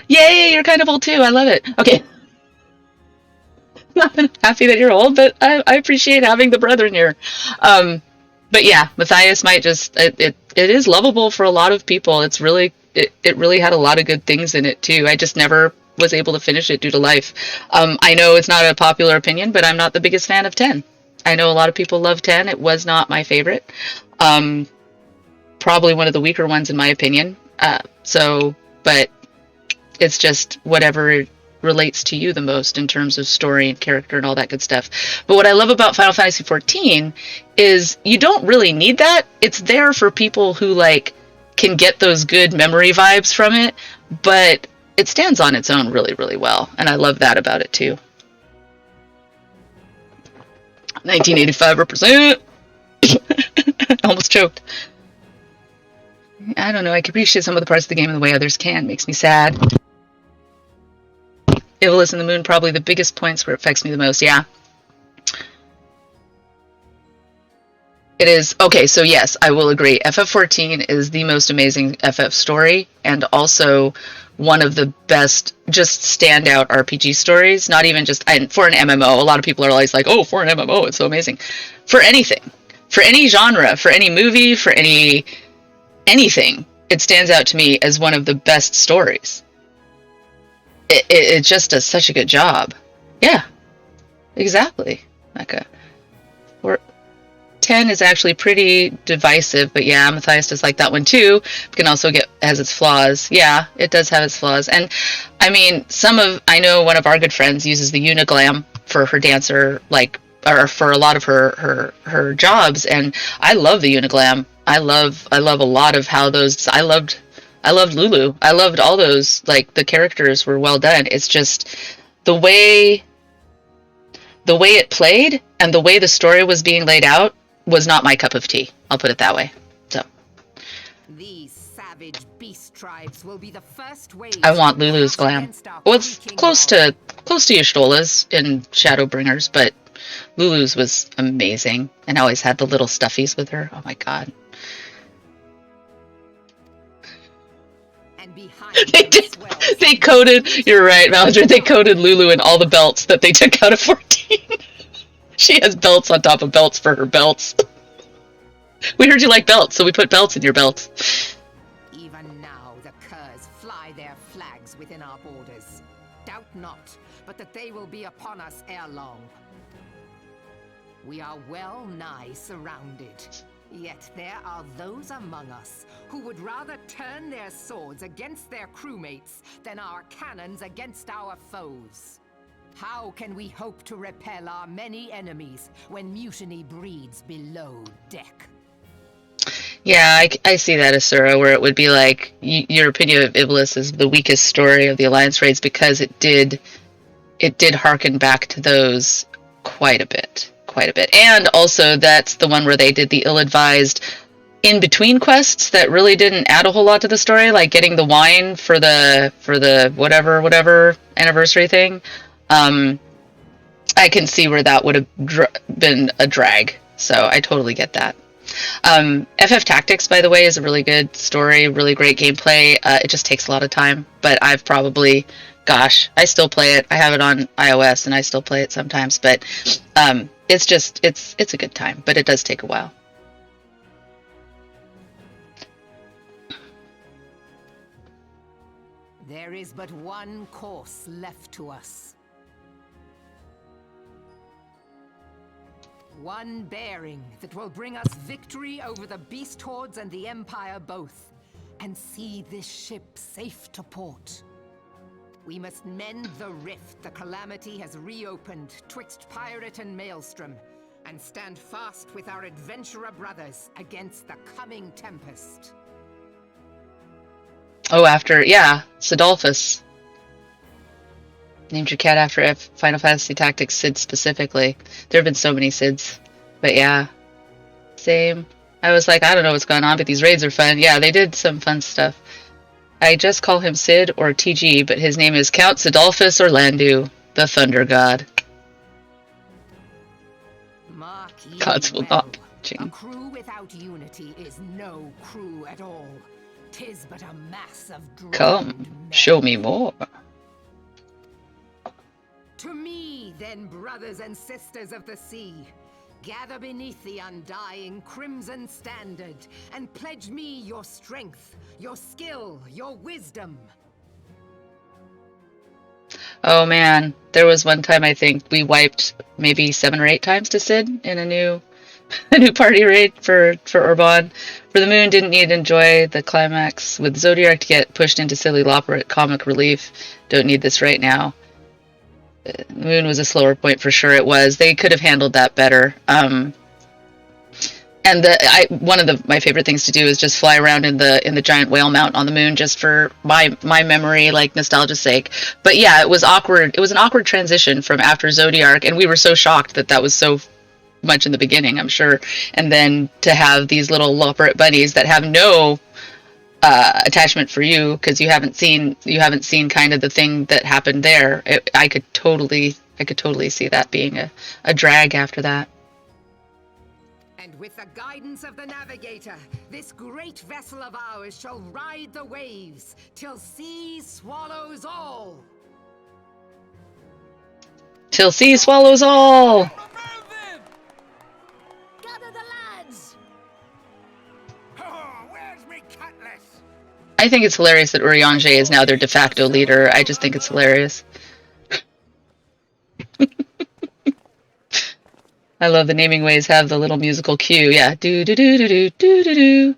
Yay, you're kind of old too. I love it. Okay. Not happy that you're old, but I appreciate having the brethren here. But yeah, Matthias might just, it is lovable for a lot of people. It really had a lot of good things in it too. I just never was able to finish it due to life. I know it's not a popular opinion, but I'm not the biggest fan of 10. I know a lot of people love 10. It was not my favorite. Probably one of the weaker ones in my opinion. But it's just whatever relates to you the most in terms of story and character and all that good stuff. But what I love about Final Fantasy XIV is you don't really need that. It's there for people who like can get those good memory vibes from it, but it stands on its own really, really well, and I love that about it too. 1985 represent. Almost choked. I don't know. I can appreciate some of the parts of the game in the way others can. Makes me sad. Ivalice and the Moon, probably the biggest points where it affects me the most. Yeah. It is. Okay, so yes, I will agree. FF14 is the most amazing FF story, and also one of the best just standout RPG stories. Not even just for an MMO. A lot of people are always like, oh, for an MMO, it's so amazing. For anything. For any genre, for any movie, for anything, it stands out to me as one of the best stories. It just does such a good job. Yeah, exactly. Like 10 is actually pretty divisive, but yeah, Amethyst is like that one too. It can also has its flaws. Yeah, it does have its flaws. And I mean, I know one of our good friends uses the Uniglam for her dancer, or for a lot of her jobs, and I love the Uniglam. I love a lot of how those. I loved Lulu. I loved all those. Like, the characters were well done. It's just the way it played and the way the story was being laid out was not my cup of tea. I'll put it that way. So these savage beast tribes will be the first waves. I want Lulu's glam. Well, it's close to Y'shtola's in Shadowbringers, but Lulu's was amazing, and always had the little stuffies with her. Oh my god. They coded, you're right, Maldred, they coded Lulu in all the belts that they took out of 14. She has belts on top of belts for her belts. We heard you like belts, so we put belts in your belts. Even now the curs fly their flags within our borders. Doubt not, but that they will be upon us ere long. We are well nigh surrounded. Yet there are those among us who would rather turn their swords against their crewmates than our cannons against our foes. How can we hope to repel our many enemies when mutiny breeds below deck? Yeah, I see that, Asura, where it would be like, your opinion of Ivalice is the weakest story of the Alliance raids because it did harken back to those quite a bit. And also that's the one where they did the ill-advised in-between quests that really didn't add a whole lot to the story, like getting the wine for the whatever anniversary thing. I can see where that would have been a drag, so I totally get that. FF Tactics, by the way, is a really good story, really great gameplay. It just takes a lot of time, but I still play it. I have it on iOS, and I still play it sometimes, but it's a good time, but it does take a while. There is but one course left to us. One bearing that will bring us victory over the beast hordes and the Empire both, and see this ship safe to port. We must mend the rift the Calamity has reopened twixt Pirate and Maelstrom, and stand fast with our adventurer brothers against the coming tempest. Oh, Sidolphus. Named your cat after Final Fantasy Tactics Sid specifically. There have been so many Sids. But yeah, same. I was like, I don't know what's going on, but these raids are fun. Yeah, they did some fun stuff. I just call him Sid or TG, but his name is Count Sidolphus Orlandu, the Thunder God. Gods will not be a crew without unity is no crew at all. 'Tis but a mass of Come, show me more. To me, then, brothers and sisters of the sea, gather beneath the undying crimson standard, and pledge me your strength, your skill, your wisdom. Oh man, there was one time I think we wiped maybe 7 or 8 times to Sid in a new party raid for Reborn. For the Moon, didn't need to enjoy the climax with Zodiac to get pushed into silly Loperate comic relief. Don't need this right now. Moon was a slower point for sure. It was. They could have handled that better. And And one of my favorite things to do is just fly around in the giant whale mount on the moon, just for my memory, like nostalgia's sake. But yeah, it was awkward. It was an awkward transition from after Zodiac, and we were so shocked that was so much in the beginning, I'm sure. And then to have these little loperet bunnies that have no attachment for you because you haven't seen kind of the thing that happened there. I could totally see that being a drag after that. And with the guidance of the navigator, this great vessel of ours shall ride the waves till sea swallows all. Till sea swallows all. Gather the lads. Oh, where's me cutlass? I think it's hilarious that Urianger is now their de facto leader. I just think it's hilarious. I love the naming ways have the little musical cue. Yeah, do do do do do do do do.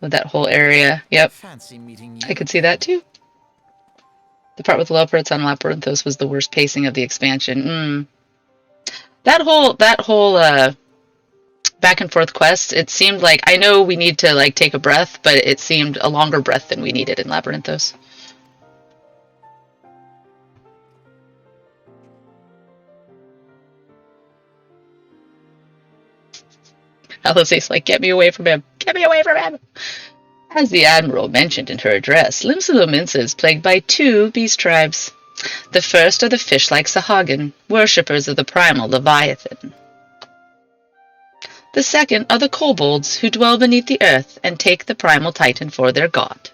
With that whole area. Yep. Fancy meeting you. I could see that too. The part with the Loperets on Labyrinthos was the worst pacing of the expansion. That whole back and forth quest, it seemed like, I know we need to like take a breath, but it seemed a longer breath than we needed in Labyrinthos. Allisae's like, get me away from him. Get me away from him. As the Admiral mentioned in her address, Limsa is plagued by 2 beast tribes. The first are the fish-like Sahagin, worshippers of the primal Leviathan. The second are the kobolds, who dwell beneath the earth and take the primal Titan for their god.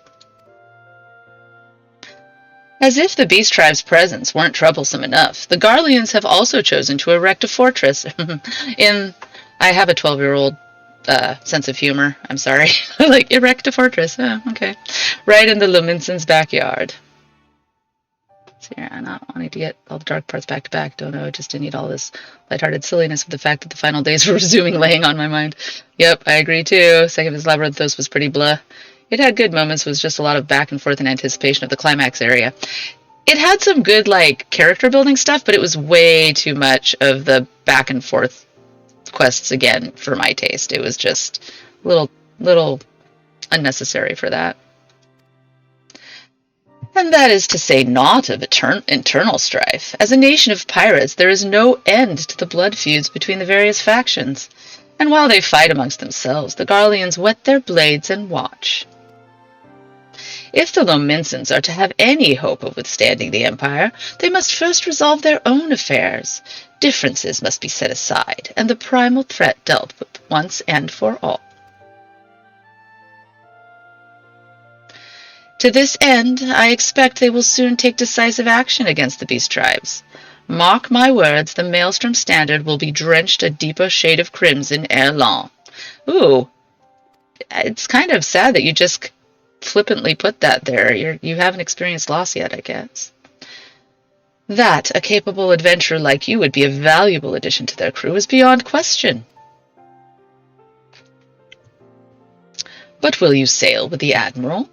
As if the beast tribe's presence weren't troublesome enough, the Garleans have also chosen to erect a fortress I have a 12-year-old sense of humor. I'm sorry. Like, erect a fortress. Oh, okay. Right in the Luminson's backyard. So yeah, I'm not wanting to get all the dark parts back to back. Don't know. I just didn't need all this lighthearted silliness of the fact that the final days were resuming laying on my mind. Yep, I agree too. Second His Labyrinthos was pretty blah. It had good moments, was just a lot of back and forth in anticipation of the climax area. It had some good, like, character building stuff, but it was way too much of the back and forth quests again for my taste. It was just a little unnecessary for that. And that is to say naught of internal strife. As a nation of pirates, there is no end to the blood feuds between the various factions. And while they fight amongst themselves, the Garleans whet their blades and watch. If the Lominsons are to have any hope of withstanding the Empire, they must first resolve their own affairs. Differences must be set aside, and the primal threat dealt with once and for all. To this end, I expect they will soon take decisive action against the beast tribes. Mark my words, the Maelstrom Standard will be drenched a deeper shade of crimson ere long. Ooh, it's kind of sad that you just flippantly put that there. You haven't experienced loss yet, I guess. That a capable adventurer like you would be a valuable addition to their crew is beyond question. But will you sail with the Admiral?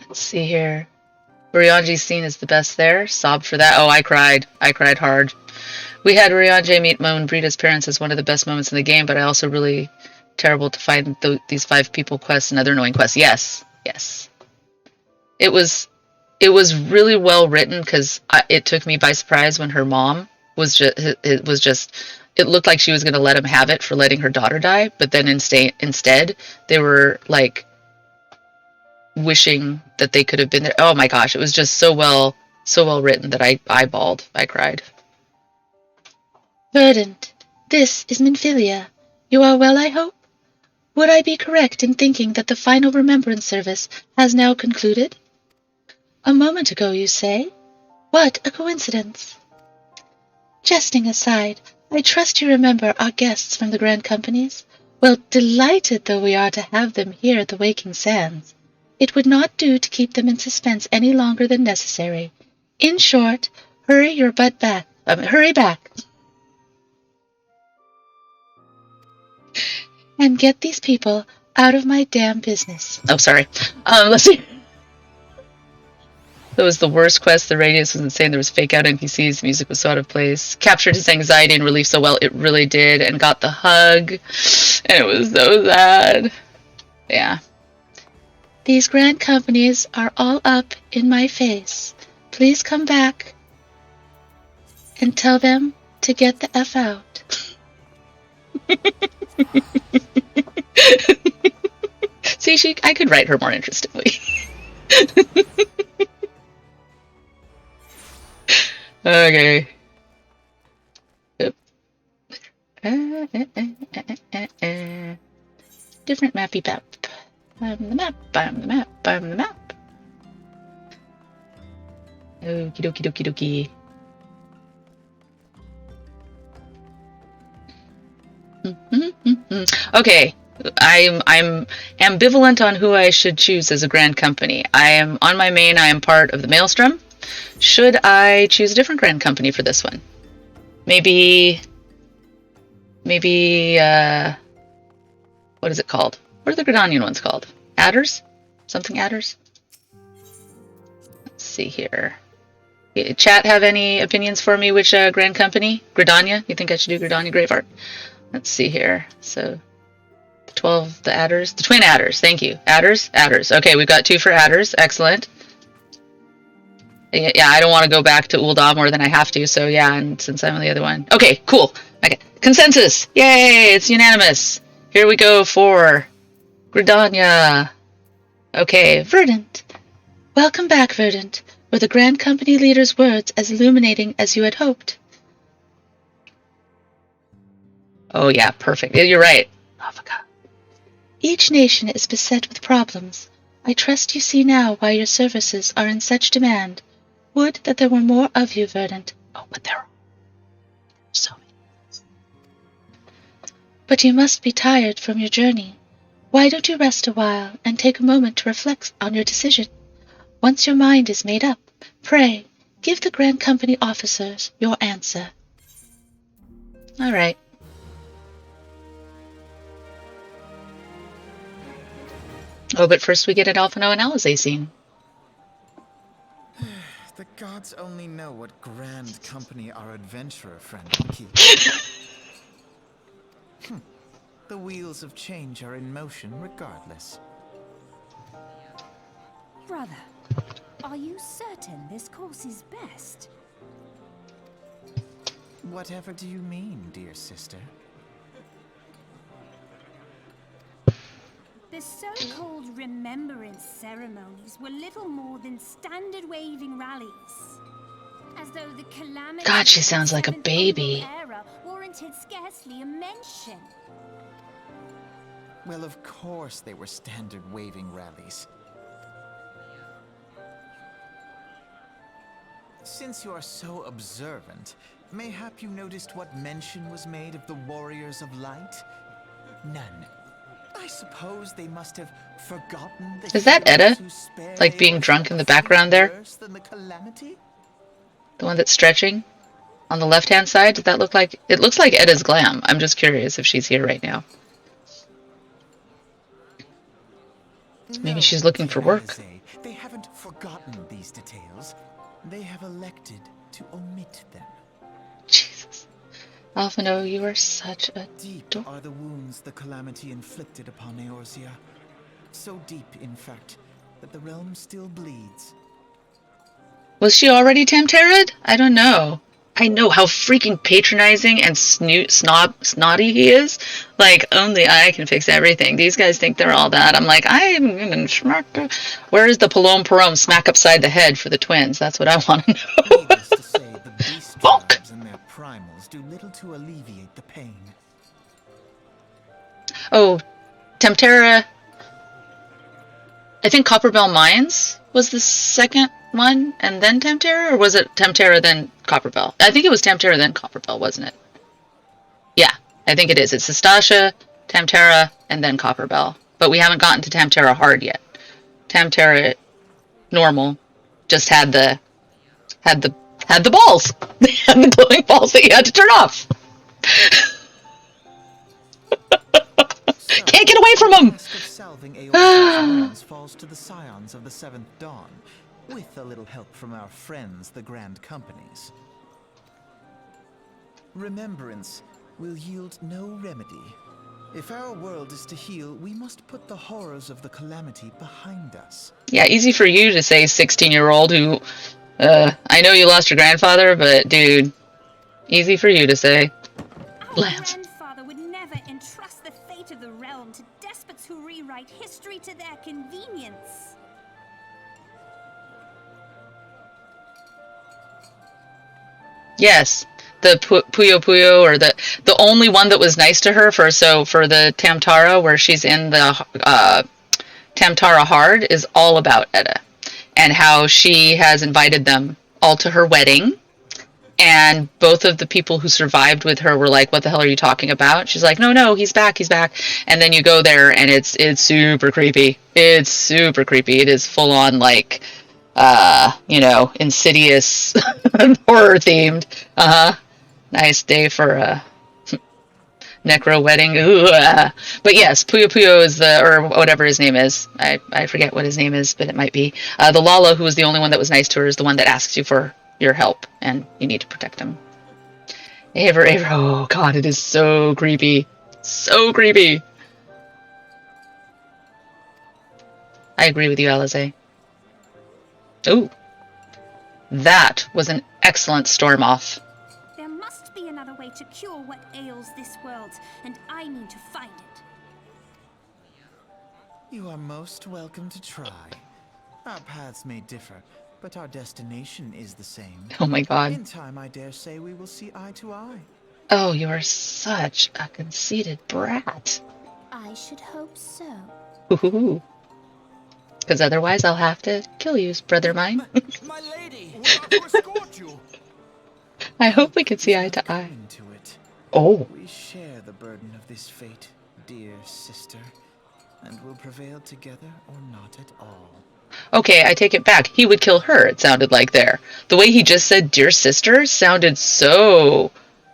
Let's see here. Urianger's scene is the best there. Sobbed for that. Oh, I cried. I cried hard. We had Urianger meet Moan Brita's parents as one of the best moments in the game, but I also really terrible to find these 5 people quests and other annoying quests. Yes. It was really well written because it took me by surprise when her mom was just. It looked like she was going to let him have it for letting her daughter die, but then instead they were like wishing that they could have been there. Oh my gosh, it was just so well written that I bawled. I cried. Verdant, this is Minfilia. You are well, I hope? Would I be correct in thinking that the final remembrance service has now concluded? A moment ago, you say? What a coincidence. Jesting aside, I trust you remember our guests from the Grand Companies? Well, delighted though we are to have them here at the Waking Sands, it would not do to keep them in suspense any longer than necessary. In short, hurry back. And get these people out of my damn business. Oh, sorry. Let's see. That was the worst quest. The radius was insane. There was fake out NPCs. The music was so out of place. Captured his anxiety and relief so well. It really did. And got the hug. And it was so sad. Yeah. These grand companies are all up in my face. Please come back and tell them to get the F out. See, I could write her more interestingly. Okay. Yep. Different mappy map. I'm the map. Okie dokie. Okay. I'm ambivalent on who I should choose as a grand company. I am on my main. I am part of the Maelstrom. Should I choose a different grand company for this one? Maybe. What is it called? What are the Gridanian ones called? Adders? Something adders? Let's see here. Chat have any opinions for me? Which grand company? Gridania? You think I should do Gridania Graveheart? Let's see here. So. 12, the adders, the twin adders. Thank you. Adders. Okay, we've got 2 for adders. Excellent. Yeah, I don't want to go back to Ul'dah more than I have to. So yeah, and since I'm on the other one. Okay, cool. Okay, consensus. Yay, it's unanimous. Here we go for Gridania. Okay, Verdant. Welcome back, Verdant. Were the Grand Company leader's words as illuminating as you had hoped? Oh yeah, perfect. You're right. Oh, my God. Each nation is beset with problems. I trust you see now why your services are in such demand. Would that there were more of you, Verdant. Oh, but there are so many. But you must be tired from your journey. Why don't you rest a while and take a moment to reflect on your decision? Once your mind is made up, pray, give the Grand Company officers your answer. All right. Oh, but first we get an Alphinaud and Allisae scene. The gods only know what grand company our adventurer friend will keep. The wheels of change are in motion regardless. Brother, are you certain this course is best? Whatever do you mean, dear sister? The so-called remembrance ceremonies were little more than standard waving rallies. As though the calamity God, she sounds like a baby. Era warranted scarcely a mention. Well, of course they were standard waving rallies. Since you are so observant, mayhap you noticed what mention was made of the Warriors of Light? None. I suppose they must have forgotten the Is that Edda? Like being drunk in the background there? The one that's stretching? On the left-hand side? Does that look like... It looks like Edda's glam. I'm just curious if she's here right now. Maybe she's looking for work. They haven't forgotten these details. They have elected to omit them. Jesus. Alphinaud, you are such a Deep are the wounds the calamity inflicted upon Eorzea. So deep, in fact, that the realm still bleeds. Was she already Tamtera'd? I don't know. I know how freaking patronizing and snotty he is. Like, only I can fix everything. These guys think they're all that. I'm like, I'm gonna smack. Where is the Palom Parom smack upside the head for the twins? That's what I want to know. Needless to say, the beast tribes and their primals do little to alleviate the pain. Oh, Tamtera. I think Copperbell Mines was the second one, and then Tamtera, or was it Tamtera then Copperbell? I think it was Tamtera then Copperbell, wasn't it? Yeah, I think it is. It's Sestasha, Tamtera, and then Copperbell. But we haven't gotten to Tamtera hard yet. Tamtera normal just had the balls. They had the glowing balls that you had to turn off. Can't get away from them. The task of salving Eorzea's wounds falls to the scions of the Seventh Dawn. with a little help from our friends, the Grand Companies. Remembrance will yield no remedy. If our world is to heal, we must put the horrors of the calamity behind us. Yeah, easy for you to say, 16-year-old who, I know you lost your grandfather, but dude, easy for you to say. Our grandfather would never entrust the fate of the realm to despots who rewrite history to their convenience. Yes, the Puyo Puyo, or the only one that was nice to her for the Tamtara, where she's in the Tamtara Hard, is all about Edda and how she has invited them all to her wedding. And both of the people who survived with her were like, "What the hell are you talking about?" She's like, "No, he's back, he's back." And then you go there, and it's super creepy. It's super creepy. It is full on like, Insidious horror themed. Nice day for a necro wedding. But yes, Puyo Puyo is or whatever his name is. I forget what his name is, but it might be. The Lala, who was the only one that was nice to her, is the one that asks you for your help, and you need to protect him. Aver, oh god, it is so creepy. So creepy. I agree with you, Allisae. Ooh. That was an excellent storm off. There must be another way to cure what ails this world, and I need to find it. You are most welcome to try. Our paths may differ, but our destination is the same. Oh my god. In time, I dare say we will see eye to eye. Oh, you are such a conceited brat. I should hope so. Ooh. Because otherwise I'll have to kill you, brother mine. My lady! We're about to escort you! I hope we can see eye to eye. To it. Oh. We share the burden of this fate, dear sister, and will prevail together or not at all. Okay, I take it back. He would kill her, it sounded like there. The way he just said dear sister sounded so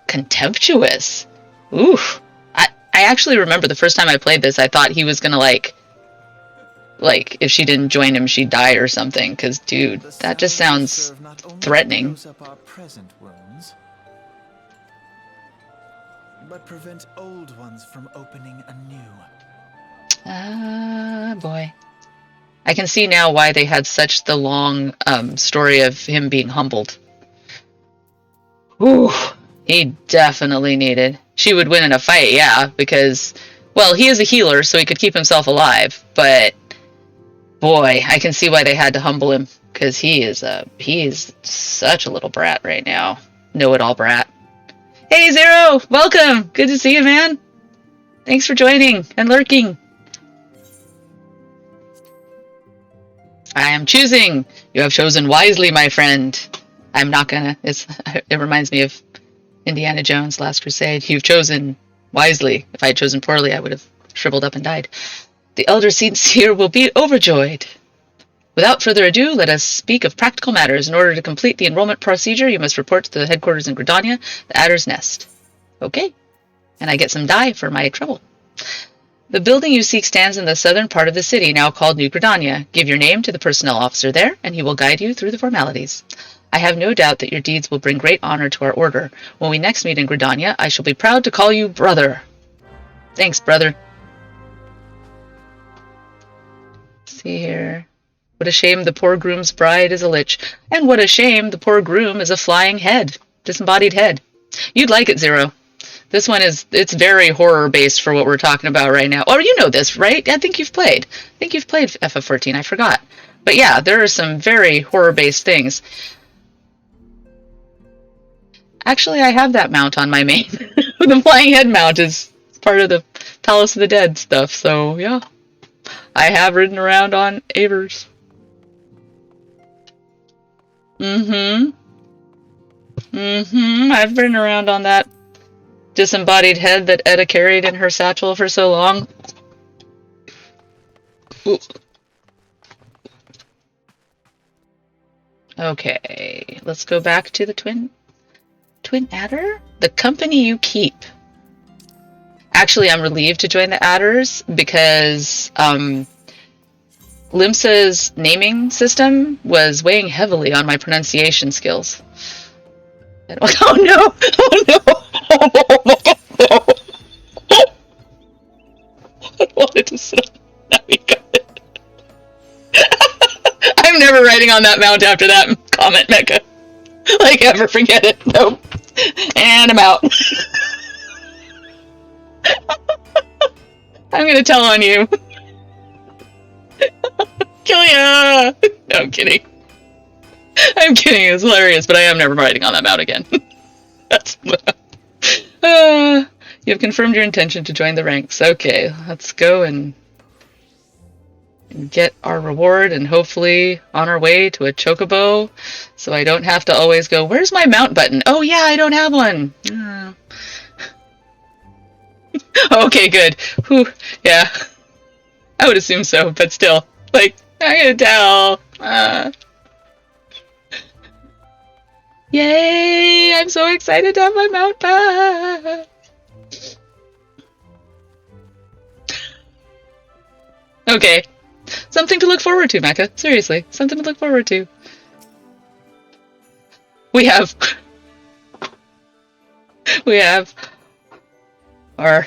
contemptuous. Oof. I actually remember the first time I played this, I thought he was gonna like if she didn't join him, she'd die or something. Because, dude, that just sounds threatening. Our present wounds, but prevent old ones from opening anew. Boy. I can see now why they had such the long story of him being humbled. Ooh, he definitely needed. She would win in a fight, yeah, because, well, he is a healer, so he could keep himself alive, but boy, I can see why they had to humble him, because he is such a little brat right now. Know-it-all brat. Hey, Zero! Welcome! Good to see you, man! Thanks for joining and lurking. I am choosing. You have chosen wisely, my friend. I'm not gonna. It reminds me of Indiana Jones' Last Crusade. You've chosen wisely. If I had chosen poorly, I would have shriveled up and died. The Elder Seer will be overjoyed. Without further ado, let us speak of practical matters. In order to complete the enrollment procedure, you must report to the headquarters in Gridania, the Adder's Nest. Okay. And I get some dye for my trouble. The building you seek stands in the southern part of the city, now called New Gridania. Give your name to the personnel officer there, and he will guide you through the formalities. I have no doubt that your deeds will bring great honor to our order. When we next meet in Gridania, I shall be proud to call you brother. Thanks, brother. Let's see here. What a shame the poor groom's bride is a lich, and what a shame the poor groom is a flying head, disembodied head. You'd like it, Zero. This one it's very horror-based for what we're talking about right now. Oh, you know this, right? I think you've played FF14, I forgot. But yeah, there are some very horror-based things. Actually, I have that mount on my main. The flying head mount is part of the Palace of the Dead stuff, so yeah. I have ridden around on Avers. I've ridden around on that disembodied head that Edda carried in her satchel for so long. Ooh. Okay, let's go back to the Twin Adder? The company you keep. Actually, I'm relieved to join the Adders because Limsa's naming system was weighing heavily on my pronunciation skills. And, oh no! Oh no! Oh my god, no! I wanted to sit on. Now we got it. I'm never riding on that mount after that comment, Mecha. Like, ever forget it. Nope. And I'm out. I'm gonna tell on you. Kill ya! No, I'm kidding. I'm kidding, it's hilarious, but I am never riding on that mount again. That's... you have confirmed your intention to join the ranks. Okay, let's go and get our reward and hopefully on our way to a chocobo, so I don't have to always go, where's my mount button? Oh yeah, I don't have one. Okay, good. Whew, yeah. I would assume so, but still. Like, I can tell. Yay! I'm so excited to have my mount back! Okay. Something to look forward to, Mecha. Seriously. Something to look forward to. We have our...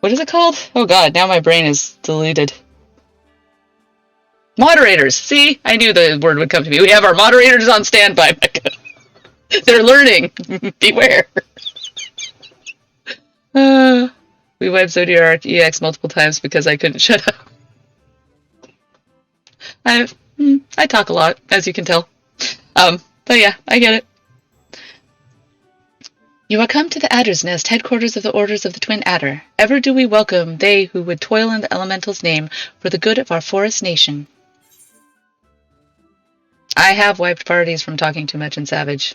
What is it called? Oh god, now my brain is deleted. Moderators! See? I knew the word would come to me. We have our moderators on standby, Mecha. They're learning. Beware. We wiped Zodiac EX multiple times because I couldn't shut up. I talk a lot, as you can tell. But yeah, I get it. You are come to the Adder's Nest, headquarters of the Orders of the Twin Adder. Ever do we welcome they who would toil in the Elemental's name for the good of our forest nation. I have wiped parties from talking too much in Savage.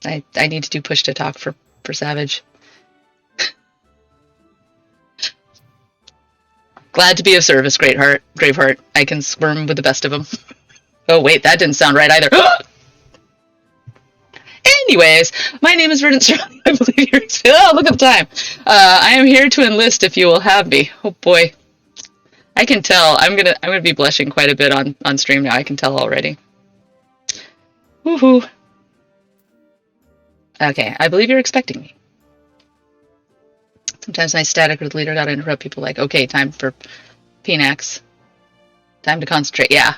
I need to do push to talk for Savage. Glad to be of service, Graveheart. I can squirm with the best of them. Oh wait, that didn't sound right either. Anyways, my name is Verdant Sterling. I believe you're... Oh, look at the time. I am here to enlist if you will have me. Oh boy. I can tell. I'm gonna be blushing quite a bit on stream now. I can tell already. Woohoo. Okay, I believe you're expecting me. Sometimes my static or the leader gotta interrupt people like, okay, time for Pnax. Time to concentrate. Yeah.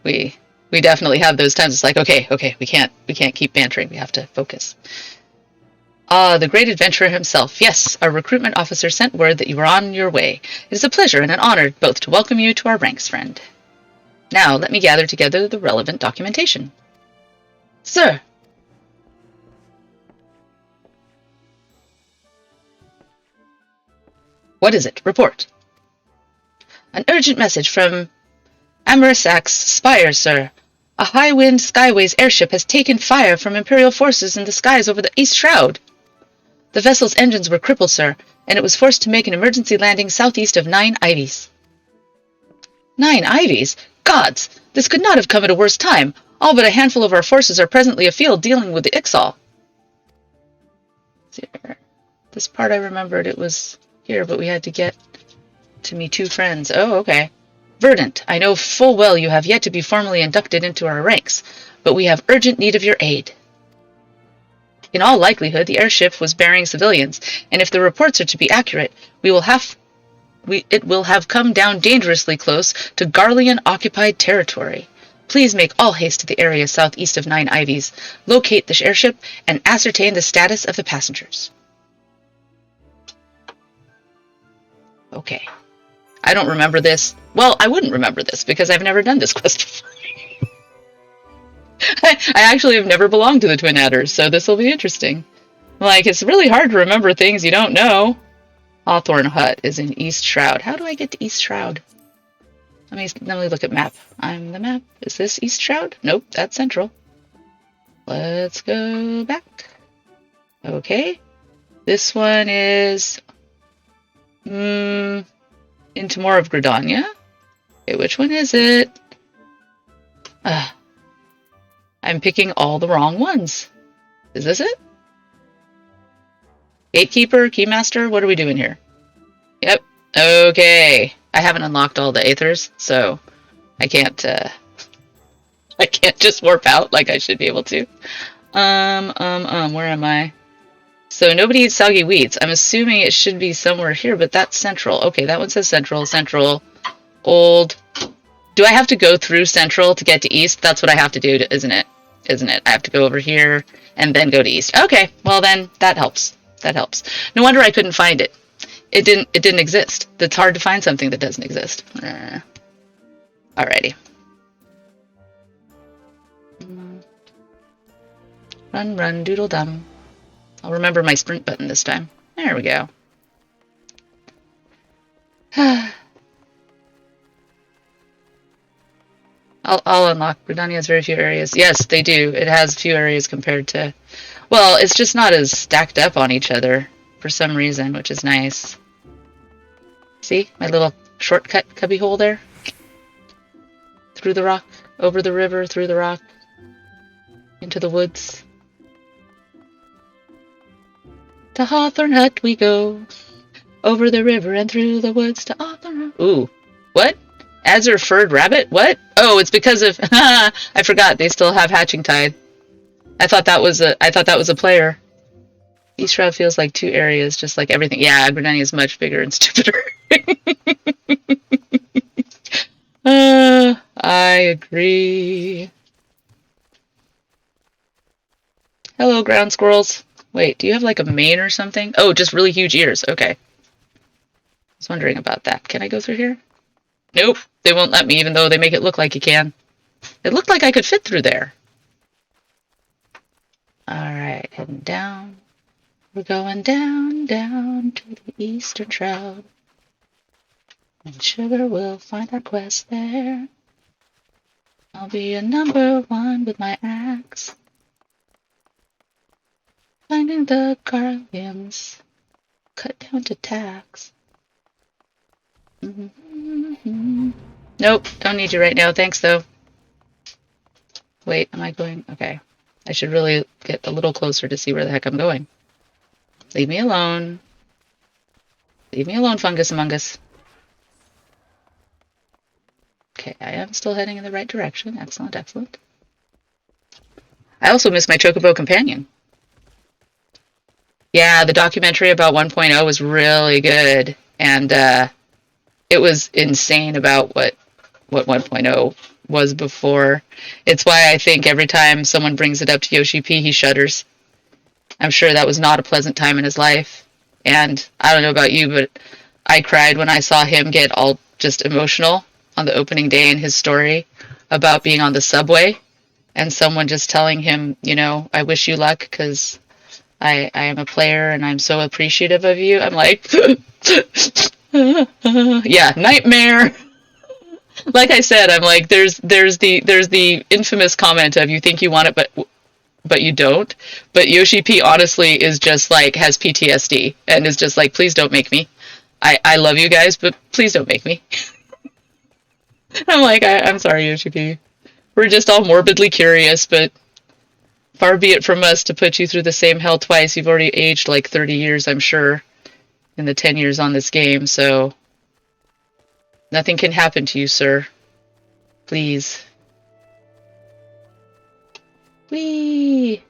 We definitely have those times. It's like, okay, we can't keep bantering. We have to focus. The great adventurer himself. Yes, our recruitment officer sent word that you were on your way. It is a pleasure and an honor both to welcome you to our ranks, friend. Now, let me gather together the relevant documentation. Sir. What is it? Report. An urgent message from Amarisak's Spire, sir. A high-wind Skyways airship has taken fire from Imperial forces in the skies over the East Shroud. The vessel's engines were crippled, sir, and it was forced to make an emergency landing southeast of 9 Ivies. 9 Ivies? Gods! This could not have come at a worse time. All but a handful of our forces are presently afield dealing with the Ixal. This part I remembered it was here, but we had to get to me 2 friends. Oh, okay. Verdant, I know full well you have yet to be formally inducted into our ranks, but we have urgent need of your aid. In all likelihood, the airship was bearing civilians, and if the reports are to be accurate, it will have come down dangerously close to Garlean-occupied territory. Please make all haste to the area southeast of 9 Ivies, locate the airship, and ascertain the status of the passengers. Okay. I don't remember this. Well, I wouldn't remember this because I've never done this quest before. I actually have never belonged to the Twin Adders, so this will be interesting. Like, it's really hard to remember things you don't know. Hawthorne Hut is in East Shroud. How do I get to East Shroud? Let me look at map. I'm the map. Is this East Shroud? Nope, that's Central. Let's go back. Okay. This one is... into more of Gridania. Okay, which one is it? I'm picking all the wrong ones. Is this it? Gatekeeper, Keymaster, what are we doing here? Yep, okay. I haven't unlocked all the Aethers, so I can't just warp out like I should be able to. Where am I? So nobody eats soggy wheats. I'm assuming it should be somewhere here, but that's central. Okay, that one says central, old. Do I have to go through central to get to east? That's what I have to do, isn't it? Isn't it? I have to go over here and then go to east. Okay, well then that helps. That helps. No wonder I couldn't find it. It didn't exist. It's hard to find something that doesn't exist. Alrighty. Run, run, doodle dum. I'll remember my sprint button this time. There we go. I'll unlock. Gridania has very few areas. Yes, they do. It has few areas compared to... Well, it's just not as stacked up on each other for some reason, which is nice. See? My little shortcut cubby hole there? Through the rock, over the river, through the rock, into the woods. To Hawthorne Hut we go, over the river and through the woods to Hawthorne Hut. Ooh, what? Azure furred rabbit? What? Oh, it's because of I forgot they still have Hatching Tide. I thought that was a player. East Shroud feels like two areas, just like everything. Yeah, Gridania is much bigger and stupider. I agree. Hello, ground squirrels. Wait, do you have like a mane or something? Oh, just really huge ears. Okay. I was wondering about that. Can I go through here? Nope, they won't let me, even though they make it look like you can. It looked like I could fit through there. Alright, heading down. We're going down, down to the Eastern Shroud. And sugar will find our quest there. I'll be a #1 with my axe. Finding the guardians. Cut down to tax. Nope, don't need you right now. Thanks, though. Wait, am I going? Okay. I should really get a little closer to see where the heck I'm going. Leave me alone. Leave me alone, Fungus Among Us. Okay, I am still heading in the right direction. Excellent, excellent. I also missed my Chocobo companion. Yeah, the documentary about 1.0 was really good. And it was insane about what 1.0 was before. It's why I think every time someone brings it up to Yoshi P, he shudders. I'm sure that was not a pleasant time in his life. And I don't know about you, but I cried when I saw him get all just emotional on the opening day in his story about being on the subway and someone just telling him, you know, I wish you luck because I am a player and I'm so appreciative of you. I'm like, yeah, nightmare. Like I said, I'm like, there's the infamous comment of you think you want it, but you don't. But Yoshi P honestly is just like has PTSD and is just like, please don't make me. I love you guys, but please don't make me. I'm like, I'm sorry, Yoshi P. We're just all morbidly curious, but far be it from us to put you through the same hell twice. You've already aged like 30 years, I'm sure, in the 10 years on this game, so nothing can happen to you, sir. Please. Whee!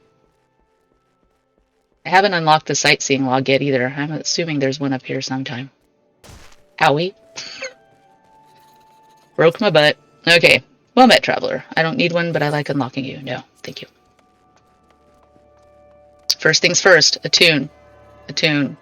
I haven't unlocked the sightseeing log yet either. I'm assuming there's one up here sometime. Owie. Broke my butt. Okay. Well met, traveler. I don't need one, but I like unlocking you. No, thank you. First things first, a tune. A tune.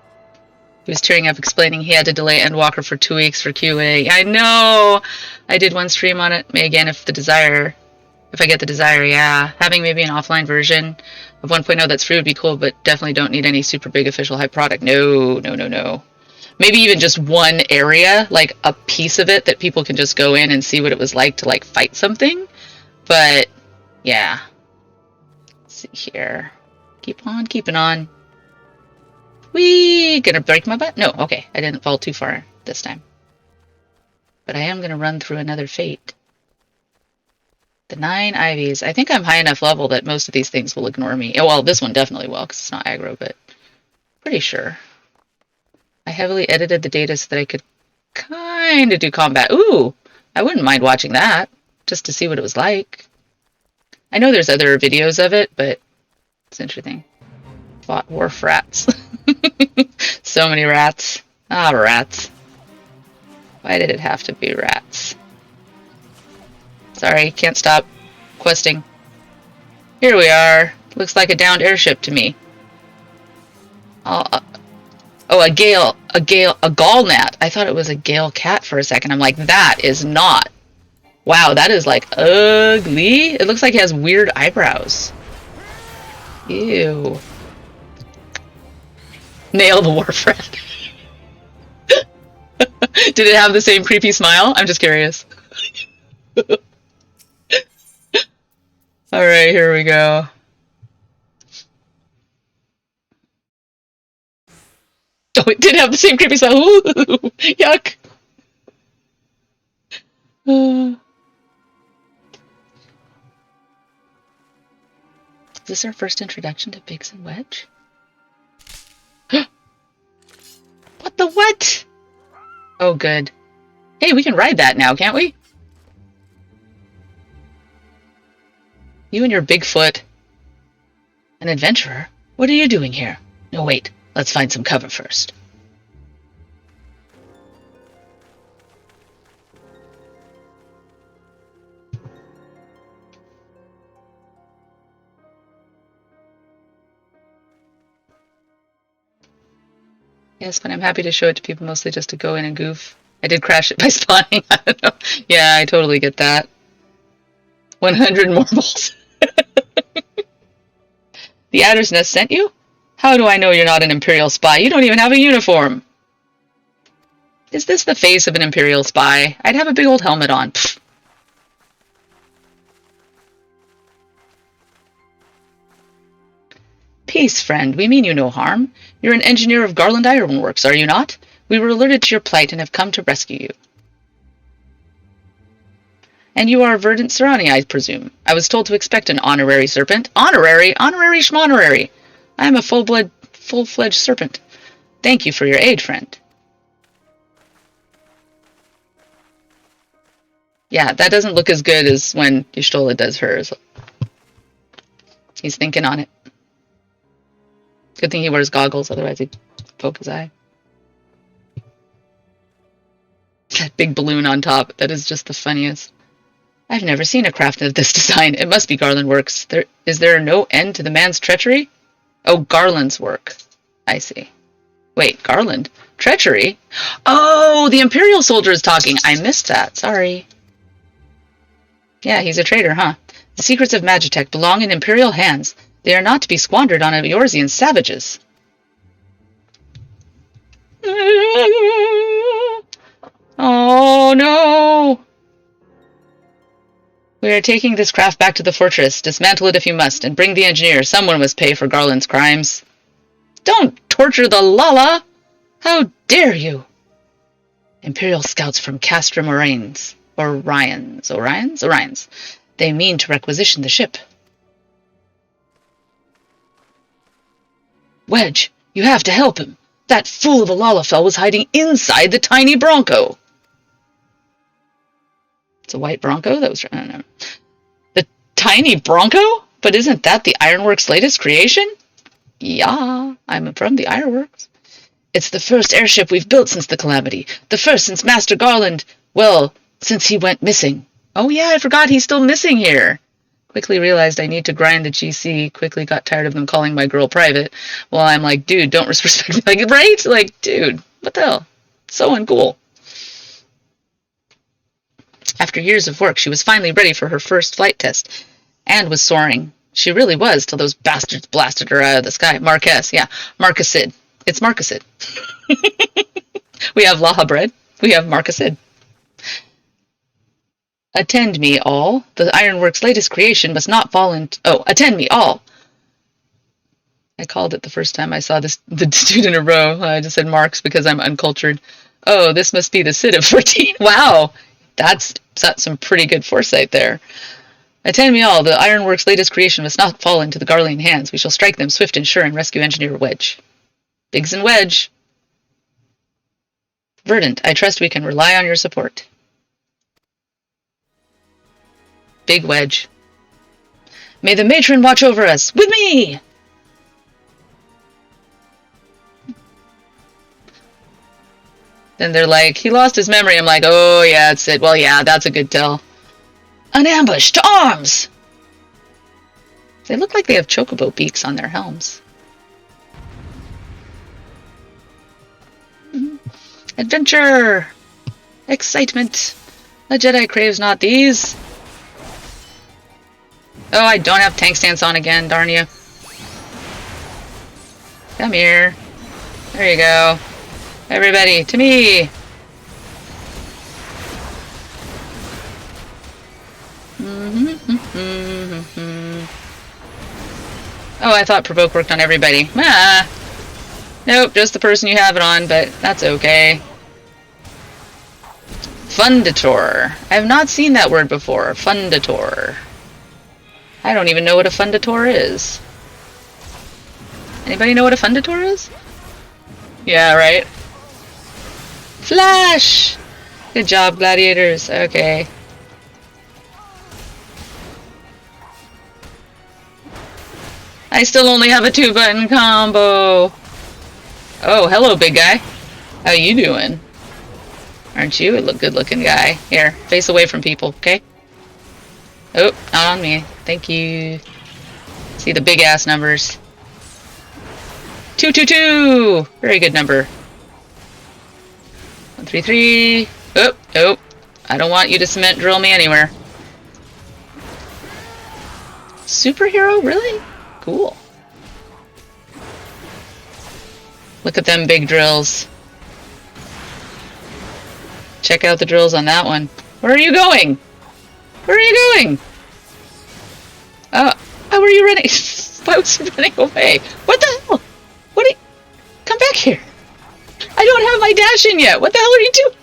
He was tearing up explaining he had to delay Endwalker for 2 weeks for QA. I know! I did one stream on it. May again if I get the desire, yeah. Having maybe an offline version of 1.0 that's free would be cool, but definitely don't need any super big official hype product. No, no, no, no. Maybe even just one area, like a piece of it that people can just go in and see what it was like to like fight something. But yeah. Let's see here. Keep on keeping on. Whee! Gonna break my butt? No, okay. I didn't fall too far this time. But I am gonna run through another fate. The 9 Ivies. I think I'm high enough level that most of these things will ignore me. Oh, well, this one definitely will, because it's not aggro, but pretty sure. I heavily edited the data so that I could trying to do combat. Ooh, I wouldn't mind watching that, just to see what it was like. I know there's other videos of it, but it's interesting. Fought wharf rats. So many rats. Ah, rats. Why did it have to be rats? Sorry, can't stop questing. Here we are. Looks like a downed airship to me. Oh, a gallnat. I thought it was a gale cat for a second. I'm like, that is not. Wow, that is like ugly. It looks like it has weird eyebrows. Ew. Nail the wharf rat. Did it have the same creepy smile? I'm just curious. Alright, here we go. Oh, it did have the same creepy smile. Ooh, yuck. Is this our first introduction to Biggs and Wedge? What the what? Oh, good. Hey, we can ride that now, can't we? You and your Bigfoot. An adventurer? What are you doing here? No, wait. Let's find some cover first. Yes, but I'm happy to show it to people, mostly just to go in and goof. I did crash it by spawning. I don't know. Yeah, I totally get that. 100 marbles. The Adder's Nest sent you? How do I know you're not an Imperial spy? You don't even have a uniform. Is this the face of an Imperial spy? I'd have a big old helmet on. Pfft. Peace, friend. We mean you no harm. You're an engineer of Garland Ironworks, are you not? We were alerted to your plight and have come to rescue you. And you are Verdant Serrani, I presume. I was told to expect an honorary serpent. Honorary? Honorary schmonorary. I am a full-fledged serpent. Thank you for your aid, friend. Yeah, that doesn't look as good as when Y'shtola does hers. He's thinking on it. Good thing he wears goggles, otherwise he'd poke his eye. That big balloon on top, that is just the funniest. I've never seen a craft of this design. It must be Garland works. Is there no end to the man's treachery? Oh, Garland's work. I see. Wait, Garland? Treachery? Oh, the Imperial soldier is talking. I missed that. Sorry. Yeah, he's a traitor, huh? The secrets of Magitech belong in Imperial hands. They are not to be squandered on Eorzean savages. Oh, no! We are taking this craft back to the fortress. Dismantle it if you must, and bring the engineer. Someone must pay for Garland's crimes. Don't torture the Lala! How dare you! Imperial scouts from Castrum Orions. Orions? They mean to requisition the ship. Wedge, you have to help him. That fool of a Lalafell was hiding inside the tiny Bronco. It's a white Bronco? That was... I don't know. The tiny Bronco? But isn't that the Ironworks' latest creation? Yeah, I'm from the Ironworks. It's the first airship we've built since the Calamity. The first since Master Garland... Well, since he went missing. Oh yeah, I forgot he's still missing here. Quickly realized I need to grind the GC. Quickly got tired of them calling my girl private. Well, I'm like, dude, don't respect me. Like, right? Like, dude, what the hell? So uncool. After years of work, she was finally ready for her first flight test. And was soaring. She really was, till those bastards blasted her out of the sky. Marquess, yeah. Marquesid. It's Marquesid. We have Laha bread. We have Marquesid. Attend me, all. The Ironworks' latest creation must not fall into... Oh, attend me, all. I called it the first time I saw the dude in a row. I just said Marks because I'm uncultured. Oh, this must be the Cid of 14. Wow. That's some pretty good foresight there. Attend me all. The Ironworks' latest creation must not fall into the Garlean hands. We shall strike them swift and sure and rescue Engineer Wedge. Biggs and Wedge. Verdant, I trust we can rely on your support. Big Wedge. May the matron watch over us. With me! Then they're like, he lost his memory. I'm like, oh yeah, that's it. Well, yeah, that's a good tell. An ambush! To arms! They look like they have chocobo beaks on their helms. Adventure! Excitement! The Jedi craves not these. Oh, I don't have tank stance on again, darn you. Come here. There you go. Everybody, to me! Oh, I thought provoke worked on everybody. Ah! Nope, just the person you have it on, but that's okay. Fundator. I have not seen that word before. Fundator. I don't even know what a fundator is. Anybody know what a fundator is? Yeah, right? Flash! Good job, gladiators. Okay. I still only have a 2-button combo. Oh, hello, big guy. How you doing? Aren't you a good-looking guy? Here, face away from people, okay? Oh, not on me. Thank you. See the big-ass numbers. 222! Very good number. 133. Oh, oh. I don't want you to cement drill me anywhere. Superhero? Really? Cool. Look at them big drills. Check out the drills on that one. Where are you going? Where are you going? Where are you running? Why was you running away? What the hell? What are you... Come back here. I don't have my dash in yet. What the hell are you doing?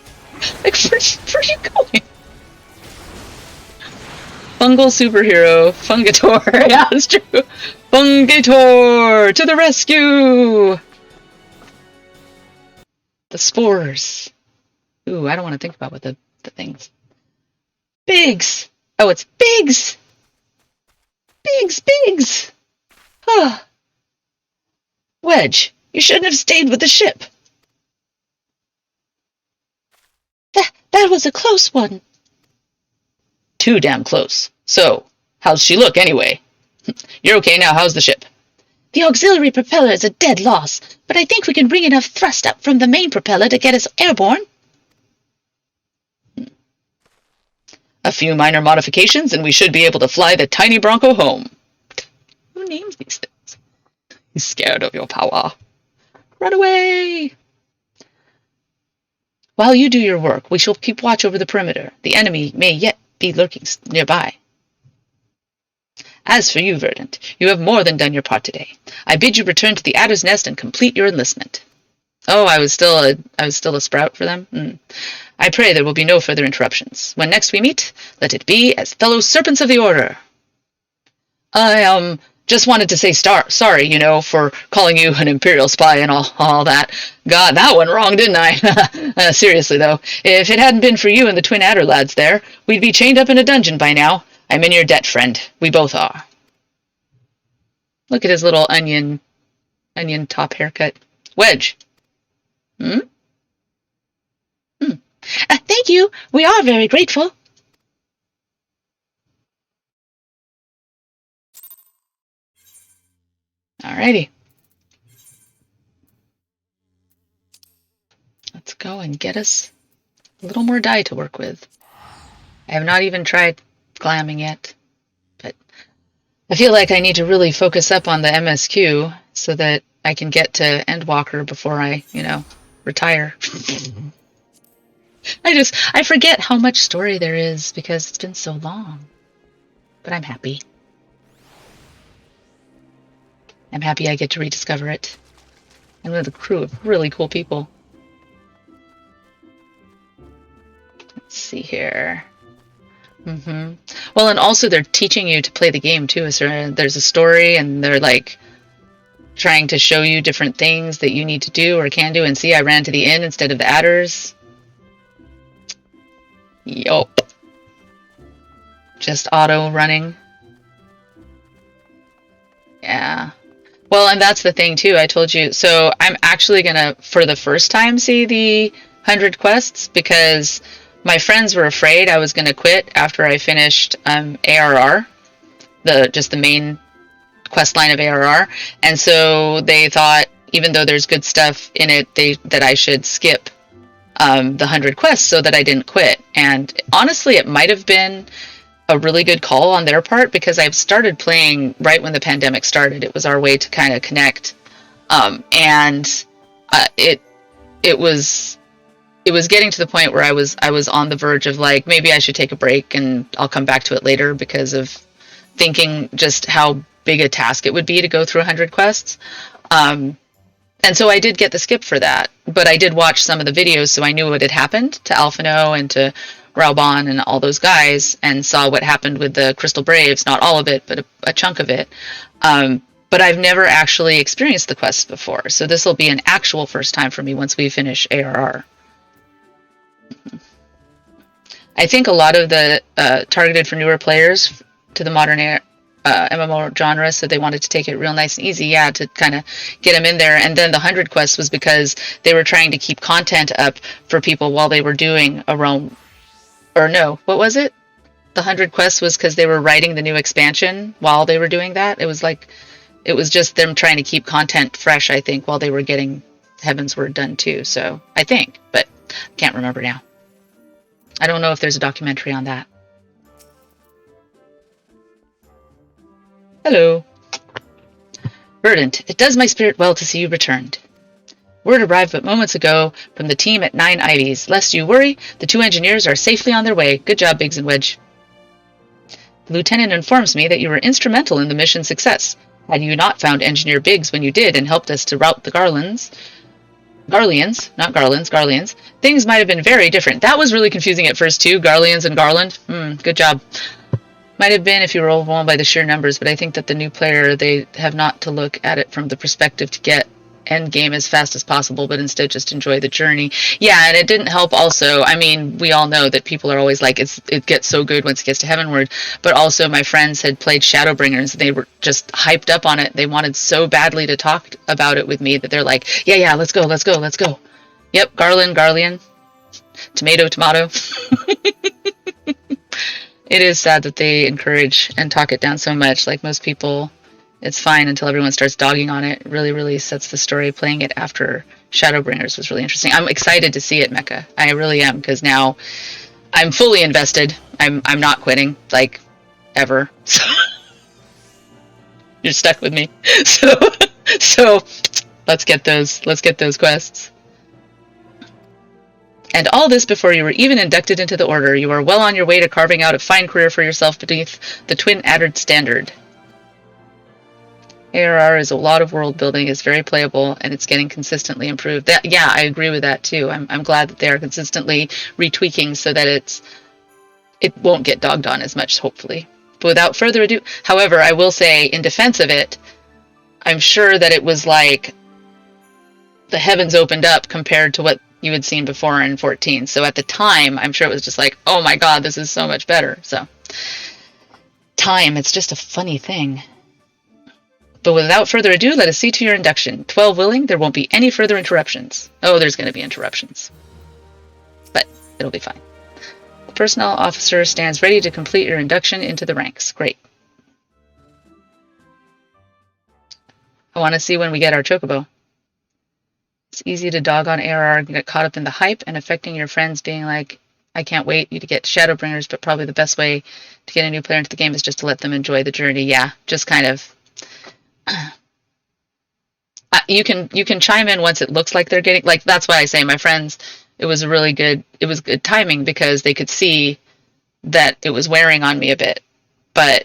Like, where are you going? Fungal superhero. Fungator. Yeah, that's true. Fungator! To the rescue! The spores. Ooh, I don't want to think about what the things. Biggs! Oh, it's Biggs! Biggs! Ah. Wedge, you shouldn't have stayed with the ship. That was a close one. Too damn close. So, how's she look anyway? You're okay now, how's the ship? The auxiliary propeller is a dead loss, but I think we can bring enough thrust up from the main propeller to get us airborne. A few minor modifications and we should be able to fly the tiny Bronco home. Who names these things? He's scared of your power. Run away! While you do your work, we shall keep watch over the perimeter. The enemy may yet be lurking nearby. As for you, Verdant, you have more than done your part today. I bid you return to the Adder's Nest and complete your enlistment. Oh, I was still a sprout for them? I pray there will be no further interruptions. When next we meet, let it be as fellow serpents of the Order. I, just wanted to say sorry, for calling you an Imperial spy and all that. Got that one wrong, didn't I? Seriously, though, if it hadn't been for you and the twin Adder lads there, we'd be chained up in a dungeon by now. I'm in your debt, friend. We both are. Look at his little onion top haircut. Wedge. Thank you. We are very grateful. Alrighty. Let's go and get us a little more dye to work with. I have not even tried glamming yet, but I feel like I need to really focus up on the MSQ so that I can get to Endwalker before I, retire. I forget how much story there is because it's been so long. But I'm happy. I'm happy I get to rediscover it. And with a crew of really cool people. Let's see here. Well, and also they're teaching you to play the game too. So there's a story and they're like trying to show you different things that you need to do or can do. And see, I ran to the inn instead of the Adders. Yup. Just auto running. Yeah. Well, and that's the thing too. I told you. So I'm actually gonna, for the first time, see the 100 quests because my friends were afraid I was gonna quit after I finished ARR, just the main quest line of ARR, and so they thought, even though there's good stuff in it, that I should skip the 100 quests so that I didn't quit. And honestly, it might have been a really good call on their part because I started playing right when the pandemic started. It was our way to kind of connect, and it was getting to the point where I was on the verge of like, maybe I should take a break and I'll come back to it later because of thinking just how big a task it would be to go through 100 quests. And so I did get the skip for that, but I did watch some of the videos, so I knew what had happened to Alphinaud and to Reborn and all those guys, and saw what happened with the Crystal Braves, not all of it, but a chunk of it. But I've never actually experienced the quest before, so this will be an actual first time for me once we finish ARR. I think a lot of the targeted for newer players to the modern MMO genre, so they wanted to take it real nice and easy, yeah, to kind of get them in there. And then the 100 quest was because they were trying to keep content up for people while they were doing a realm, or no, what was it? The 100 quest was because they were writing the new expansion while they were doing that. It was just them trying to keep content fresh, I think, while they were getting Heavensward done too. So I think, but can't remember now. I don't know if there's a documentary on that. Hello. Verdant, it does my spirit well to see you returned. Word arrived but moments ago from the team at 9 Ivies. Lest you worry, the 2 engineers are safely on their way. Good job, Biggs and Wedge. The lieutenant informs me that you were instrumental in the mission's success. Had you not found Engineer Biggs when you did and helped us to rout the Garleans, things might have been very different. That was really confusing at first too, Garleans and Garland. Good job. Might have been if you were overwhelmed by the sheer numbers, but I think that the new player, they have not to look at it from the perspective to get end game as fast as possible, but instead just enjoy the journey. Yeah, and it didn't help also. I mean, we all know that people are always like, it gets so good once it gets to Heavenward, but also my friends had played Shadowbringers. They were just hyped up on it. They wanted so badly to talk about it with me that they're like, yeah, let's go. Yep, Garlean, tomato. It is sad that they encourage and talk it down so much. Like most people, it's fine until everyone starts dogging on it. It really, really sets the story. Playing it after Shadowbringers was really interesting. I'm excited to see it, Mecca. I really am, because now I'm fully invested. I'm not quitting, like, ever. So you're stuck with me. So let's get those quests. And all this before you were even inducted into the Order. You are well on your way to carving out a fine career for yourself beneath the twin-addered standard. ARR is a lot of world building, is very playable, and it's getting consistently improved. Yeah, I agree with that too. I'm glad that they are consistently retweaking so that it won't get dogged on as much, hopefully. But without further ado, however, I will say in defense of it, I'm sure that it was like the heavens opened up compared to what you had seen before in 14. So at the time, I'm sure it was just like, oh my god, this is so much better. So time, it's just a funny thing. But without further ado, let us see to your induction. 12 willing, there won't be any further interruptions. Oh, there's going to be interruptions. But it'll be fine. The personnel officer stands ready to complete your induction into the ranks. Great. I want to see when we get our chocobo. It's easy to dog on ARR and get caught up in the hype and affecting your friends being like, I can't wait you to get Shadowbringers, but probably the best way to get a new player into the game is just to let them enjoy the journey. Yeah, just kind of... You can chime in once it looks like they're getting... Like, that's why I say my friends, it was good timing because they could see that it was wearing on me a bit. But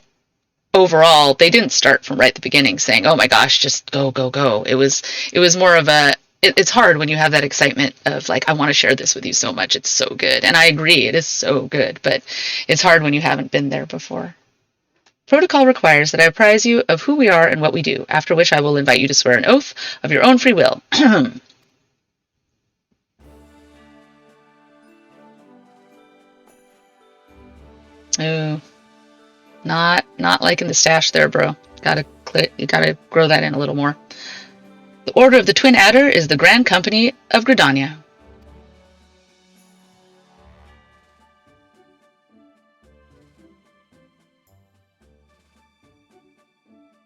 overall, they didn't start from right at the beginning saying, oh my gosh, just go. It was more of a... It's hard when you have that excitement of like, I want to share this with you so much. It's so good. And I agree, it is so good. But it's hard when you haven't been there before. Protocol requires that I apprise you of who we are and what we do, after which I will invite you to swear an oath of your own free will. Ooh. Not liking the stash there, bro. You gotta grow that in a little more. The Order of the Twin Adder is the Grand Company of Gridania.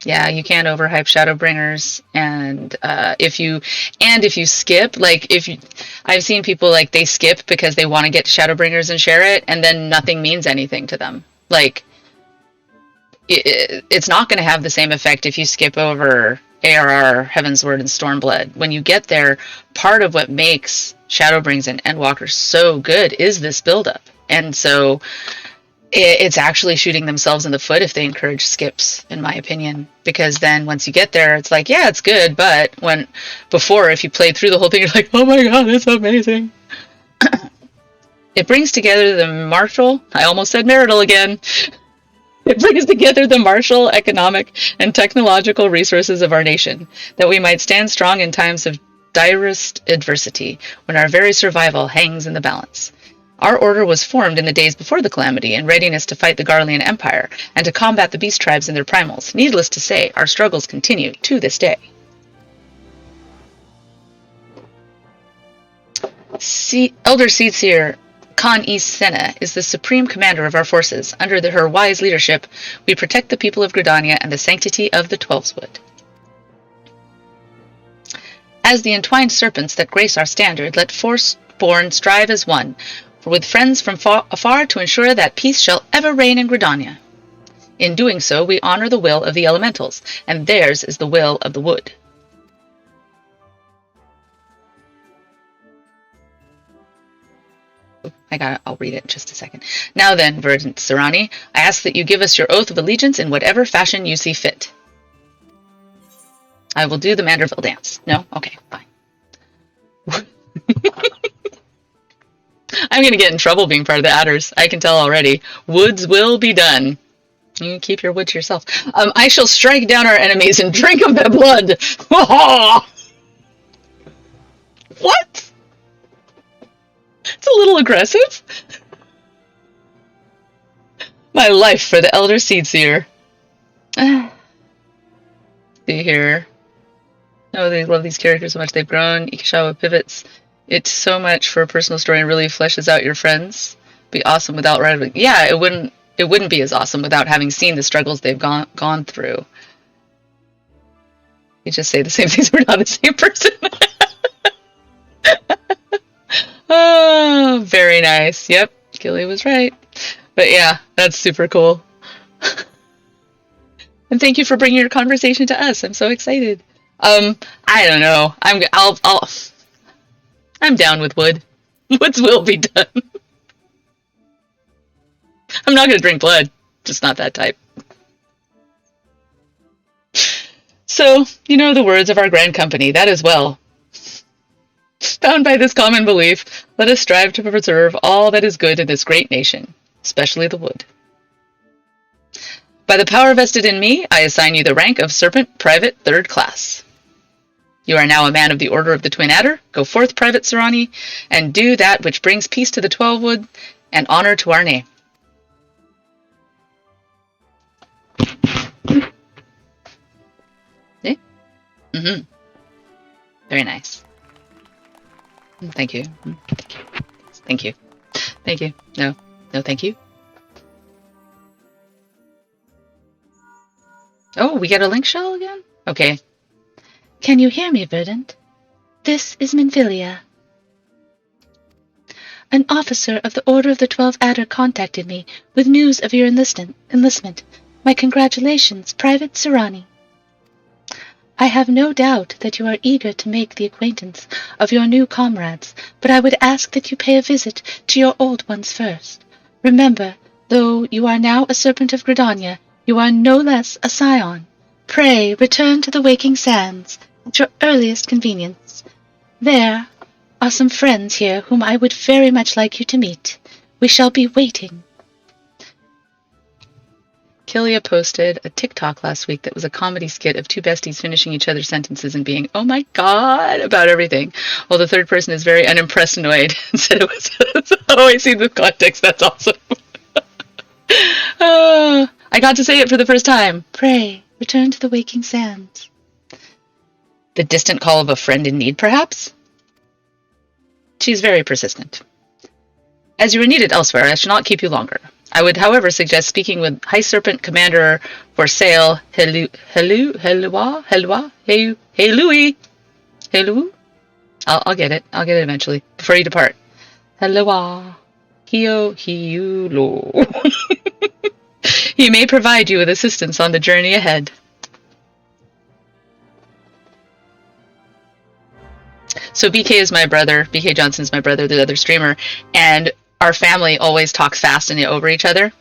Yeah, you can't overhype Shadowbringers, and if you skip, like I've seen people like they skip because they want to get to Shadowbringers and share it, and then nothing means anything to them. Like it's not going to have the same effect if you skip over ARR, Heavensward, and Stormblood. When you get there, part of what makes Shadowbringers and Endwalkers so good is this buildup, and so it's actually shooting themselves in the foot if they encourage skips, in my opinion, because then once you get there, it's like, yeah, it's good, but if you played through the whole thing, you're like, oh my god, it's amazing. It brings together the martial, I almost said marital again. It brings together the martial, economic, and technological resources of our nation, that we might stand strong in times of direst adversity, when our very survival hangs in the balance. Our order was formed in the days before the calamity in readiness to fight the Garlean Empire and to combat the beast tribes and their primals. Needless to say, our struggles continue to this day. Elder Seedseer Khan East Senna is the supreme commander of our forces. Under her wise leadership, we protect the people of Gridania and the sanctity of the Twelveswood. As the entwined serpents that grace our standard, let Force-born strive as one, with friends from afar to ensure that peace shall ever reign in Gridania. In doing so, we honor the will of the elementals, and theirs is the will of the wood. I'll read it in just a second. Now then, Verdant Serani, I ask that you give us your oath of allegiance in whatever fashion you see fit. I will do the Manderville dance. No? Okay, fine. I'm going to get in trouble being part of the adders. I can tell already. Woods will be done. You can keep your wood to yourself. I shall strike down our enemies and drink of their blood. What? It's a little aggressive. My life for the Elder Seedseer. See here. Oh, they love these characters so much. They've grown. Ikishawa pivots. It's so much for a personal story and really fleshes out your friends. Be awesome without writing. Yeah, it wouldn't be as awesome without having seen the struggles they've gone through. You just say the same things. We're not the same person. Oh, very nice. Yep, Gilly was right. But yeah, that's super cool. And thank you for bringing your conversation to us. I'm so excited. I don't know. I'm down with wood. Woods will be done. I'm not going to drink blood. Just not that type. So, you know the words of our grand company. That as well. Bound by this common belief, let us strive to preserve all that is good in this great nation, especially the wood. By the power vested in me, I assign you the rank of Serpent Private 3rd Class. You are now a man of the Order of the Twin Adder. Go forth, Private Serani, and do that which brings peace to the Twelvewood and honor to our name. See? Mm-hmm. Very nice. Thank you. Thank you. Thank you. No, thank you. Oh, we get a link shell again? Okay. Can you hear me, Verdant? This is Minfilia. An officer of the Order of the 12 Adder contacted me with news of your enlistment. My congratulations, Private Serani. I have no doubt that you are eager to make the acquaintance of your new comrades, but I would ask that you pay a visit to your old ones first. Remember, though you are now a Serpent of Gridania, you are no less a Scion. Pray return to the Waking Sands at your earliest convenience. There are some friends here whom I would very much like you to meet. We shall be waiting. Killia posted a TikTok last week that was a comedy skit of two besties finishing each other's sentences and being, oh my god, about everything, while the third person is very unimpressed and annoyed and said it was, oh, I see the context, that's awesome. I got to say it for the first time. Pray, return to the waking sands. The distant call of a friend in need, perhaps? She's very persistent. As you are needed elsewhere, I shall not keep you longer. I would, however, suggest speaking with High Serpent Commander for Sale, Helui. I'll get it. I'll get it eventually, before you depart. Helua. Hiulo. He may provide you with assistance on the journey ahead. So BK is my brother. BK Johnson's my brother, the other streamer. And our family always talks fast and over each other.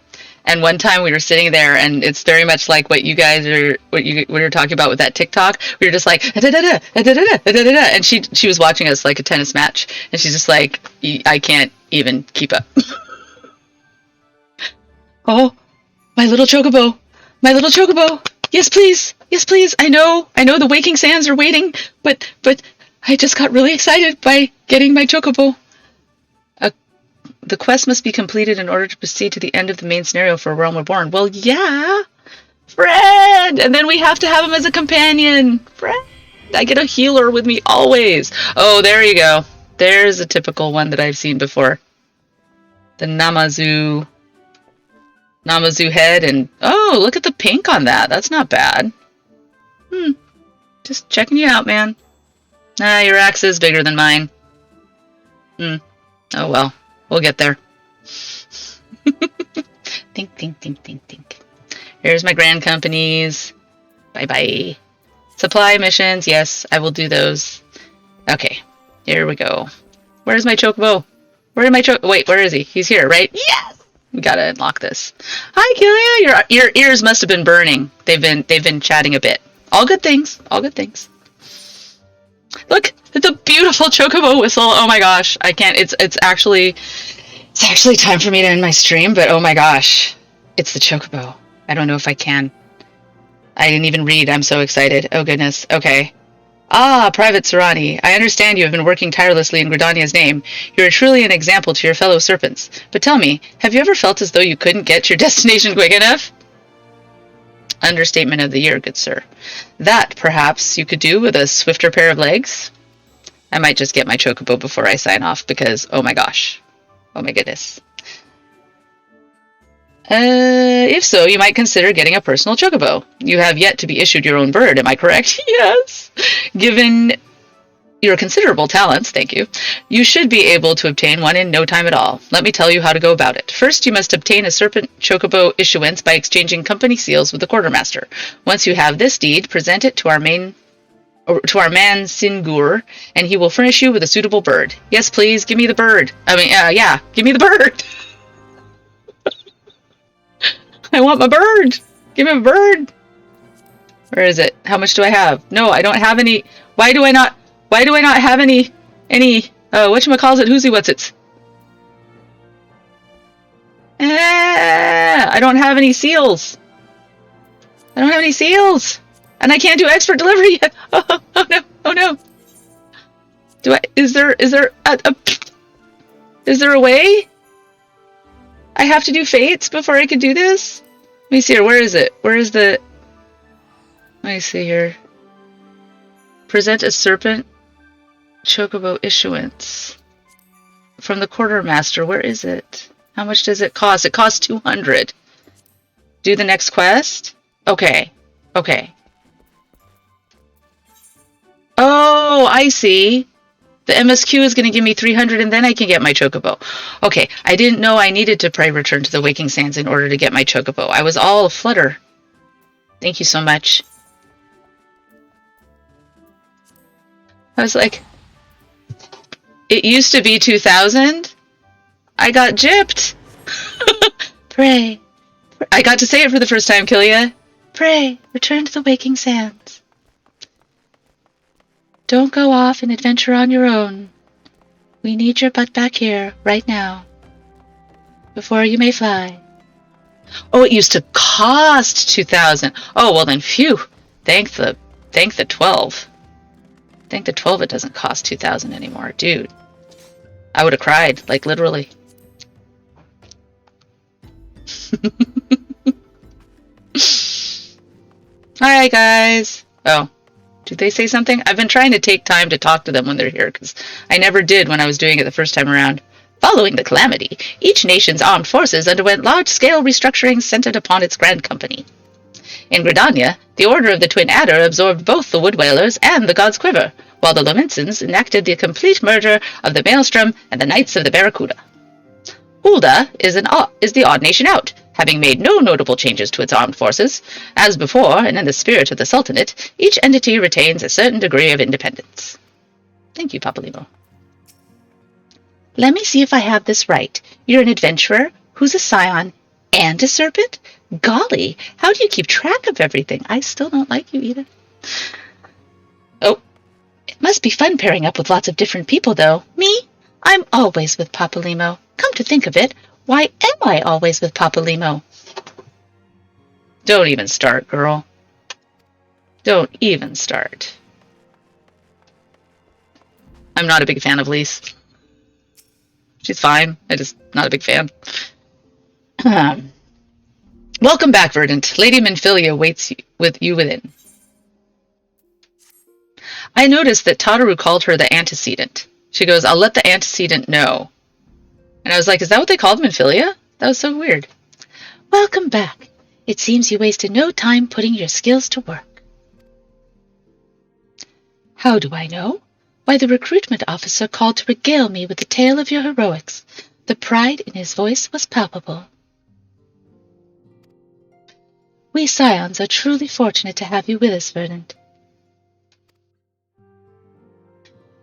And one time we were sitting there, and it's very much like what you guys are, what you were talking about with that TikTok. We were just like, da, da, da, da, da, da, da, da, da, and she was watching us like a tennis match, and she's just like, I can't even keep up. Oh, my little chocobo, my little chocobo. Yes, please, yes, please. I know the waking sands are waiting, but I just got really excited by getting my chocobo. The quest must be completed in order to proceed to the end of the main scenario for Realm Reborn. Well, yeah, friend! And then we have to have him as a companion. Friend! I get a healer with me always. Oh, there you go. There's a typical one that I've seen before. The Namazu head, and oh, look at the pink on that. That's not bad. Just checking you out, man. Your axe is bigger than mine. Oh well. We'll get there. Think. Here's my grand companies. Bye-bye. Supply missions. Yes, I will do those. Okay. Here we go. Where's my chocobo? Where am I Wait, where is he? He's here, right? Yes! We gotta unlock this. Hi, Kilia! Your ears must have been burning. They've been chatting a bit. All good things. All good things. Look! It's a beautiful chocobo whistle. Oh my gosh. I can't. It's actually time for me to end my stream, but oh my gosh. It's the chocobo. I don't know if I can. I didn't even read. I'm so excited. Oh goodness. Okay. Ah, Private Serrani. I understand you have been working tirelessly in Gridania's name. You are truly an example to your fellow serpents. But tell me, have you ever felt as though you couldn't get your destination quick enough? Understatement of the year, good sir. That, perhaps, you could do with a swifter pair of legs? I might just get my chocobo before I sign off, because, oh my gosh. Oh my goodness. If so, you might consider getting a personal chocobo. You have yet to be issued your own bird, am I correct? Yes. Given your considerable talents, thank you, you should be able to obtain one in no time at all. Let me tell you how to go about it. First, you must obtain a serpent chocobo issuance by exchanging company seals with the quartermaster. Once you have this deed, present it to our man Singur, and he will furnish you with a suitable bird. Yes, please, give me the bird. Yeah, give me the bird. I want my bird. Give me a bird. Where is it? How much do I have? No, I don't have any. Why do I not have any, whatchamacallit, who's he, what's it? I don't have any seals. I don't have any seals. And I can't do expert delivery yet. Oh no. Is there a way? I have to do fates before I can do this? Let me see here. Where is it? Where is the... Let me see here. Present a serpent chocobo issuance. From the quartermaster. Where is it? How much does it cost? It costs 200. Do the next quest? Okay. Oh, I see. The MSQ is going to give me 300 and then I can get my chocobo. Okay, I didn't know I needed to pray return to the Waking Sands in order to get my chocobo. I was all aflutter. Thank you so much. I was like, it used to be 2,000? I got gypped. Pray. I got to say it for the first time, Kilia. Pray, return to the Waking Sands. Don't go off and adventure on your own. We need your butt back here, right now. Before you may fly. Oh, it used to cost 2,000. Oh, well then, phew. Thank the 12. Thank the 12 it doesn't cost 2,000 anymore. Dude. I would have cried, like literally. Hi, guys. Oh, did they say something? I've been trying to take time to talk to them when they're here, because I never did when I was doing it the first time around. Following the calamity, each nation's armed forces underwent large-scale restructuring centered upon its Grand Company. In Gridania, the Order of the Twin Adder absorbed both the Wood Whalers and the God's Quiver, while the Lominsons enacted the complete merger of the Maelstrom and the Knights of the Barracuda. Hulda is the odd nation out, having made no notable changes to its armed forces. As before, and in the spirit of the Sultanate, each entity retains a certain degree of independence. Thank you, Papalymo. Let me see if I have this right. You're an adventurer who's a scion and a serpent? Golly, how do you keep track of everything? I still don't like you either. Oh, it must be fun pairing up with lots of different people, though. Me? I'm always with Papalymo. Come to think of it, why am I always with Papalymo? Don't even start, girl. Don't even start. I'm not a big fan of Lise. She's fine. I'm just not a big fan. Welcome back, Verdant. Lady Minfilia waits with you within. I noticed that Tataru called her the antecedent. She goes, I'll let the antecedent know. And I was like, is that what they called Minfilia? That was so weird. Welcome back. It seems you wasted no time putting your skills to work. How do I know? Why, the recruitment officer called to regale me with the tale of your heroics. The pride in his voice was palpable. We Scions are truly fortunate to have you with us, Verdant.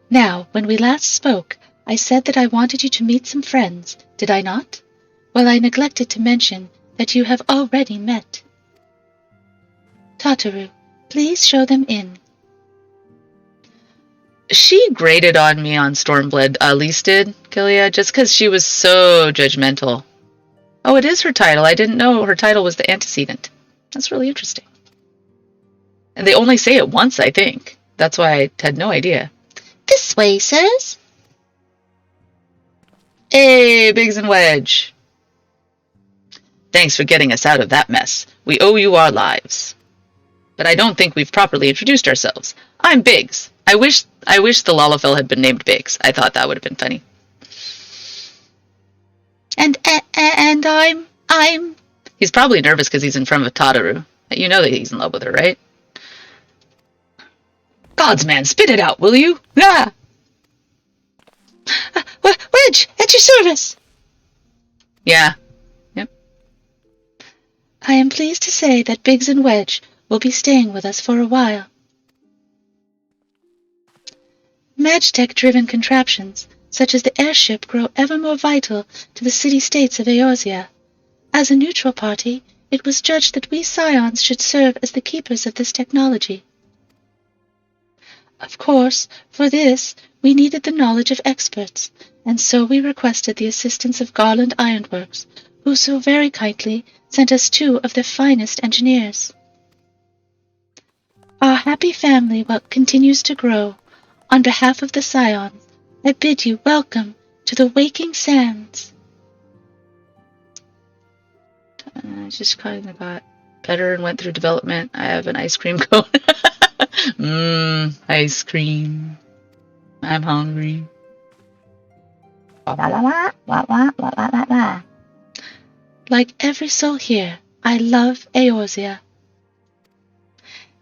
Now, when we last spoke, I said that I wanted you to meet some friends, did I not? Well, I neglected to mention that you have already met. Tataru, please show them in. She grated on me on Stormblood, Lise did, Kilia, just because she was so judgmental. Oh, it is her title. I didn't know her title was the antecedent. That's really interesting. And they only say it once, I think. That's why I had no idea. This way, sirs. Hey, Biggs and Wedge. Thanks for getting us out of that mess. We owe you our lives. But I don't think we've properly introduced ourselves. I'm Biggs. I wish the Lalafell had been named Biggs. I thought that would have been funny. And I'm... He's probably nervous because he's in front of Tataru. You know that he's in love with her, right? Gods, man, spit it out, will you? Ah! Wedge, at your service! Yeah. Yep. I am pleased to say that Biggs and Wedge will be staying with us for a while. Magitech-driven contraptions, such as the airship, grow ever more vital to the city-states of Eorzea. As a neutral party, it was judged that we Scions should serve as the keepers of this technology. Of course, for this, we needed the knowledge of experts, and so we requested the assistance of Garland Ironworks, who so very kindly sent us 2 of their finest engineers. Our happy family continues to grow. On behalf of the Scions, I bid you welcome to the Waking Sands. I just kind of got better and went through development. I have an ice cream cone. Ice cream. I'm hungry. Like every soul here, I love Eorzea.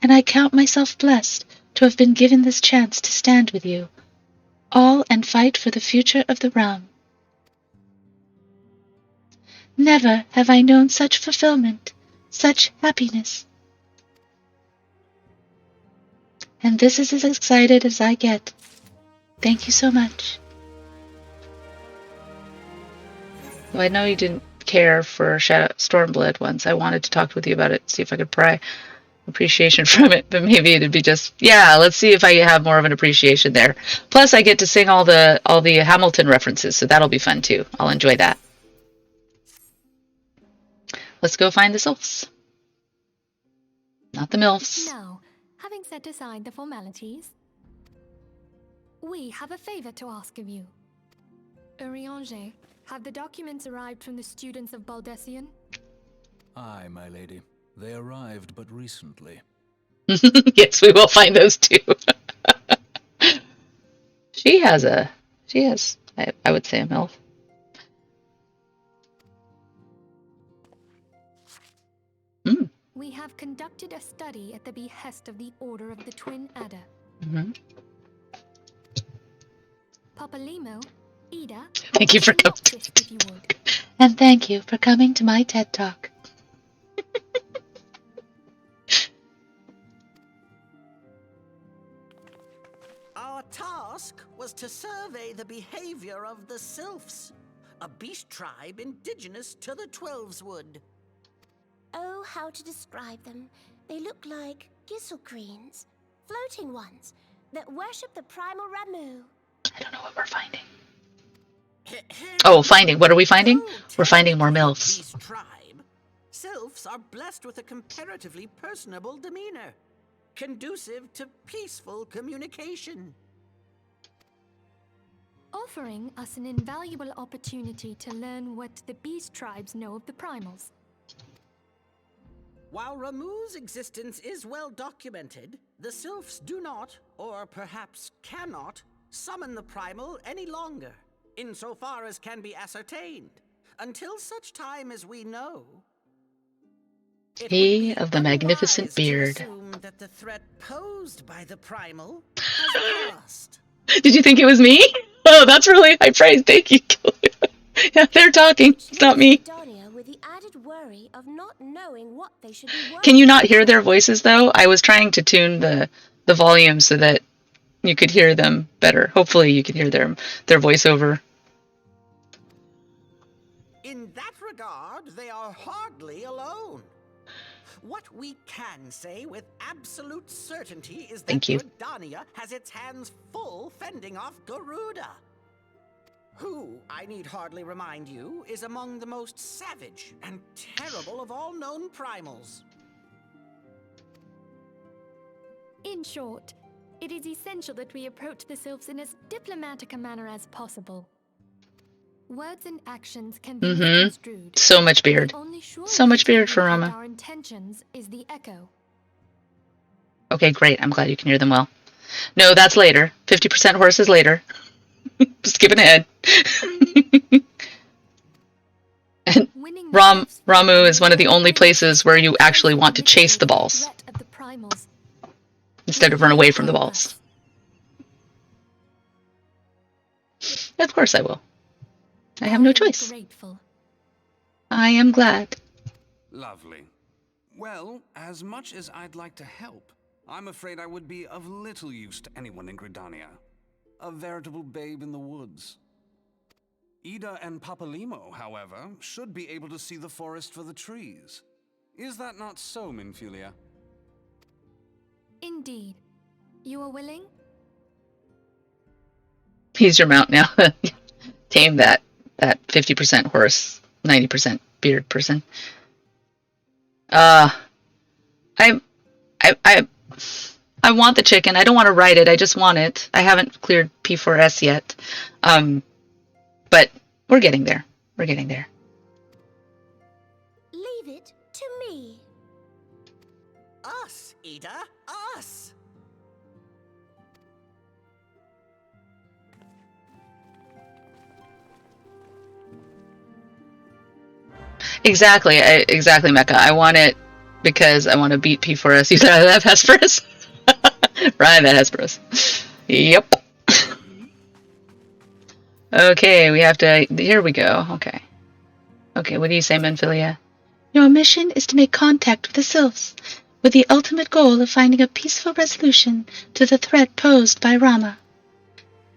And I count myself blessed to have been given this chance to stand with you, all and fight for the future of the realm. Never have I known such fulfillment, such happiness. And this is as excited as I get. Thank you so much. Well, I know you didn't care for Stormblood once. I wanted to talk with you about it, see if I could pry appreciation from it, but maybe it'd be just, yeah, let's see if I have more of an appreciation there. Plus, I get to sing all the Hamilton references, so that'll be fun too. I'll enjoy that. Let's go find the sylphs. Not the MILFs. Now, having set aside the formalities, we have a favor to ask of you. Urianger, have the documents arrived from the students of Baldessian? Aye, my lady. They arrived but recently. Yes, we will find those too. She has, I would say, a MILF. We have conducted a study at the behest of the Order of the Twin Adder. Papalimo, Ida, Thank you for coming. if you would. And thank you for coming to my TED Talk. Our task was to survey the behavior of the Sylphs, a beast tribe indigenous to the Twelveswood. Oh, how to describe them. They look like gisselcreens, floating ones, that worship the primal Ramu. I don't know what we're finding. Oh, finding. What are we finding? We're finding more MILFs. Beast tribe. Sylphs are blessed with a comparatively personable demeanor, conducive to peaceful communication. Offering us an invaluable opportunity to learn what the beast tribes know of the primals. While Ramu's existence is well documented, the Sylphs do not, or perhaps cannot, summon the primal any longer, insofar as can be ascertained, until such time as we know. He of the magnificent beard. To assume that the threat posed by the primal has passed. Did you think it was me? Oh, that's really high praise. Thank you. Yeah, they're talking. It's not me. With the added worry of not knowing what they should be Can you not hear their voices though? I was trying to tune the volume so that you could hear them better. Hopefully you could hear their voiceover. In that regard, they are hardly alone. What we can say with absolute certainty is that Gridania has its hands full fending off Garuda, who, I need hardly remind you, is among the most savage and terrible of all known primals. In short, it is essential that we approach the Sylphs in as diplomatic a manner as possible. Words and actions can be misconstrued. So much beard. So much beard for Rama. Our intentions is the echo. Okay, great. I'm glad you can hear them well. No, that's later. 50% horses later. Skipping ahead. And Ramu is one of the only places where you actually want to chase the balls instead of run away from the balls. Of course I will. I have no choice. I am glad. Lovely. Well, as much as I'd like to help, I'm afraid I would be of little use to anyone in Gridania. A veritable babe in the woods. Ida and Papalimo, however, should be able to see the forest for the trees. Is that not so, Minfilia? Indeed. You are willing? He's your mount now. Tame that 50% horse, 90% beard person. I want the chicken. I don't want to ride it. I just want it. I haven't cleared P4S yet. But we're getting there. We're getting there. Leave it to me. Us, Ida, us. Exactly, Mecca. I want it because I want to beat P4S. You said I have Hesperus? Right, that Hesperus. Yep. Okay, we have to... Here we go. Okay. Okay, what do you say, Menphilia? Your mission is to make contact with the Sylphs, with the ultimate goal of finding a peaceful resolution to the threat posed by Rama.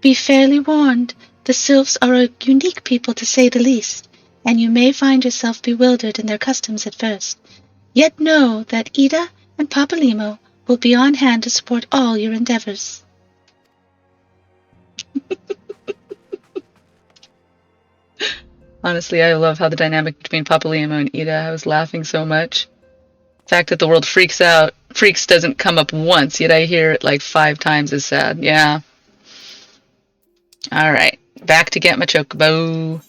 Be fairly warned, the Sylphs are a unique people to say the least, and you may find yourself bewildered in their customs at first. Yet know that Ida and Papalimo will be on hand to support all your endeavors. Honestly, I love how the dynamic between Papalimo and Ida, I was laughing so much. The fact that the world freaks doesn't come up once, yet I hear it like 5 times as sad. Yeah. Alright, back to get my Chocobo.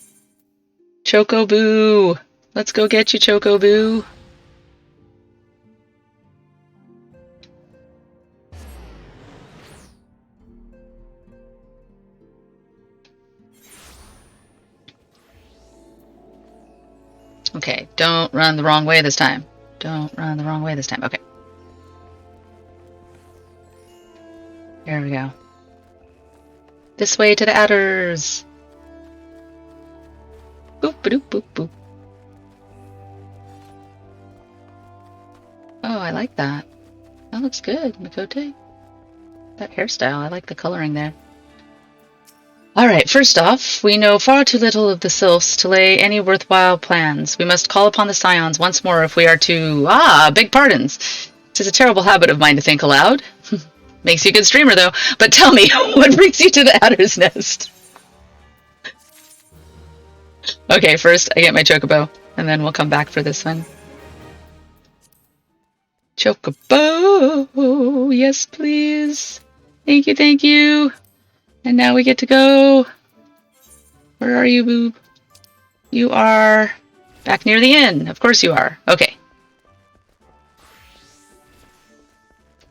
Chocoboo! Let's go get you, Chocoboo. Okay, don't run the wrong way this time. Don't run the wrong way this time. Okay. There we go. This way to the adders. Boop, boop, boop, boop. Oh, I like that. That looks good, Mikote. That hairstyle, I like the coloring there. Alright, first off, we know far too little of the sylphs to lay any worthwhile plans. We must call upon the scions once more if we are to... beg pardons. 'Tis a terrible habit of mine to think aloud. Makes you a good streamer, though. But tell me, what brings you to the Adder's Nest? Okay, first I get my chocobo, and then we'll come back for this one. Chocobo! Yes, please. Thank you, thank you. And now we get to go. Where are you, boob? You are back near the inn. Of course you are. Okay.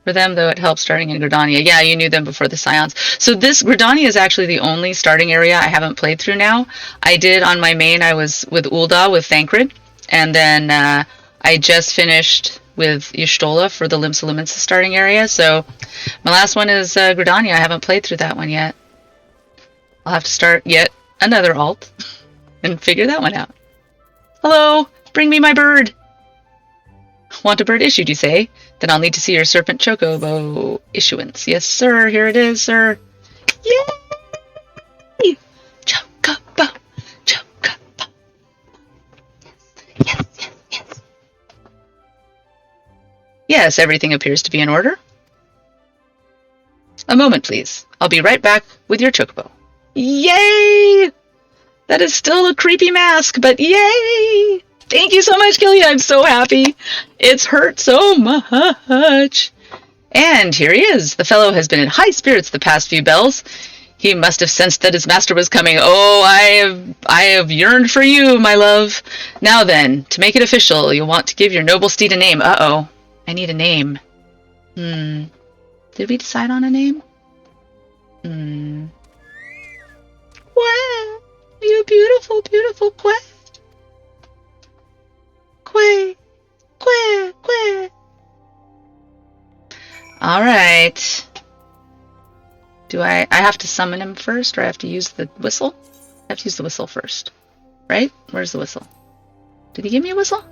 For them, though, it helps starting in Gridania. Yeah, you knew them before the Scions. So this Gridania is actually the only starting area I haven't played through now. I did on my main, I was with Ul'dah with Thancred. And then I just finished with Y'shtola for the Limsa Lominsa starting area. So my last one is Gridania. I haven't played through that one yet. I'll have to start yet another alt and figure that one out. Hello, bring me my bird. Want a bird issued, you say? Then I'll need to see your serpent chocobo issuance. Yes, sir. Here it is, sir. Yay! Chocobo, chocobo. Yes, yes, yes, yes. Yes, everything appears to be in order. A moment, please. I'll be right back with your chocobo. Yay! That is still a creepy mask, but yay! Thank you so much, Killia. I'm so happy. It's hurt so much. And here he is. The fellow has been in high spirits the past few bells. He must have sensed that his master was coming. Oh, I have yearned for you, my love. Now then, to make it official, you'll want to give your noble steed a name. Uh-oh. I need a name. Did we decide on a name? Wow, you beautiful, beautiful Quay. Quay, Quay, Quay. All right. Do I have to summon him first, or I have to use the whistle? I have to use the whistle first, right? Where's the whistle? Did he give me a whistle?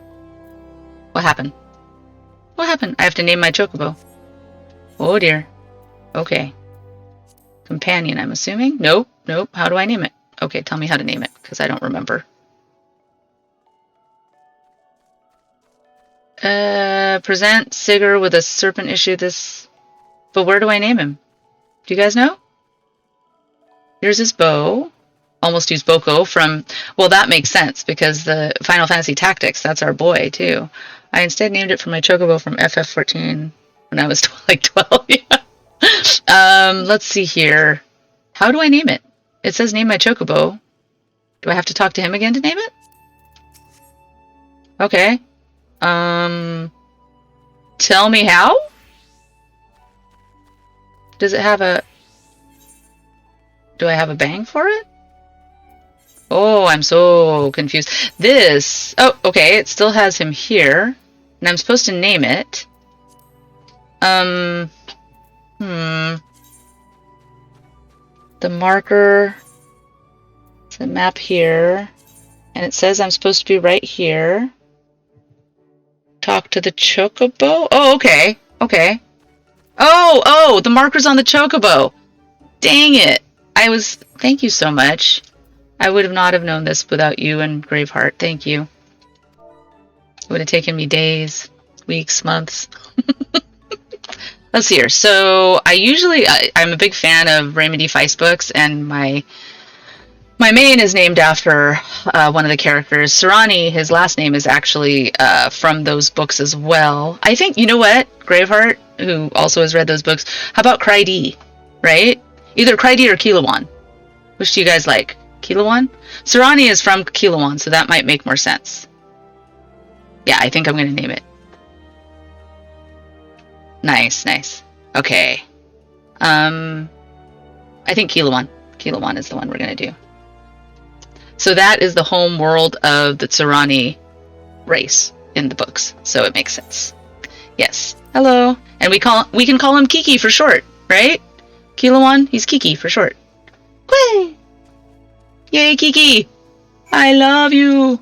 What happened? What happened? I have to name my chocobo. Oh dear. Okay. Companion, I'm assuming? Nope, nope. How do I name it? Okay, tell me how to name it, because I don't remember. Present Sigurd with a serpent issue this... But where do I name him? Do you guys know? Here's his bow. Almost used Boko from... Well, that makes sense, because the Final Fantasy Tactics, that's our boy, too. I instead named it for my chocobo from FF14 when I was like 12, yeah. Let's see here. How do I name it? It says name my chocobo. Do I have to talk to him again to name it? Okay. Tell me how? Does it have a... Do I have a bang for it? Oh, I'm so confused. This... Oh, okay. It still has him here. And I'm supposed to name it. The marker... It's a map here. And it says I'm supposed to be right here. Talk to the chocobo? Oh, okay. Okay. Oh, the marker's on the chocobo. Dang it. Thank you so much. I would have not have known this without you and Graveheart. Thank you. It would have taken me days, weeks, months. Let's see here. So I'm a big fan of Raymond D. Feist books, and my main is named after one of the characters. Serani, his last name is actually from those books as well. I think, you know what, Graveheart, who also has read those books, how about Cry-D, right? Either Cry-D or Kilawan. Which do you guys like? Kilawan? Serani is from Kilawan, so that might make more sense. Yeah, I think I'm going to name it. Nice, nice. Okay. I think Kilawan. Kilawan is the one we're going to do. So that is the home world of the Tsurani race in the books, so it makes sense. Yes. Hello. And we can call him Kiki for short, right? Kilawan, he's Kiki for short. Quay! Yay, Kiki! I love you!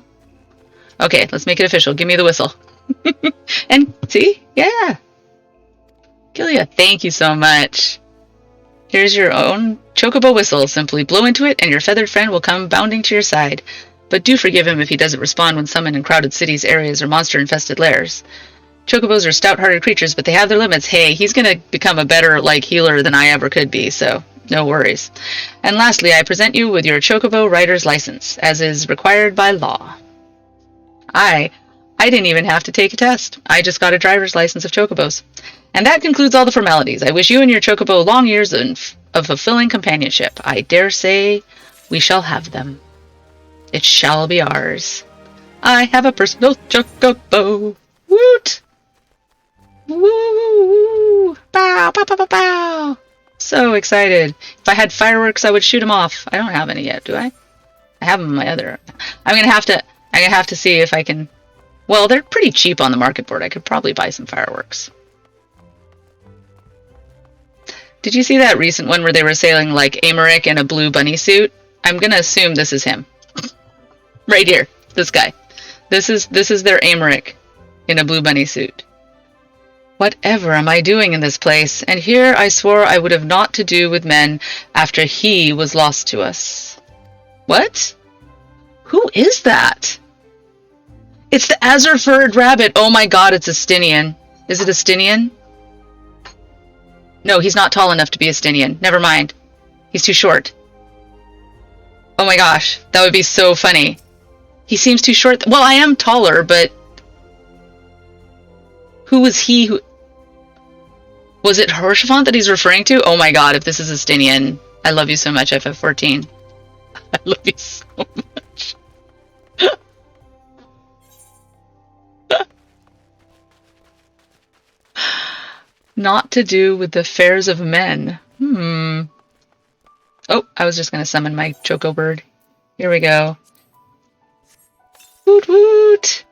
Okay, let's make it official. Give me the whistle. And see? Yeah. Kilia, thank you so much. Here's your own chocobo whistle. Simply blow into it and your feathered friend will come bounding to your side. But do forgive him if he doesn't respond when summoned in crowded cities, areas, or monster-infested lairs. Chocobos are stout-hearted creatures, but they have their limits. Hey, he's gonna become a better, healer than I ever could be, so no worries. And lastly, I present you with your Chocobo Rider's License, as is required by law. I didn't even have to take a test. I just got a driver's license of Chocobos. And that concludes all the formalities. I wish you and your Chocobo long years of fulfilling companionship. I dare say we shall have them. It shall be ours. I have a personal Chocobo. Woot! Woo! Bow! Bow! Bow! Bow! Bow! So excited. If I had fireworks, I would shoot them off. I don't have any yet, do I? I have them in my other. I'm gonna have to see if I can. Well, they're pretty cheap on the market board. I could probably buy some fireworks. Did you see that recent one where they were sailing Amaric in a blue bunny suit? I'm gonna assume this is him. Right here, this guy. This is their Amaric in a blue bunny suit. Whatever am I doing in this place? And here I swore I would have naught to do with men after he was lost to us. What? Who is that? It's the azure-furred rabbit. Oh my god, it's a Stinian. Is it a Stinian? No, he's not tall enough to be a Stinian. Never mind. He's too short. Oh my gosh, that would be so funny. He seems too short. Well, I am taller, but... Who was he who... Was it Horshafont that he's referring to? Oh my god, if this is a Stinian. I love you so much, FF14. I love you so much. Not to do with the affairs of men. Oh, I was just going to summon my Choco Bird. Here we go. Woot woot!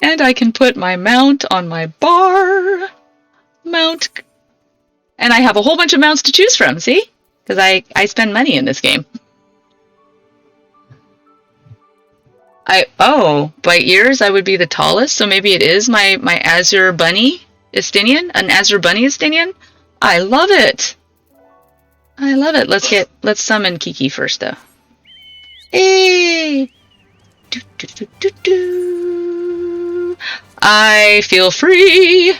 And I can put my mount on my bar. Mount. And I have a whole bunch of mounts to choose from, see? Because I spend money in this game. By ears I would be the tallest, so maybe it is my Azure Bunny Estinian? An Azure Bunny Estinian? I love it! I love it. Let's summon Kiki first, though. Hey! Do, do, do, do, do. I feel free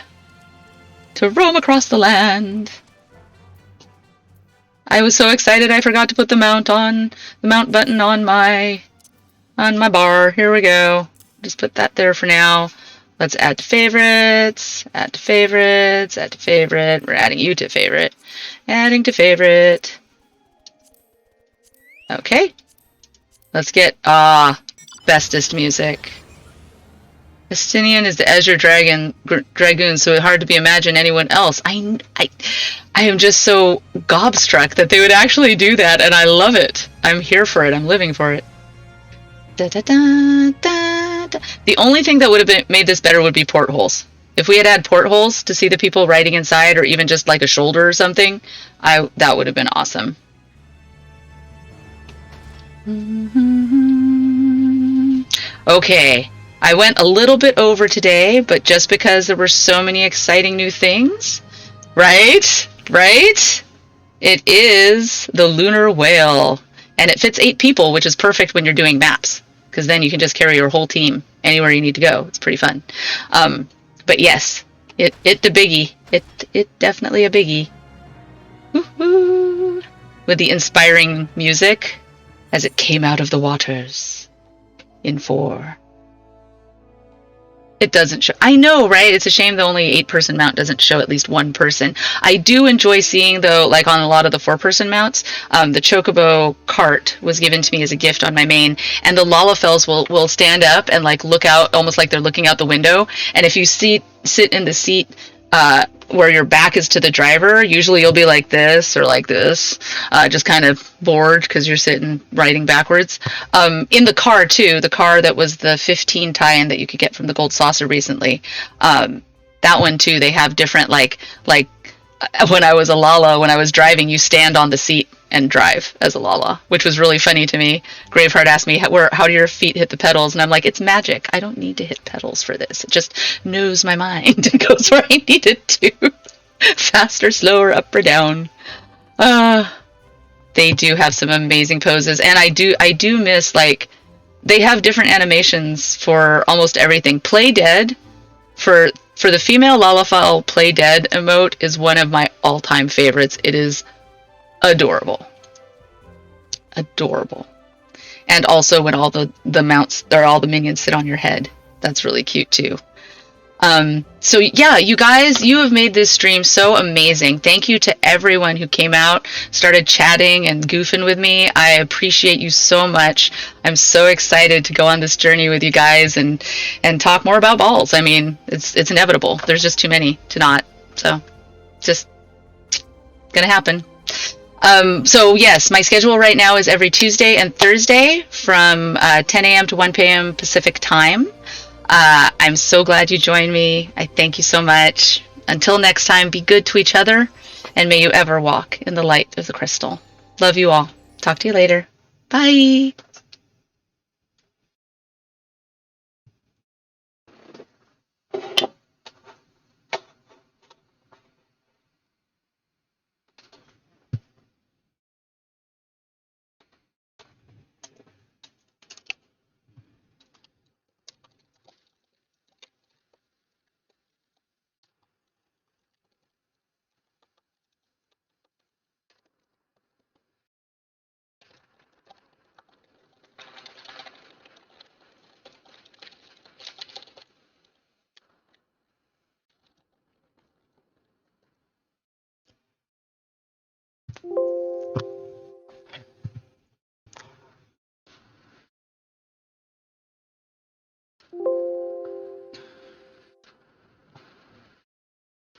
to roam across the land. I was so excited I forgot to put the mount button on my bar. Here we go. Just put that there for now. Let's add to favorites, add to favorites, add to favorite. We're adding you to favorite. Adding to favorite. Okay. Let's get, bestest music. Estinian is the Azure Dragoon, so it's hard to imagine anyone else. I am just so gobstruck that they would actually do that, and I love it. I'm here for it. I'm living for it. Da, da, da, da, da. The only thing that would have made this better would be portholes. If we had portholes to see the people riding inside, or even just like a shoulder or something, that would have been awesome. Okay, I went a little bit over today, but just because there were so many exciting new things, right? It is the Lunar Whale, and it fits 8 people, which is perfect when you're doing maps, because then you can just carry your whole team anywhere you need to go. It's pretty fun. But yes, it the biggie. It definitely a biggie. Woo-hoo. With the inspiring music as it came out of the waters in 4. It doesn't show. I know, right? It's a shame the only 8-person mount doesn't show at least one person. I do enjoy seeing, though, like on a lot of the 4-person mounts, the Chocobo cart was given to me as a gift on my main, and the Lalafels will stand up and like look out, almost like they're looking out the window. And if you sit in the seat where your back is to the driver. Usually you'll be like this or like this, just kind of bored because you're sitting riding backwards. In the car too, the car that was the 15 tie-in that you could get from the Gold Saucer recently, that one too, they have different like when I was a Lala, when I was driving, you stand on the seat and drive as a Lala, which was really funny to me. Graveheart asked me, how do your feet hit the pedals? And I'm like, it's magic. I don't need to hit pedals for this. It just knows my mind and goes where I need it to. Faster, slower, up or down. They do have some amazing poses. And I do miss, like, they have different animations for almost everything. Play Dead, for the female Lalafell Play Dead emote is one of my all-time favorites. It is adorable. Adorable. And also when all the mounts, or all the minions sit on your head. That's really cute too. So yeah, you guys, you have made this stream so amazing. Thank you to everyone who came out, started chatting and goofing with me. I appreciate you so much. I'm so excited to go on this journey with you guys and talk more about balls. I mean, it's inevitable. There's just too many to not. So just gonna happen. So yes, my schedule right now is every Tuesday and Thursday from 10 a.m. to 1 p.m. Pacific time. I'm so glad you joined me. I thank you so much. Until next time, be good to each other, and may you ever walk in the light of the crystal. Love you all. Talk to you later. Bye.